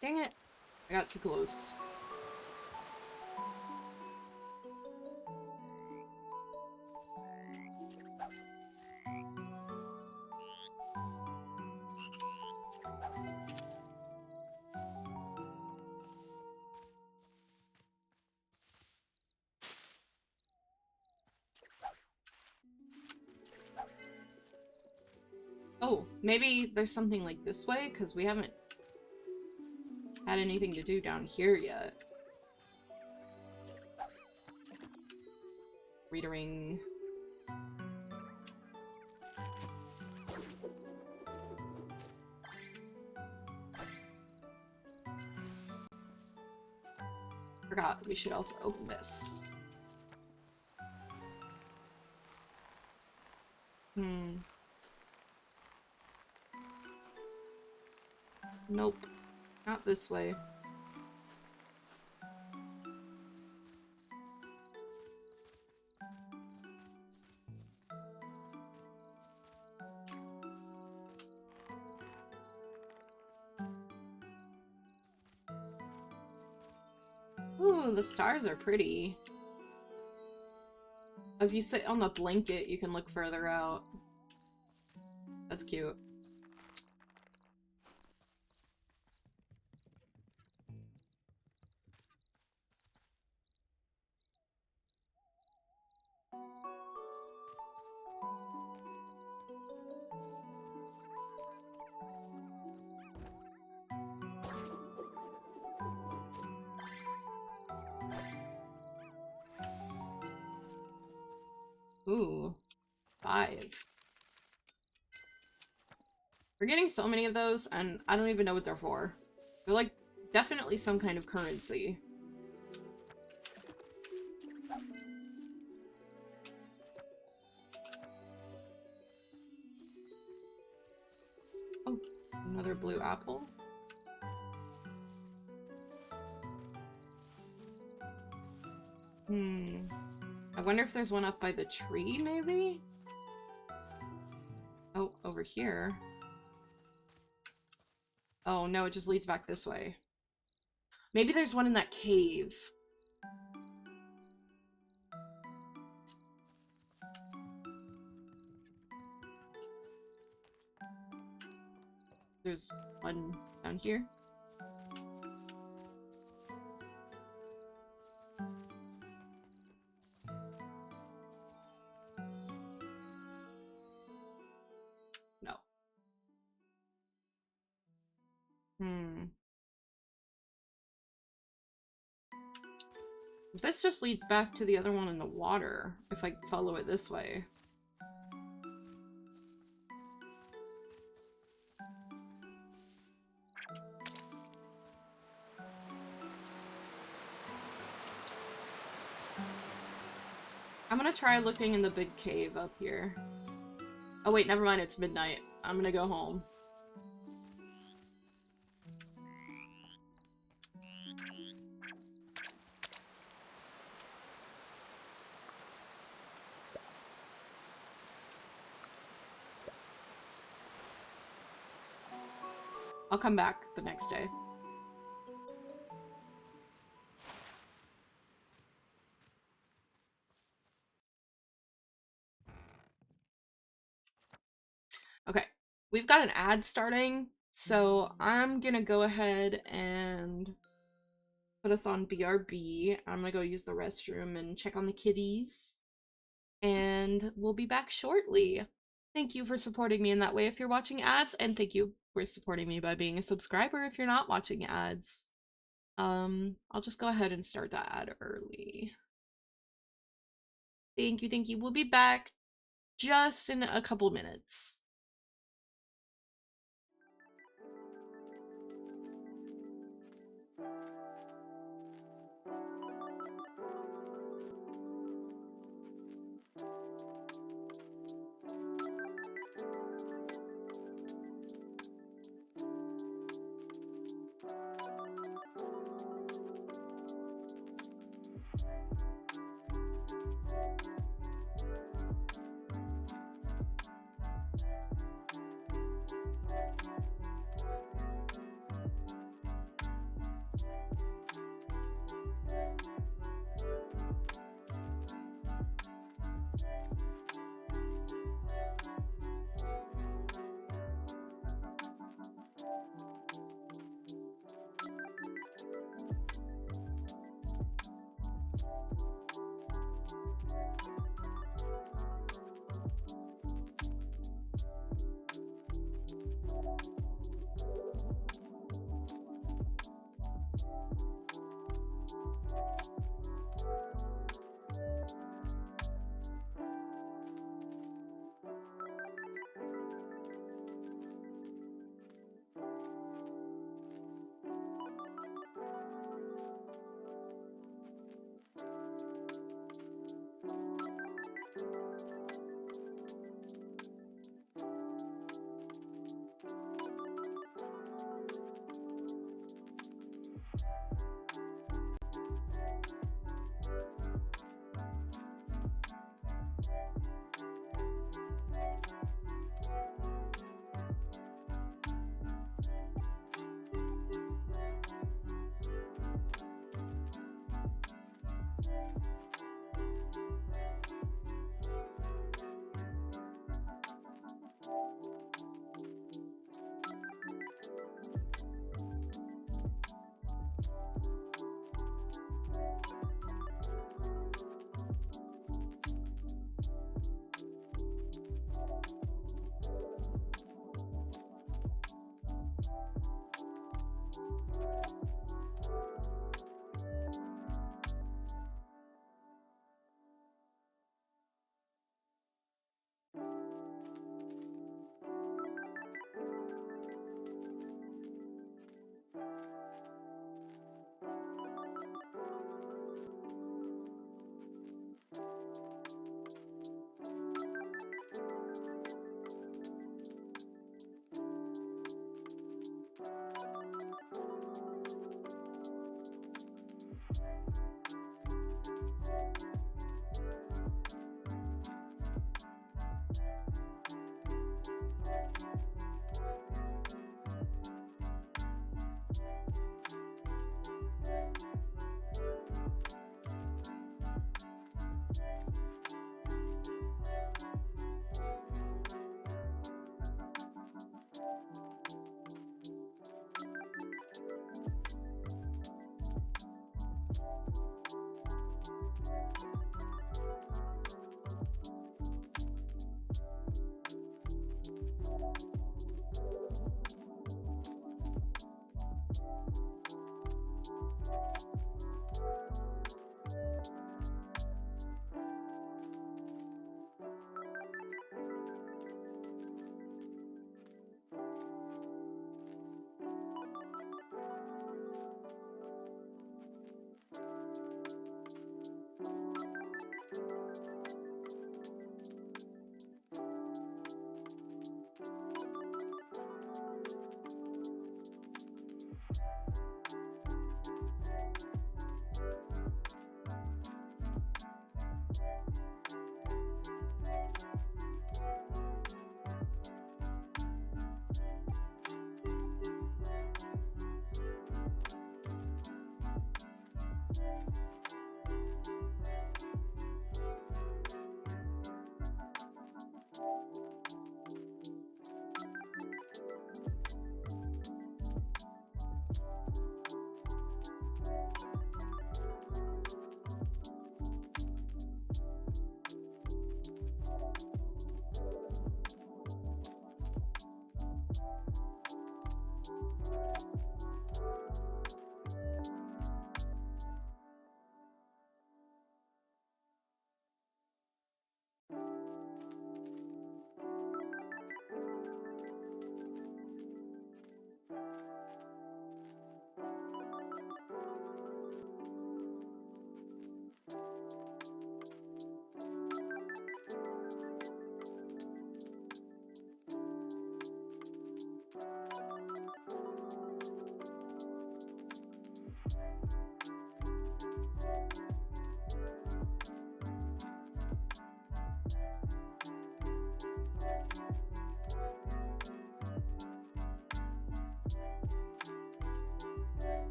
Dang it. I got too close. Oh, maybe there's something like this way, because we haven't had anything to do down here yet. Reader ring. Forgot, we should also open this. Nope. Not this way. Ooh, the stars are pretty. If you sit on the blanket, you can look further out. That's cute. Ooh, 5. We're getting so many of those, and I don't even know what they're for. They're like definitely some kind of currency. Oh, another blue apple. I wonder if there's one up by the tree, maybe? Oh, over here. Oh, no, it just leads back this way. Maybe there's one in that cave. There's one down here. No. This just leads back to the other one in the water, if I follow it this way. I'm gonna try looking in the big cave up here. Oh wait, never mind, it's midnight. I'm gonna go home. I'll come back the next day. Okay, we've got an ad starting, so I'm gonna go ahead and put us on BRB. I'm gonna go use the restroom and check on the kitties, and we'll be back shortly. Thank you for supporting me in that way if you're watching ads, and thank you for supporting me by being a subscriber if you're not watching ads. I'll just go ahead and start that ad early. Thank you, thank you. We'll be back just in a couple minutes.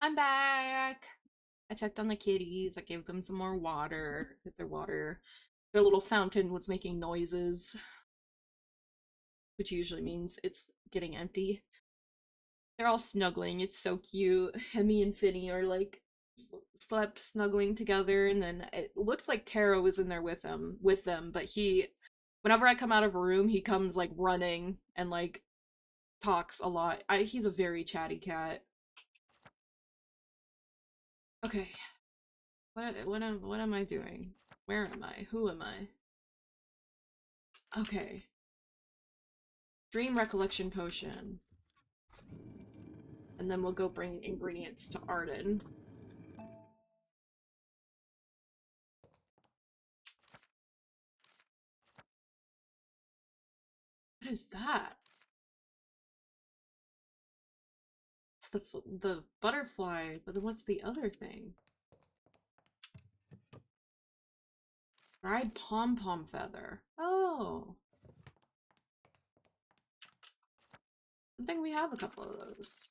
I'm back. I checked on the kitties. I gave them some more water because their little fountain was making noises, which usually means it's getting empty. They're all snuggling. It's so cute. Hemi and Finny are like slept snuggling together, and then it looked like Taro was in there with them, but whenever I come out of a room, he comes like running and like talks a lot. He's a very chatty cat. Okay. What am I doing? Where am I? Who am I? Okay. Dream recollection potion. And then we'll go bring ingredients to Arden. What is that? It's the butterfly, but then what's the other thing? Dried pom-pom feather. Oh. I think we have a couple of those.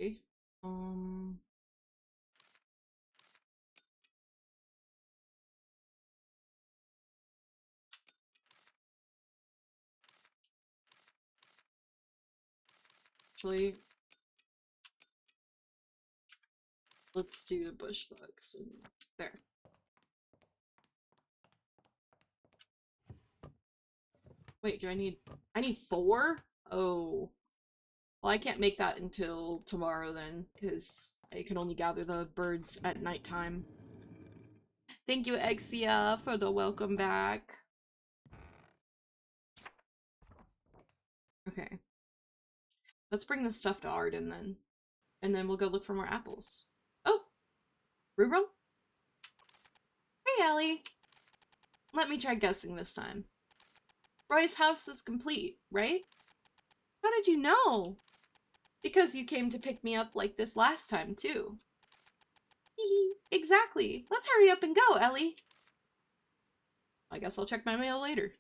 Okay. Actually, let's do the bush bugs and there. Wait, I need 4? Oh. Well, I can't make that until tomorrow then, because I can only gather the birds at nighttime. Thank you, Exia, for the welcome back. Okay. Let's bring this stuff to Arden then. And then we'll go look for more apples. Oh! Rubro? Hey, Ellie! Let me try guessing this time. Roy's house is complete, right? How did you know? Because you came to pick me up like this last time, too. Exactly. Let's hurry up and go, Ellie. I guess I'll check my mail later.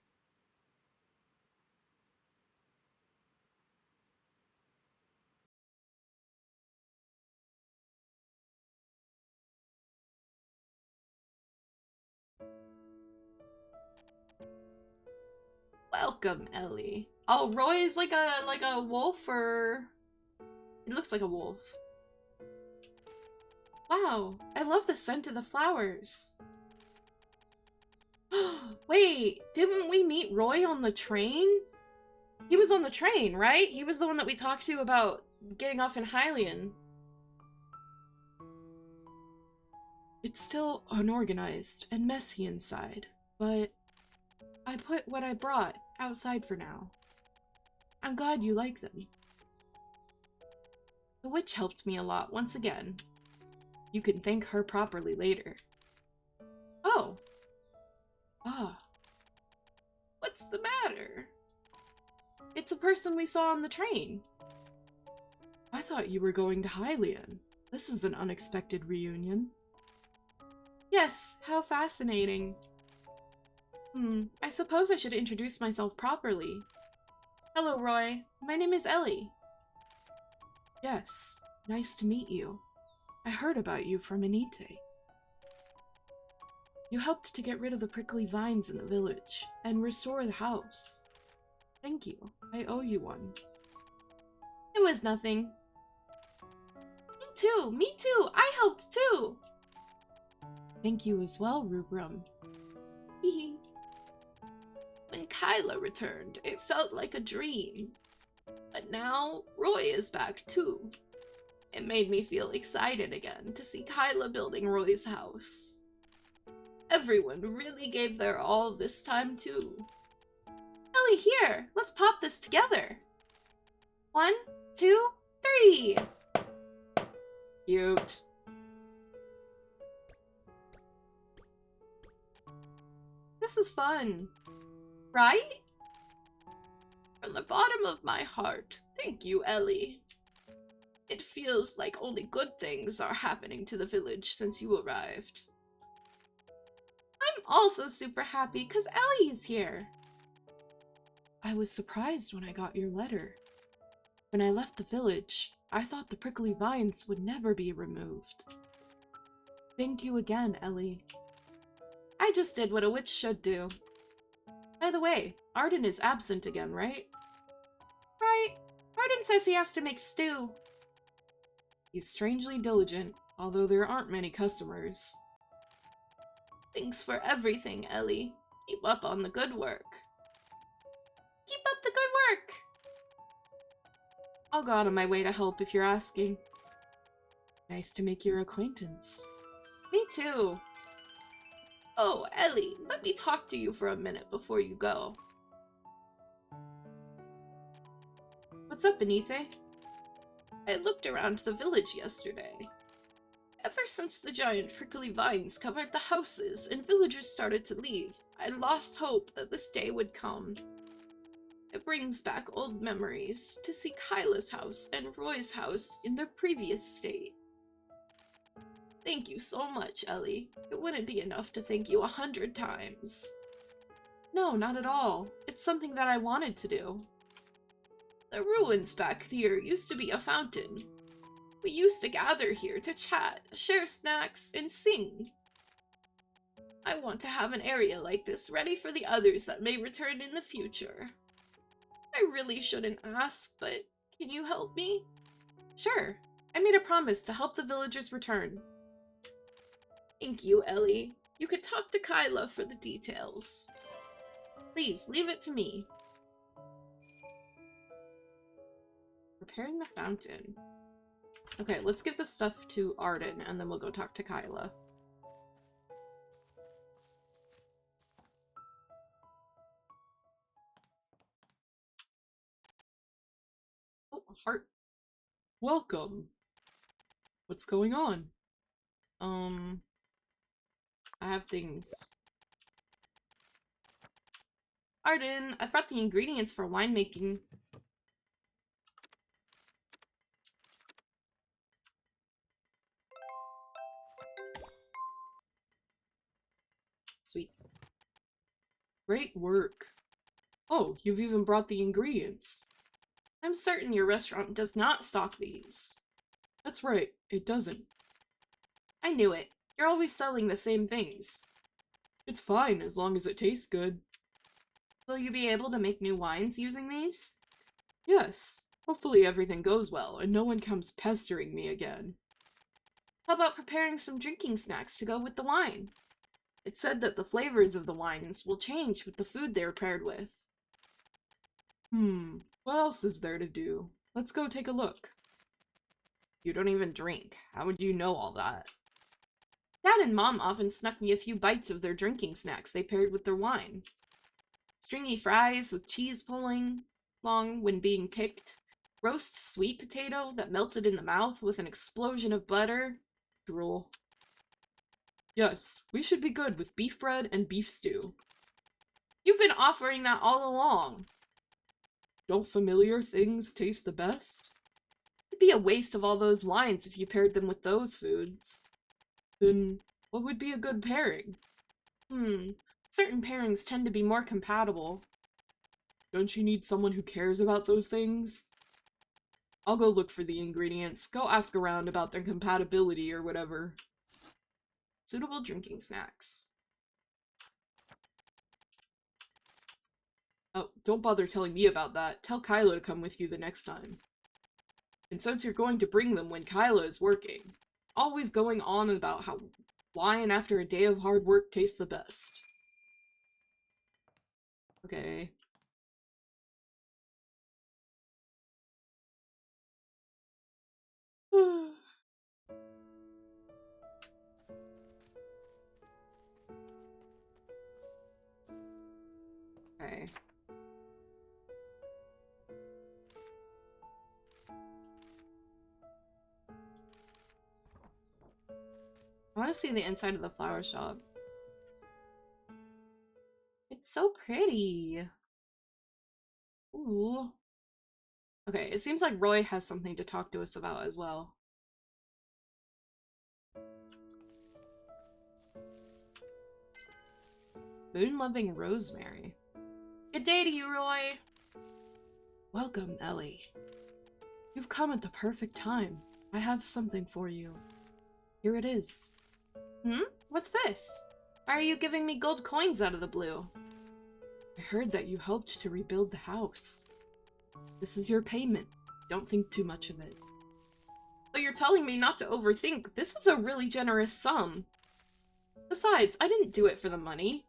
Welcome, Ellie. Oh, Roy's like a wolf, or it looks like a wolf. Wow, I love the scent of the flowers. Wait, didn't we meet Roy on the train? He was on the train, right? He was the one that we talked to about getting off in Hylian. It's still unorganized and messy inside, but I put what I brought outside for now. I'm glad you like them. The witch helped me a lot once again. You can thank her properly later. Oh. Ah. What's the matter? It's a person we saw on the train. I thought you were going to Hylian. This is an unexpected reunion. Yes, how fascinating. I suppose I should introduce myself properly. Hello, Roy. My name is Ellie. Yes, nice to meet you. I heard about you from Anite. You helped to get rid of the prickly vines in the village and restore the house. Thank you. I owe you one. It was nothing. Me too! I helped too! Thank you as well, Rubrum. Hehe. When Kyla returned, it felt like a dream. But now, Roy is back too. It made me feel excited again to see Kyla building Roy's house. Everyone really gave their all this time too. Ellie, here! Let's pop this together! 1, 2, 3! Cute. This is fun. Right? From the bottom of my heart, thank you, Ellie. It feels like only good things are happening to the village since you arrived. I'm also super happy because Ellie's here. I was surprised when I got your letter. When I left the village, I thought the prickly vines would never be removed. Thank you again, Ellie. I just did what a witch should do. By the way, Arden is absent again, right? Right. Arden says he has to make stew. He's strangely diligent, although there aren't many customers. Thanks for everything, Ellie. Keep up on the good work. Keep up the good work! I'll go out of my way to help if you're asking. Nice to make your acquaintance. Me too. Oh, Ellie, let me talk to you for a minute before you go. What's up, Benite? I looked around the village yesterday. Ever since the giant prickly vines covered the houses and villagers started to leave, I lost hope that this day would come. It brings back old memories to see Kyla's house and Roy's house in their previous state. Thank you so much, Ellie. It wouldn't be enough to thank you 100 times. No, not at all. It's something that I wanted to do. The ruins back here used to be a fountain. We used to gather here to chat, share snacks, and sing. I want to have an area like this ready for the others that may return in the future. I really shouldn't ask, but can you help me? Sure. I made a promise to help the villagers return. Thank you, Ellie. You could talk to Kyla for the details. Please, leave it to me. Repairing the fountain. Okay, let's give the stuff to Arden, and then we'll go talk to Kyla. Oh, heart. Welcome. What's going on? I have things. Arden, I brought the ingredients for winemaking. Sweet. Great work. Oh, you've even brought the ingredients. I'm certain your restaurant does not stock these. That's right, it doesn't. I knew it. You're always selling the same things. It's fine, as long as it tastes good. Will you be able to make new wines using these? Yes. Hopefully everything goes well, and no one comes pestering me again. How about preparing some drinking snacks to go with the wine? It's said that the flavors of the wines will change with the food they're paired with. What else is there to do? Let's go take a look. You don't even drink. How would you know all that? Dad and Mom often snuck me a few bites of their drinking snacks they paired with their wine. Stringy fries with cheese pulling long when being picked. Roast sweet potato that melted in the mouth with an explosion of butter. Drool. Yes, we should be good with beef bread and beef stew. You've been offering that all along. Don't familiar things taste the best? It'd be a waste of all those wines if you paired them with those foods. Then what would be a good pairing? Certain pairings tend to be more compatible. Don't you need someone who cares about those things? I'll go look for the ingredients. Go ask around about their compatibility or whatever. Suitable drinking snacks. Oh, don't bother telling me about that. Tell Kyla to come with you the next time. And since you're going to bring them when Kyla is working, always going on about how wine after a day of hard work tastes the best. Okay. Okay. I want to see the inside of the flower shop. It's so pretty. Ooh. Okay, it seems like Roy has something to talk to us about as well. Moon-loving Rosemary. Good day to you, Roy! Welcome, Ellie. You've come at the perfect time. I have something for you. Here it is. Hmm? What's this? Why are you giving me gold coins out of the blue? I heard that you helped to rebuild the house. This is your payment. Don't think too much of it. But you're telling me not to overthink. This is a really generous sum. Besides, I didn't do it for the money.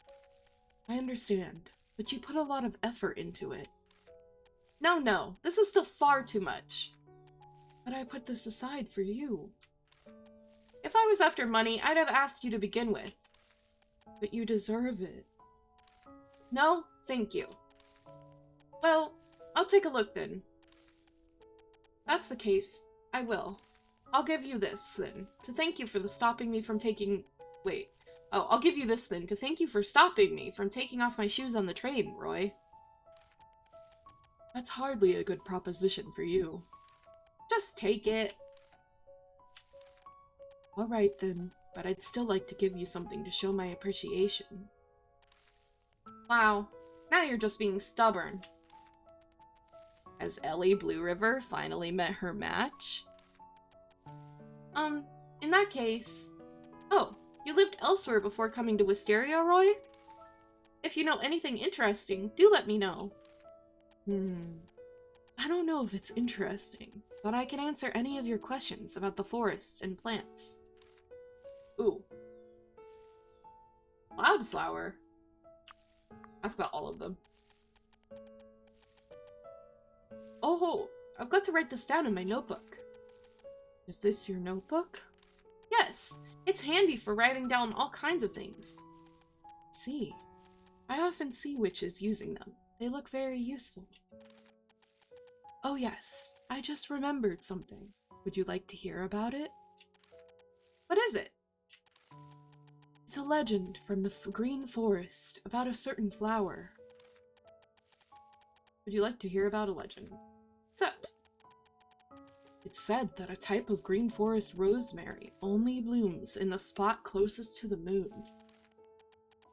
I understand, but you put a lot of effort into it. No, this is still far too much. But I put this aside for you. If I was after money, I'd have asked you to begin with. But you deserve it. No, thank you. Well, I'll take a look then. If that's the case, I will. I'll give you this then, to thank you for stopping me from taking... Wait. Oh, I'll give you this then, to thank you for stopping me from taking off my shoes on the train, Roy. That's hardly a good proposition for you. Just take it. Alright then, but I'd still like to give you something to show my appreciation. Wow, now you're just being stubborn. Has Ellie Blue River finally met her match? In that case... Oh, you lived elsewhere before coming to Wisteria, Roy? If you know anything interesting, do let me know. I don't know if it's interesting, but I can answer any of your questions about the forest and plants. Ooh. Cloudflower? Ask about all of them. Oh, I've got to write this down in my notebook. Is this your notebook? Yes, it's handy for writing down all kinds of things. See, I often see witches using them. They look very useful. Oh yes, I just remembered something. Would you like to hear about it? What is it? It's a legend from the Green Forest about a certain flower. Would you like to hear about a legend? Except, it's said that a type of green forest rosemary only blooms in the spot closest to the moon.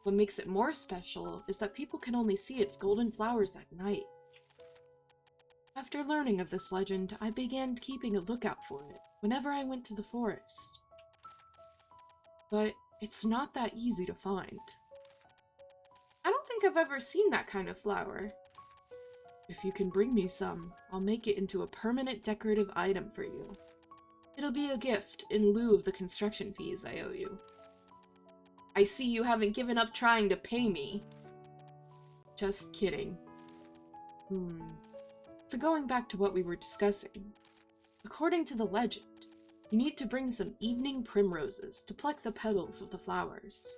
What makes it more special is that people can only see its golden flowers at night. After learning of this legend, I began keeping a lookout for it whenever I went to the forest. But it's not that easy to find. I don't think I've ever seen that kind of flower. If you can bring me some, I'll make it into a permanent decorative item for you. It'll be a gift in lieu of the construction fees I owe you. I see you haven't given up trying to pay me. Just kidding. So going back to what we were discussing, according to the legend, you need to bring some evening primroses to pluck the petals of the flowers.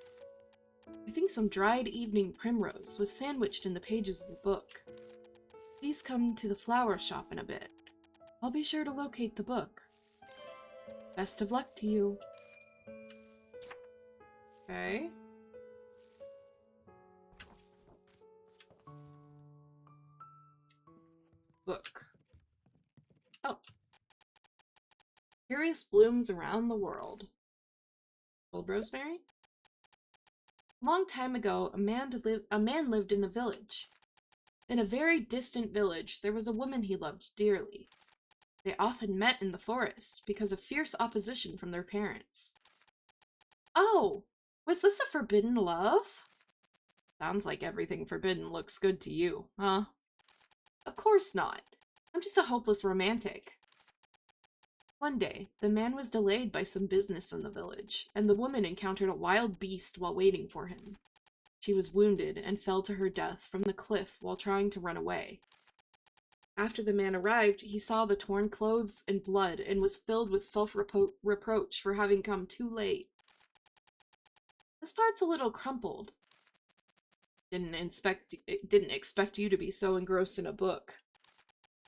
I think some dried evening primrose was sandwiched in the pages of the book. Please come to the flower shop in a bit. I'll be sure to locate the book. Best of luck to you. Okay. Book. Oh. Curious blooms around the world. Old Rosemary? A long time ago, a man lived in the village. In a very distant village, there was a woman he loved dearly. They often met in the forest because of fierce opposition from their parents. Oh, was this a forbidden love? Sounds like everything forbidden looks good to you, huh? Of course not. I'm just a hopeless romantic. One day, the man was delayed by some business in the village, and the woman encountered a wild beast while waiting for him. She was wounded and fell to her death from the cliff while trying to run away. After the man arrived, he saw the torn clothes and blood and was filled with self-reproach for having come too late. This part's a little crumpled. Didn't expect you to be so engrossed in a book.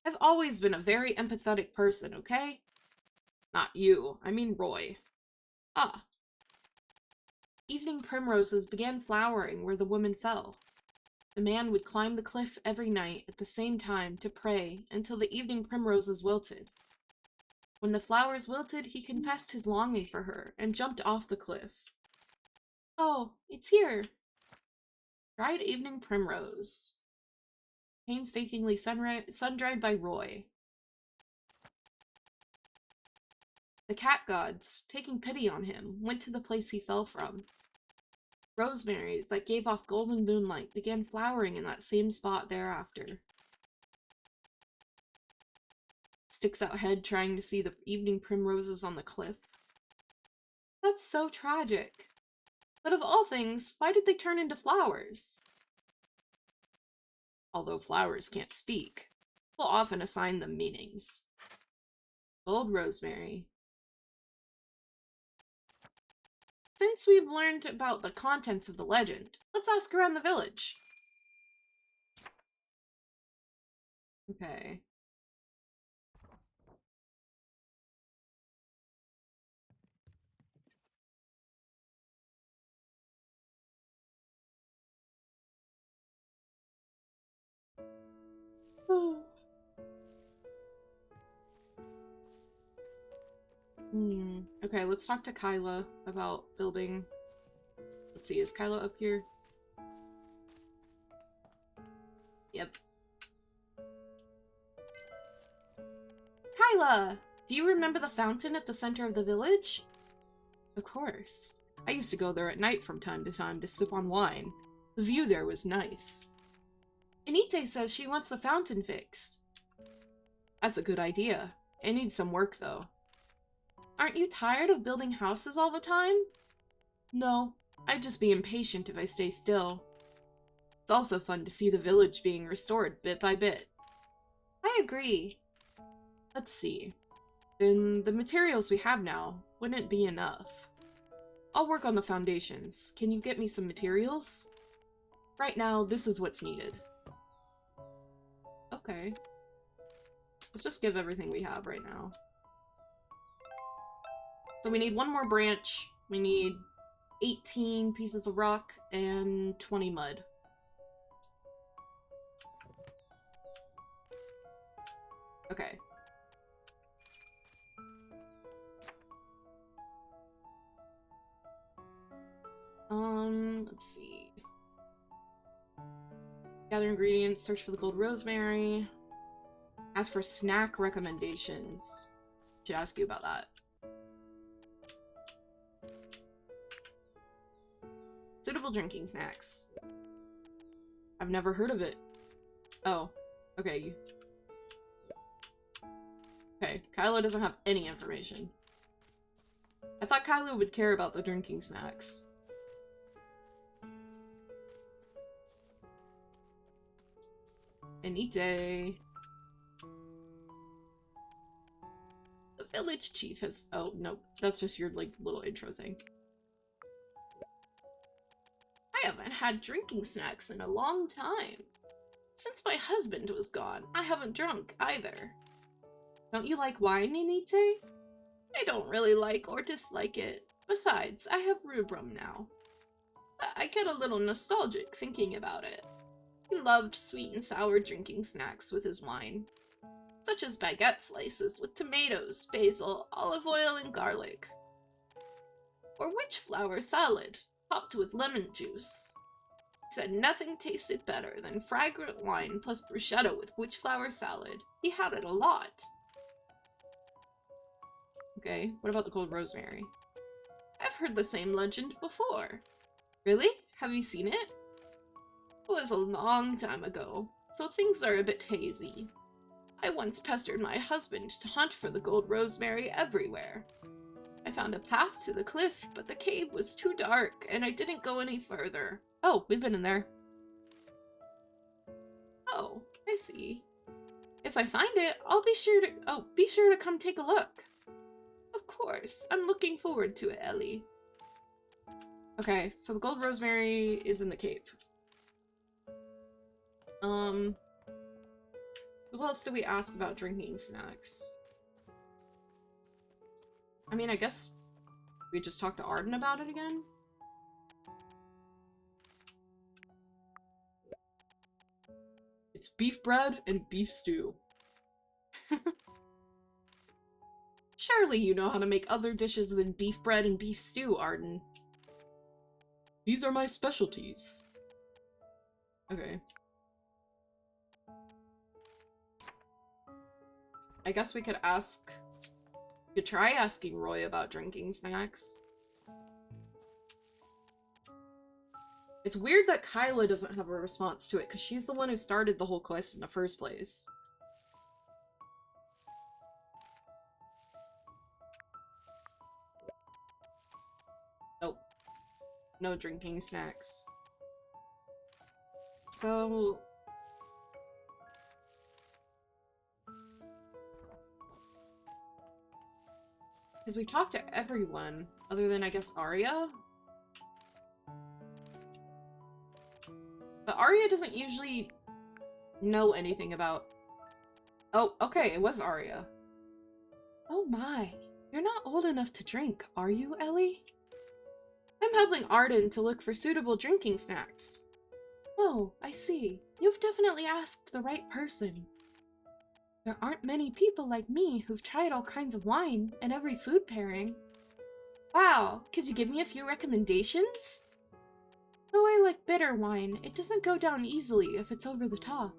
I've always been a very empathetic person, okay? Not you, I mean Roy. Ah. Evening primroses began flowering where the woman fell. The man would climb the cliff every night at the same time to pray until the evening primroses wilted. When the flowers wilted, he confessed his longing for her and jumped off the cliff. Oh, it's here! Dried evening primrose. Painstakingly sun-dried by Roy. The cat gods, taking pity on him, went to the place he fell from. Rosemaries that gave off golden moonlight began flowering in that same spot thereafter. Sticks out head trying to see the evening primroses on the cliff. That's so tragic. But of all things, why did they turn into flowers? Although flowers can't speak, we'll often assign them meanings. Old Rosemary. Since we've learned about the contents of the legend, let's ask around the village. Okay. Okay, let's talk to Kyla about building. Let's see, is Kyla up here? Yep. Kyla! Do you remember the fountain at the center of the village? Of course. I used to go there at night from time to time to sip on wine. The view there was nice. Enite says she wants the fountain fixed. That's a good idea. It needs some work, though. Aren't you tired of building houses all the time? No, I'd just be impatient if I stay still. It's also fun to see the village being restored bit by bit. I agree. Let's see. Then the materials we have now wouldn't be enough. I'll work on the foundations. Can you get me some materials? Right now, this is what's needed. Okay. Let's just give everything we have right now. So we need one more branch. We need 18 pieces of rock and 20 mud. Okay. Let's see. Gather ingredients, search for the gold rosemary. Ask for snack recommendations. Should ask you about that. Suitable drinking snacks. I've never heard of it. Oh, okay. Okay, Kyla doesn't have any information. I thought Kyla would care about the drinking snacks. Enite. The village chief has— oh, no. That's just your, like, little intro thing. I haven't had drinking snacks in a long time. Since my husband was gone, I haven't drunk either. Don't you like wine, Enite? I don't really like or dislike it. Besides, I have rubrum now. I get a little nostalgic thinking about it. He loved sweet and sour drinking snacks with his wine, such as baguette slices with tomatoes, basil, olive oil, and garlic. Or witch flower salad, topped with lemon juice. He said nothing tasted better than fragrant wine plus bruschetta with witch flower salad. He had it a lot. Okay, what about the gold rosemary? I've heard the same legend before. Really? Have you seen it? It was a long time ago, so things are a bit hazy. I once pestered my husband to hunt for the gold rosemary everywhere. I found a path to the cliff, but the cave was too dark, and I didn't go any further. Oh, we've been in there. Oh, I see. If I find it, I'll be sure to come take a look. Of course, I'm looking forward to it, Ellie. Okay, so the gold rosemary is in the cave. Who else do we ask about drinking snacks? I mean, I guess we just talk to Arden about it again? It's beef bread and beef stew. Surely you know how to make other dishes than beef bread and beef stew, Arden. These are my specialties. Okay. I guess we could ask... We could try asking Roy about drinking snacks. It's weird that Kyla doesn't have a response to it, because she's the one who started the whole quest in the first place. Nope. No drinking snacks. So... Because we talked to everyone, other than, I guess, Arya? But Arya doesn't usually know anything about... Oh, okay, it was Arya. Oh my, you're not old enough to drink, are you, Ellie? I'm helping Arden to look for suitable drinking snacks. Oh, I see. You've definitely asked the right person. There aren't many people like me who've tried all kinds of wine and every food pairing. Wow, could you give me a few recommendations? Though I like bitter wine, it doesn't go down easily if it's over the top.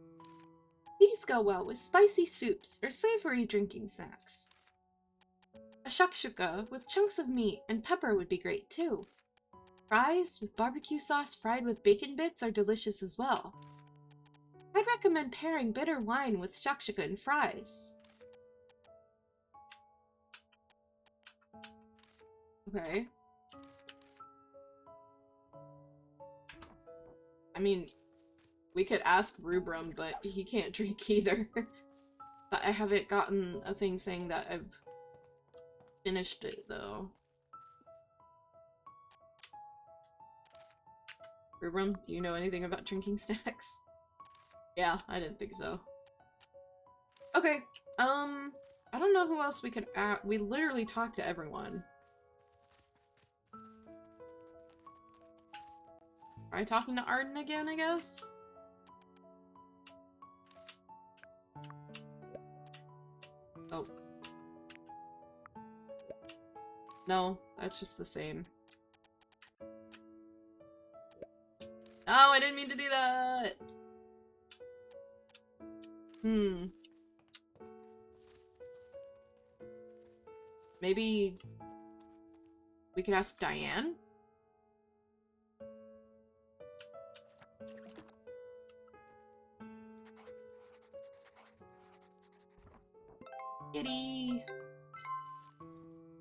These go well with spicy soups or savory drinking snacks. A shakshuka with chunks of meat and pepper would be great too. Fries with barbecue sauce fried with bacon bits are delicious as well. I'd recommend pairing bitter wine with shakshuka and fries. Okay. I mean, we could ask Rubrum, but he can't drink either. But I haven't gotten a thing saying that I've finished it, though. Rubrum, do you know anything about drinking snacks? Yeah, I didn't think so. Okay, I don't know who else we could add. We literally talked to everyone. Try talking to Arden again, I guess? Oh. No, that's just the same. Oh, I didn't mean to do that! Maybe we could ask Diane? Kitty!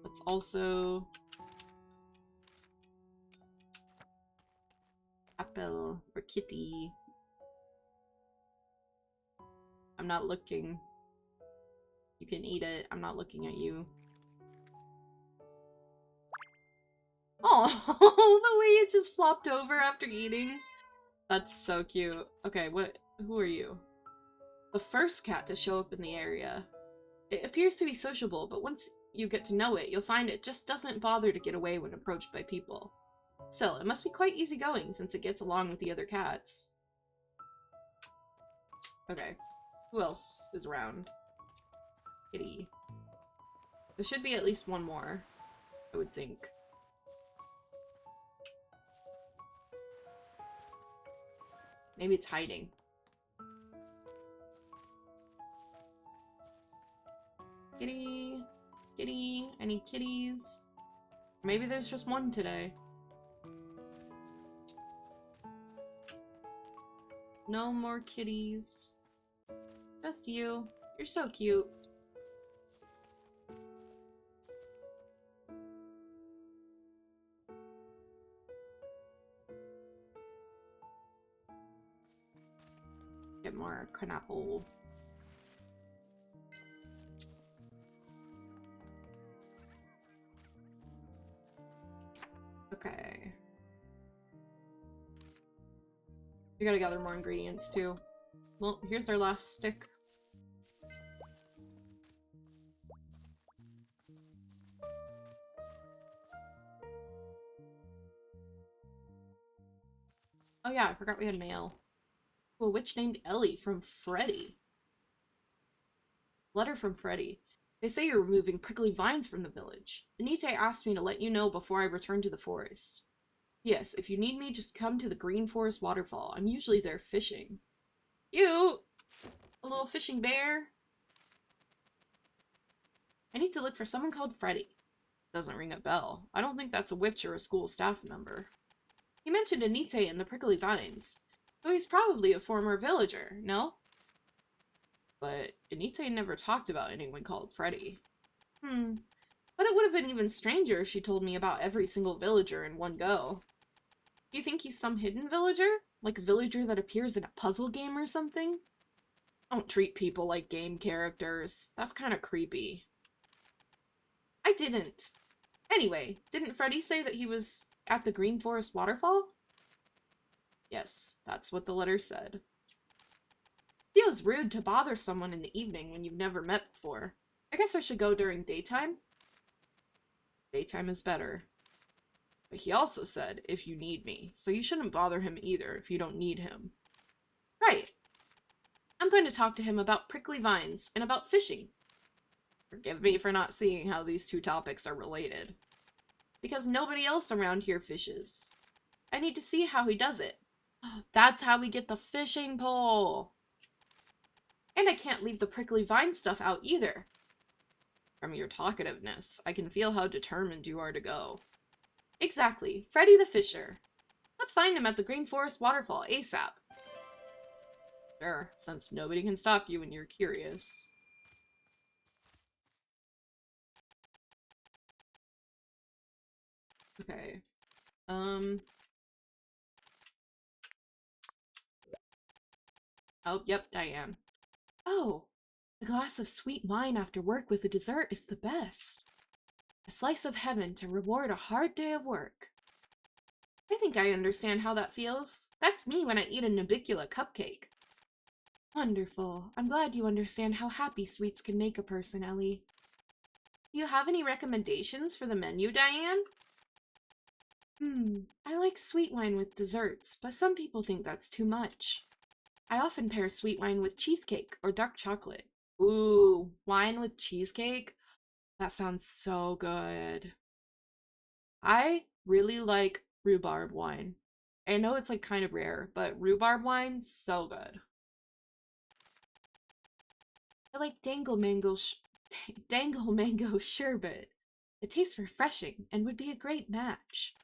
Let's also... Apple for Kitty. I'm not looking. You can eat it. I'm not looking at you. Oh, the way it just flopped over after eating. That's so cute. Okay, who are you? The first cat to show up in the area. It appears to be sociable, but once you get to know it, you'll find it just doesn't bother to get away when approached by people. Still, it must be quite easygoing since it gets along with the other cats. Okay. Who else is around? Kitty. There should be at least one more, I would think. Maybe it's hiding. Kitty. Kitty. Any kitties? Maybe there's just one today. No more kitties. Just you. You're so cute. Get more pineapple. Okay. We gotta gather more ingredients too. Well, here's our last stick. Oh yeah, I forgot we had mail. To a witch named Ellie from Freddy. Letter from Freddy. They say you're removing prickly vines from the village. Anite asked me to let you know before I return to the forest. Yes, if you need me, just come to the Green Forest waterfall. I'm usually there fishing. Cute! A little fishing bear. I need to look for someone called Freddy. Doesn't ring a bell. I don't think that's a witch or a school staff member. He mentioned Anite and the prickly vines. So he's probably a former villager, no? But Anite never talked about anyone called Freddy. But it would have been even stranger if she told me about every single villager in one go. Do you think he's some hidden villager? Like a villager that appears in a puzzle game or something? Don't treat people like game characters. That's kind of creepy. I didn't. Anyway, didn't Freddy say that he was at the Green Forest waterfall? Yes, that's what the letter said. Feels rude to bother someone in the evening when you've never met before. I guess I should go during daytime? Daytime is better. But he also said, if you need me, so you shouldn't bother him either if you don't need him. Right. I'm going to talk to him about prickly vines and about fishing. Forgive me for not seeing how these two topics are related. Because nobody else around here fishes. I need to see how he does it. That's how we get the fishing pole. And I can't leave the prickly vine stuff out either. From your talkativeness, I can feel how determined you are to go. Exactly. Freddy the Fisher. Let's find him at the Green Forest waterfall ASAP. Sure, since nobody can stop you when you're curious. Okay. Oh, yep, Diane. Oh, a glass of sweet wine after work with a dessert is the best. A slice of heaven to reward a hard day of work. I think I understand how that feels. That's me when I eat a Nubicula cupcake. Wonderful. I'm glad you understand how happy sweets can make a person, Ellie. Do you have any recommendations for the menu, Diane? I like sweet wine with desserts, but some people think that's too much. I often pair sweet wine with cheesecake or dark chocolate. Ooh, wine with cheesecake? That sounds so good. I really like rhubarb wine. I know it's like kind of rare, but rhubarb wine, so good. I like dangle mango sherbet. It tastes refreshing and would be a great match.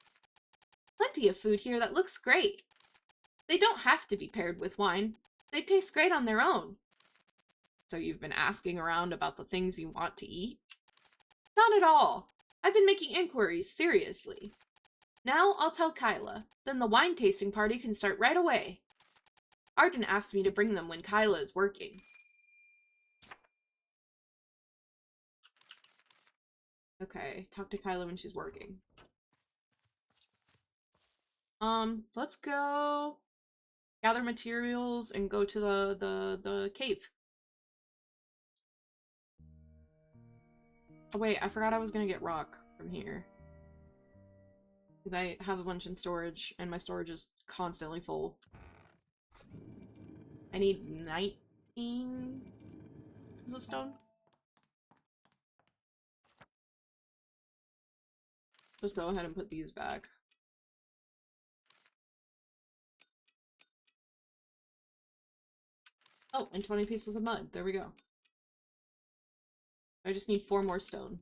Plenty of food here that looks great. They don't have to be paired with wine. They taste great on their own. So you've been asking around about the things you want to eat? Not at all. I've been making inquiries, seriously. Now I'll tell Kyla. Then the wine tasting party can start right away. Arden asked me to bring them when Kyla is working. Okay, talk to Kyla when she's working. Let's go gather materials and go to the cave. Oh wait, I forgot I was gonna get rock from here. Because I have a bunch in storage, and my storage is constantly full. I need 19 pieces of stone. Just go ahead and put these back. Oh, and 20 pieces of mud. There we go. I just need 4 more stone.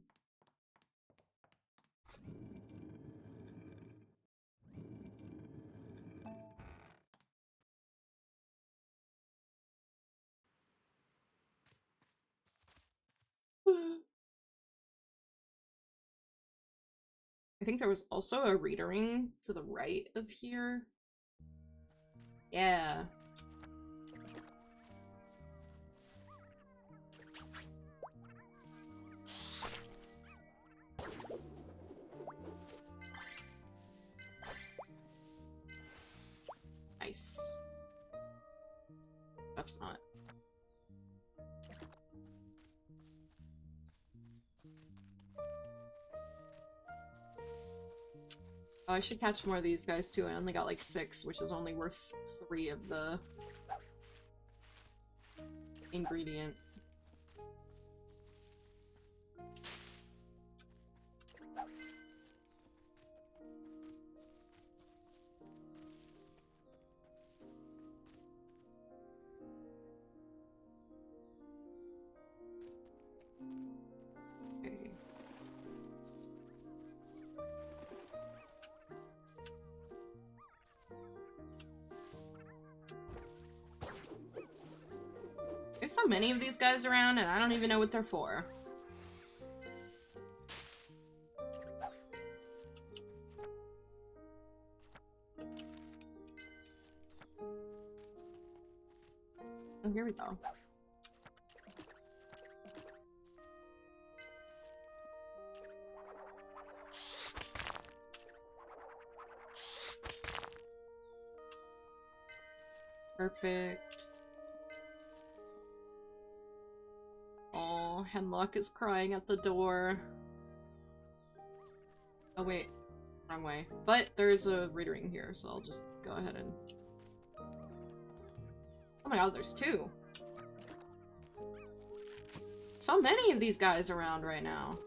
I think there was also a readering to the right of here. Yeah. Nice. That's not. Oh, I should catch more of these guys too. I only got like 6, which is only worth 3 of the ingredient. Okay. There's so many of these guys around, and I don't even know what they're for. Oh, here we go. Perfect. Oh, Hemlock is crying at the door. Oh wait, wrong way. But there's a reading here, so I'll just go ahead and... Oh my god, there's two! So many of these guys around right now.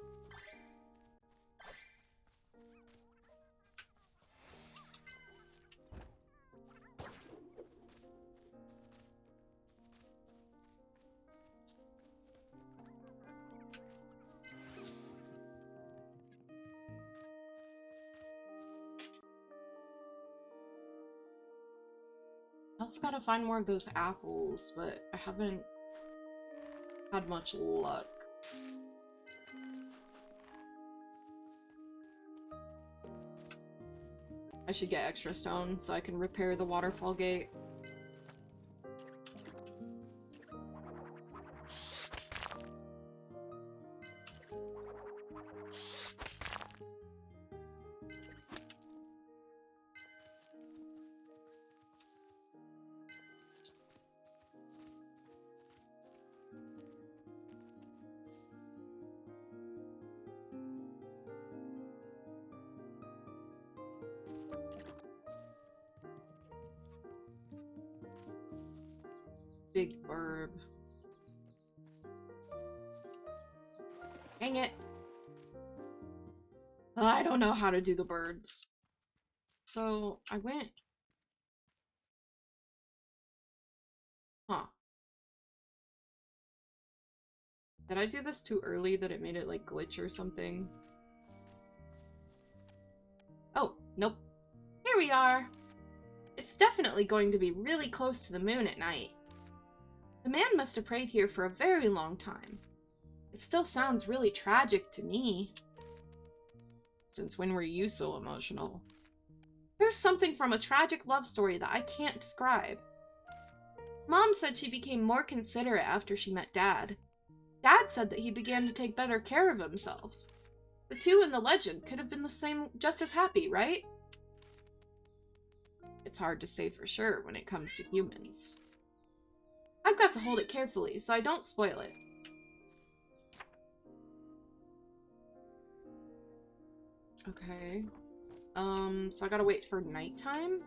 I also gotta find more of those apples, but I haven't had much luck. I should get extra stone so I can repair the waterfall gate. Big herb. Dang it. I don't know how to do the birds. So I went... Huh. Did I do this too early that it made it like glitch or something? Oh, nope. Here we are. It's definitely going to be really close to the moon at night. The man must have prayed here for a very long time. It still sounds really tragic to me. Since when were you so emotional? There's something from a tragic love story that I can't describe. Mom said she became more considerate after she met Dad. Dad said that he began to take better care of himself. The two in the legend could have been the same, just as happy, right? It's hard to say for sure when it comes to humans. I've got to hold it carefully so I don't spoil it. Okay. So I gotta wait for nighttime?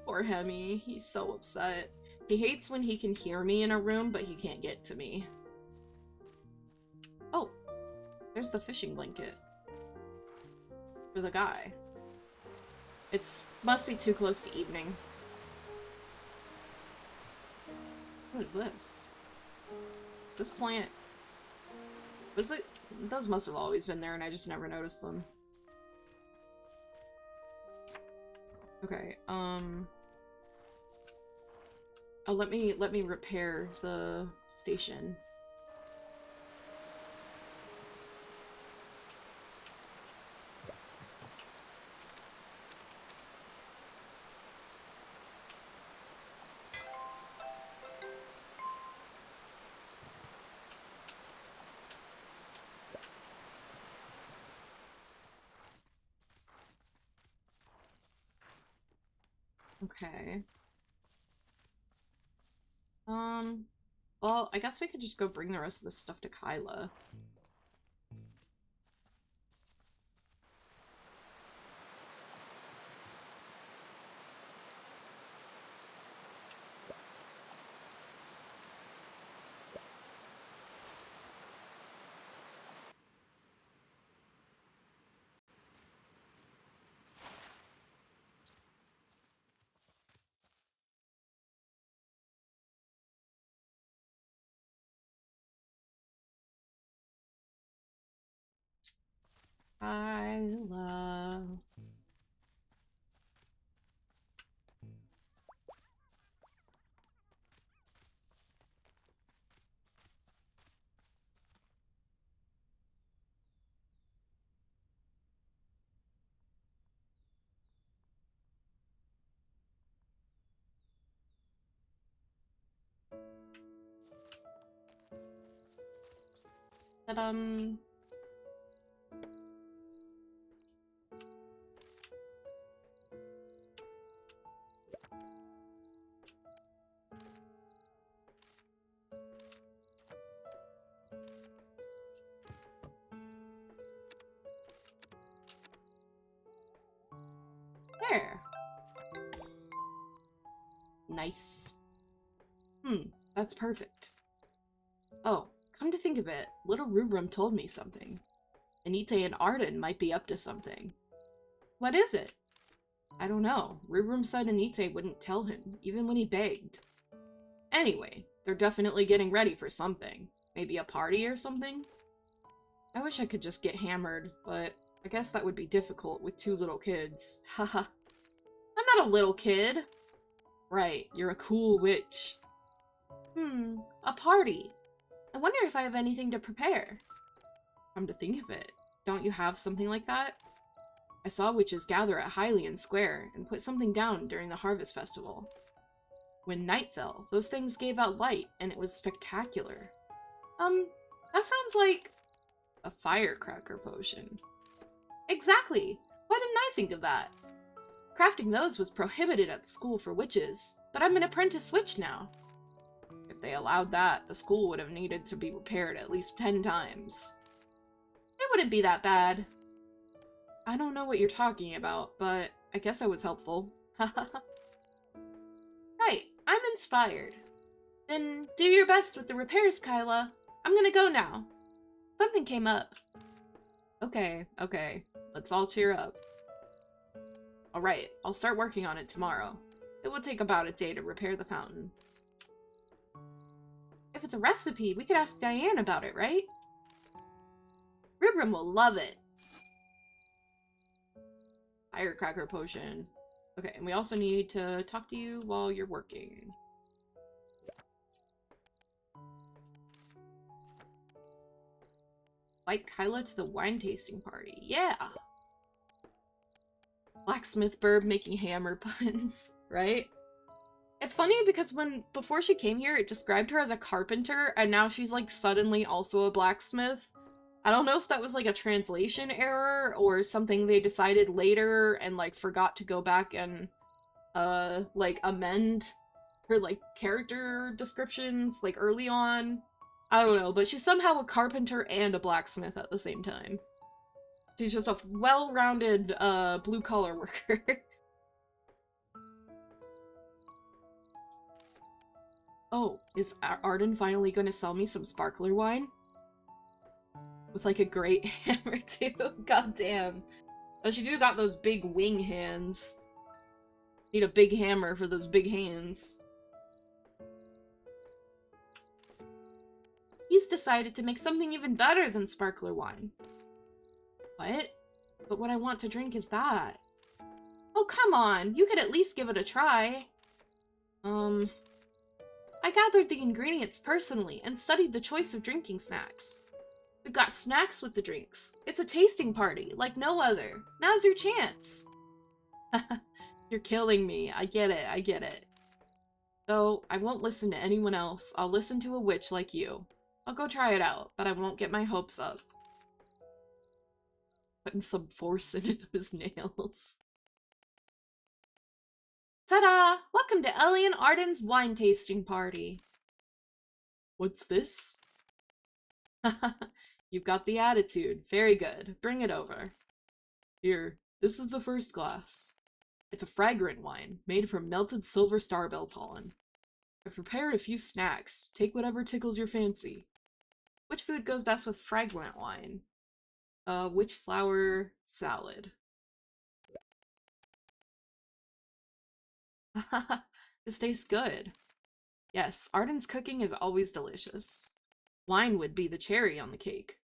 Poor Hemi, he's so upset. He hates when he can hear me in a room, but he can't get to me. Oh, there's the fishing blanket. For the guy. Must be too close to evening. What is this? This plant... Was it? Those must have always been there and I just never noticed them. Okay, oh, let me repair the station. Okay. Well, I guess we could just go bring the rest of this stuff to Kyla. Kyla. Ta-dum. There. Nice. That's perfect. Oh, come to think of it, little Rubrum told me something. Anite and Arden might be up to something. What is it? I don't know. Rubrum said Anite wouldn't tell him, even when he begged. Anyway, they're definitely getting ready for something. Maybe a party or something? I wish I could just get hammered, but I guess that would be difficult with 2 little kids. Haha. I'm not a little kid. Right, you're a cool witch. A party. I wonder if I have anything to prepare. Come to think of it, don't you have something like that? I saw witches gather at Hylian Square and put something down during the Harvest Festival. When night fell, those things gave out light, and it was spectacular. That sounds like a firecracker potion. Exactly! Why didn't I think of that? Crafting those was prohibited at the school for witches, but I'm an apprentice witch now. If they allowed that, the school would have needed to be repaired at least 10 times. It wouldn't be that bad. I don't know what you're talking about, but I guess I was helpful. Right, I'm inspired. Then do your best with the repairs, Kyla. I'm gonna go now. Something came up. Okay. Let's all cheer up. Alright, I'll start working on it tomorrow. It will take about a day to repair the fountain. If it's a recipe, we could ask Diane about it, right? Rubrum will love it. Firecracker potion. Okay, and we also need to talk to you while you're working. Invite Kyla to the wine tasting party. Yeah! Blacksmith Burb making hammer puns, right? It's funny because before she came here, it described her as a carpenter, and now she's like suddenly also a blacksmith. I don't know if that was like a translation error or something they decided later and like forgot to go back and like amend her like character descriptions like early on. I don't know, but she's somehow a carpenter and a blacksmith at the same time. She's just a well-rounded blue-collar worker. Oh, is Arden finally going to sell me some sparkler wine? With like a great hammer too. God damn. Oh, she do got those big wing hands. Need a big hammer for those big hands. He's decided to make something even better than sparkler wine. What? But what I want to drink is that. Oh, come on. You could at least give it a try. I gathered the ingredients personally and studied the choice of drinking snacks. We've got snacks with the drinks. It's a tasting party, like no other. Now's your chance. You're killing me. I get it. Though, I won't listen to anyone else. I'll listen to a witch like you. I'll go try it out, but I won't get my hopes up. Putting some force into those nails. Ta-da! Welcome to Ellie and Arden's wine tasting party. What's this? You've got the attitude. Very good. Bring it over. Here, this is the first glass. It's a fragrant wine, made from melted silver starbell pollen. I've prepared a few snacks. Take whatever tickles your fancy. Which food goes best with fragrant wine? Witch flower salad. This tastes good. Yes, Arden's cooking is always delicious. Wine would be the cherry on the cake.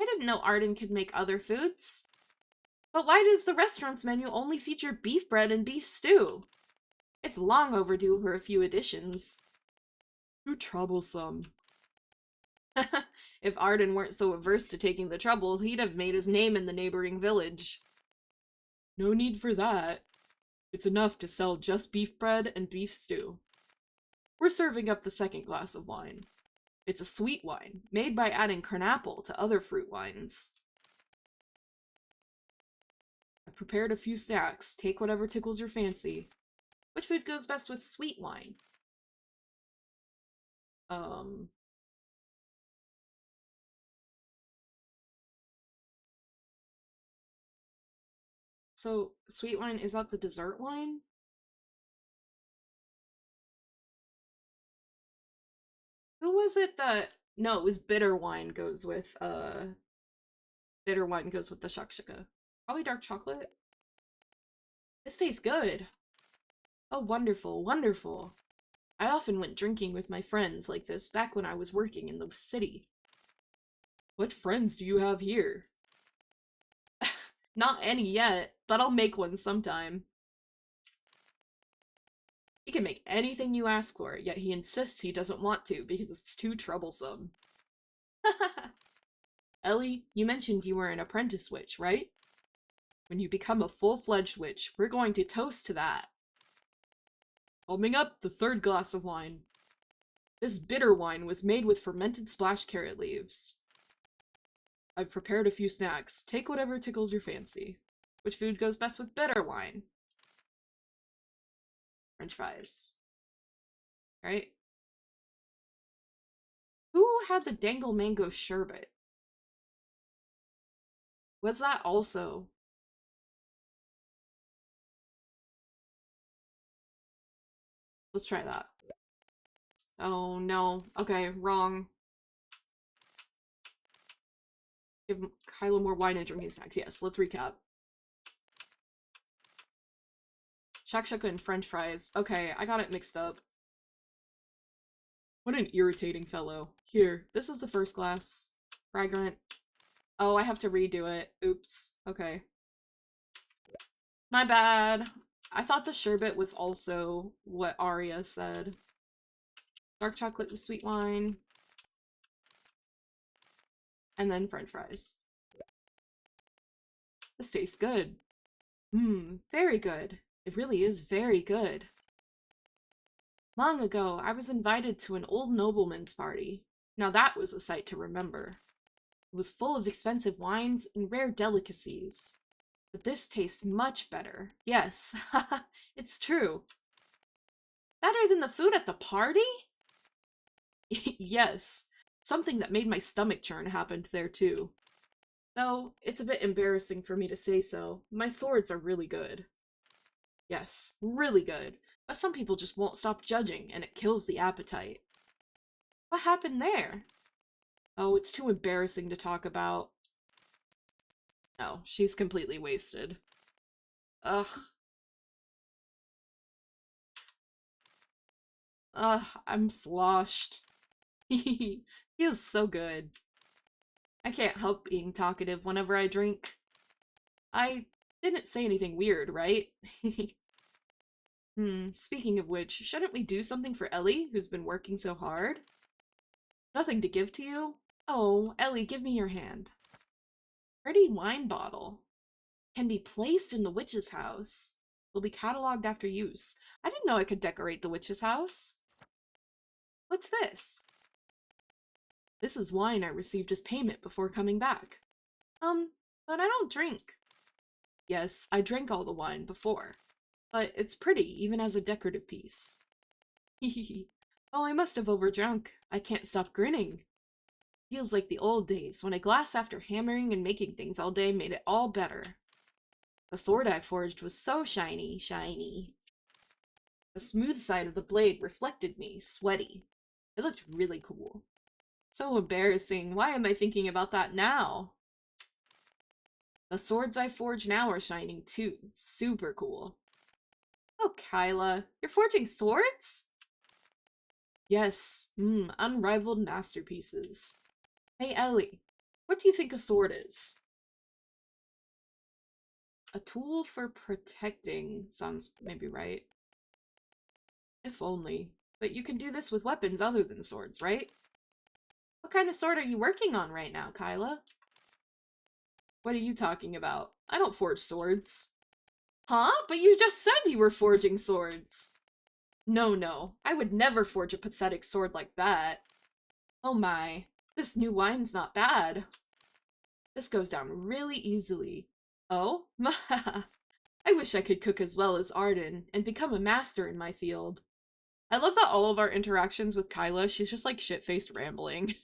I didn't know Arden could make other foods. But why does the restaurant's menu only feature beef bread and beef stew? It's long overdue for a few additions. Too troublesome. If Arden weren't so averse to taking the trouble, he'd have made his name in the neighboring village. No need for that. It's enough to sell just beef bread and beef stew. We're serving up the second glass of wine. It's a sweet wine, made by adding carnapple to other fruit wines. I've prepared a few snacks. Take whatever tickles your fancy. Which food goes best with sweet wine? So, sweet wine, is that the dessert wine? Who was it that... No, it was bitter wine goes with, bitter wine goes with the shakshuka. Probably dark chocolate? This tastes good. Oh, wonderful, wonderful. I often went drinking with my friends like this back when I was working in the city. What friends do you have here? Not any yet, but I'll make one sometime. He can make anything you ask for, yet he insists he doesn't want to because it's too troublesome. Ellie, you mentioned you were an apprentice witch, right? When you become a full-fledged witch, we're going to toast to that. Coming up, the third glass of wine. This bitter wine was made with fermented splash carrot leaves. I've prepared a few snacks. Take whatever tickles your fancy. Which food goes best with bitter wine? French fries. Right? Who had the dangle mango sherbet? Was that also? Let's try that. Oh no. Okay, wrong. Give Kylo more wine and drinking snacks. Yes, let's recap. Shakshuka and french fries. Okay, I got it mixed up. What an irritating fellow. Here, this is the first glass. Fragrant. Oh, I have to redo it. Oops. Okay. My bad. I thought the sherbet was also what Arya said. Dark chocolate with sweet wine. And then french fries. This tastes good. Mmm, very good. It really is very good. Long ago, I was invited to an old nobleman's party. Now that was a sight to remember. It was full of expensive wines and rare delicacies. But this tastes much better. Yes, it's true. Better than the food at the party? Yes, something that made my stomach churn happened there too. Though, it's a bit embarrassing for me to say so. My swords are really good. Yes, really good. But some people just won't stop judging, and it kills the appetite. What happened there? Oh, it's too embarrassing to talk about. Oh, she's completely wasted. Ugh. Ugh, I'm sloshed. Feels so good. I can't help being talkative whenever I drink. I didn't say anything weird, right? Speaking of which, shouldn't we do something for Ellie, who's been working so hard? Nothing to give to you? Oh, Ellie, give me your hand. Pretty wine bottle. Can be placed in the witch's house. Will be cataloged after use. I didn't know I could decorate the witch's house. What's this? This is wine I received as payment before coming back. But I don't drink. Yes, I drank all the wine before. But it's pretty, even as a decorative piece. Hehehe. Oh, I must have overdrunk. I can't stop grinning. Feels like the old days, when a glass after hammering and making things all day made it all better. The sword I forged was so shiny, shiny. The smooth side of the blade reflected me, sweaty. It looked really cool. So embarrassing. Why am I thinking about that now? The swords I forge now are shining too. Super cool. Oh, Kyla, you're forging swords? Yes, unrivaled masterpieces. Hey, Ellie, What do you think a sword is? A tool for protecting sounds maybe right. If only. But you can do this with weapons other than swords, right? What kind of sword are you working on right now, Kyla? What are you talking about? I don't forge swords. Huh? But you just said you were forging swords. No, I would never forge a pathetic sword like that. Oh my, this new wine's not bad. This goes down really easily. Oh? I wish I could cook as well as Arden and become a master in my field. I love that all of our interactions with Kyla, she's just like shit-faced rambling.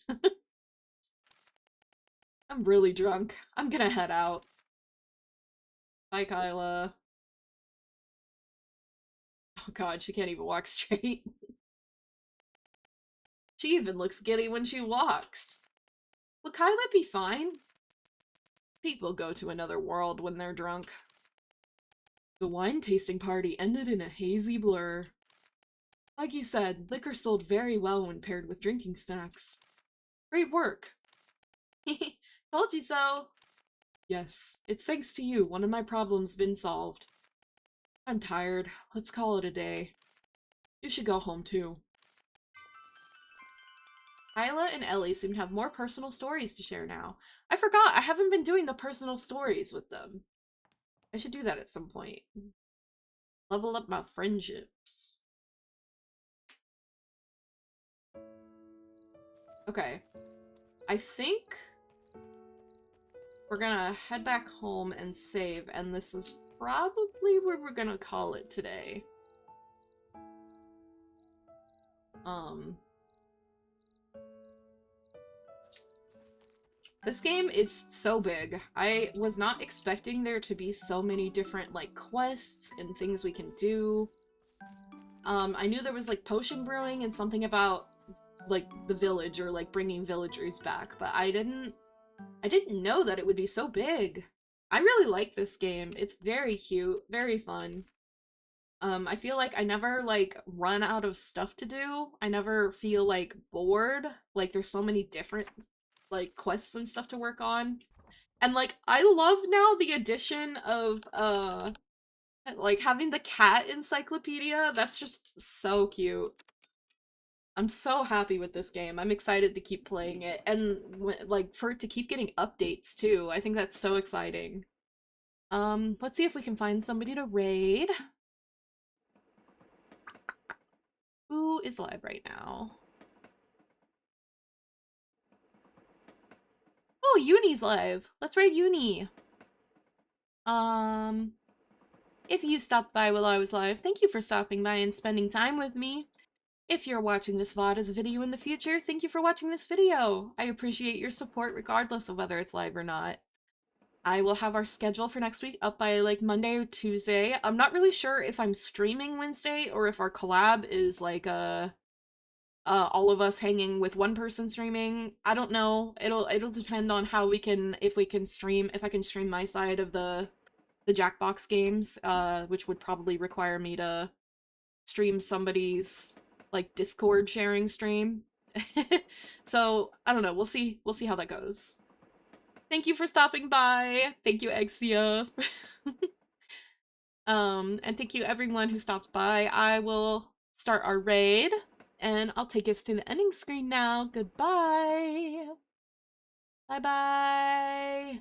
I'm really drunk. I'm gonna head out. Bye, Kyla. Oh god, she can't even walk straight. She even looks giddy when she walks. Will Kyla be fine? People go to another world when they're drunk. The wine tasting party ended in a hazy blur. Like you said, liquor sold very well when paired with drinking snacks. Great work. Told you so. Yes, it's thanks to you. One of my problems been solved. I'm tired. Let's call it a day. You should go home too. Kyla and Ellie seem to have more personal stories to share now. I forgot, I haven't been doing the personal stories with them. I should do that at some point. Level up my friendships. Okay. I think we're gonna head back home and save, and this is probably where we're gonna call it today. This game is so big. I was not expecting there to be so many different, like, quests and things we can do. I knew there was, like, potion brewing and something about, like, the village or, like, bringing villagers back, but I didn't know that it would be so big. I really like this game. It's very cute, very fun. I feel like I never, like, run out of stuff to do. I never feel, like, bored. Like, there's so many different, like, quests and stuff to work on. And, like, I love now the addition of, like, having the cat encyclopedia. That's just so cute. I'm so happy with this game. I'm excited to keep playing it. And, like, for it to keep getting updates, too. I think that's so exciting. Let's see if we can find somebody to raid. Who is live right now? Oh, Uni's live. Let's raid Uni. If you stopped by while I was live, thank you for stopping by and spending time with me. If you're watching this VOD as a video in the future, thank you for watching this video. I appreciate your support regardless of whether it's live or not. I will have our schedule for next week up by, like, Monday or Tuesday. I'm not really sure if I'm streaming Wednesday or if our collab is, like, all of us hanging with one person streaming. I don't know. It'll depend on how we can, if I can stream my side of the Jackbox games, which would probably require me to stream somebody's, like, Discord sharing stream. So, I don't know. We'll see how that goes. Thank you for stopping by. Thank you, Exia. And thank you everyone who stopped by. I will start our raid, and I'll take us to the ending screen now. Goodbye. Bye-bye.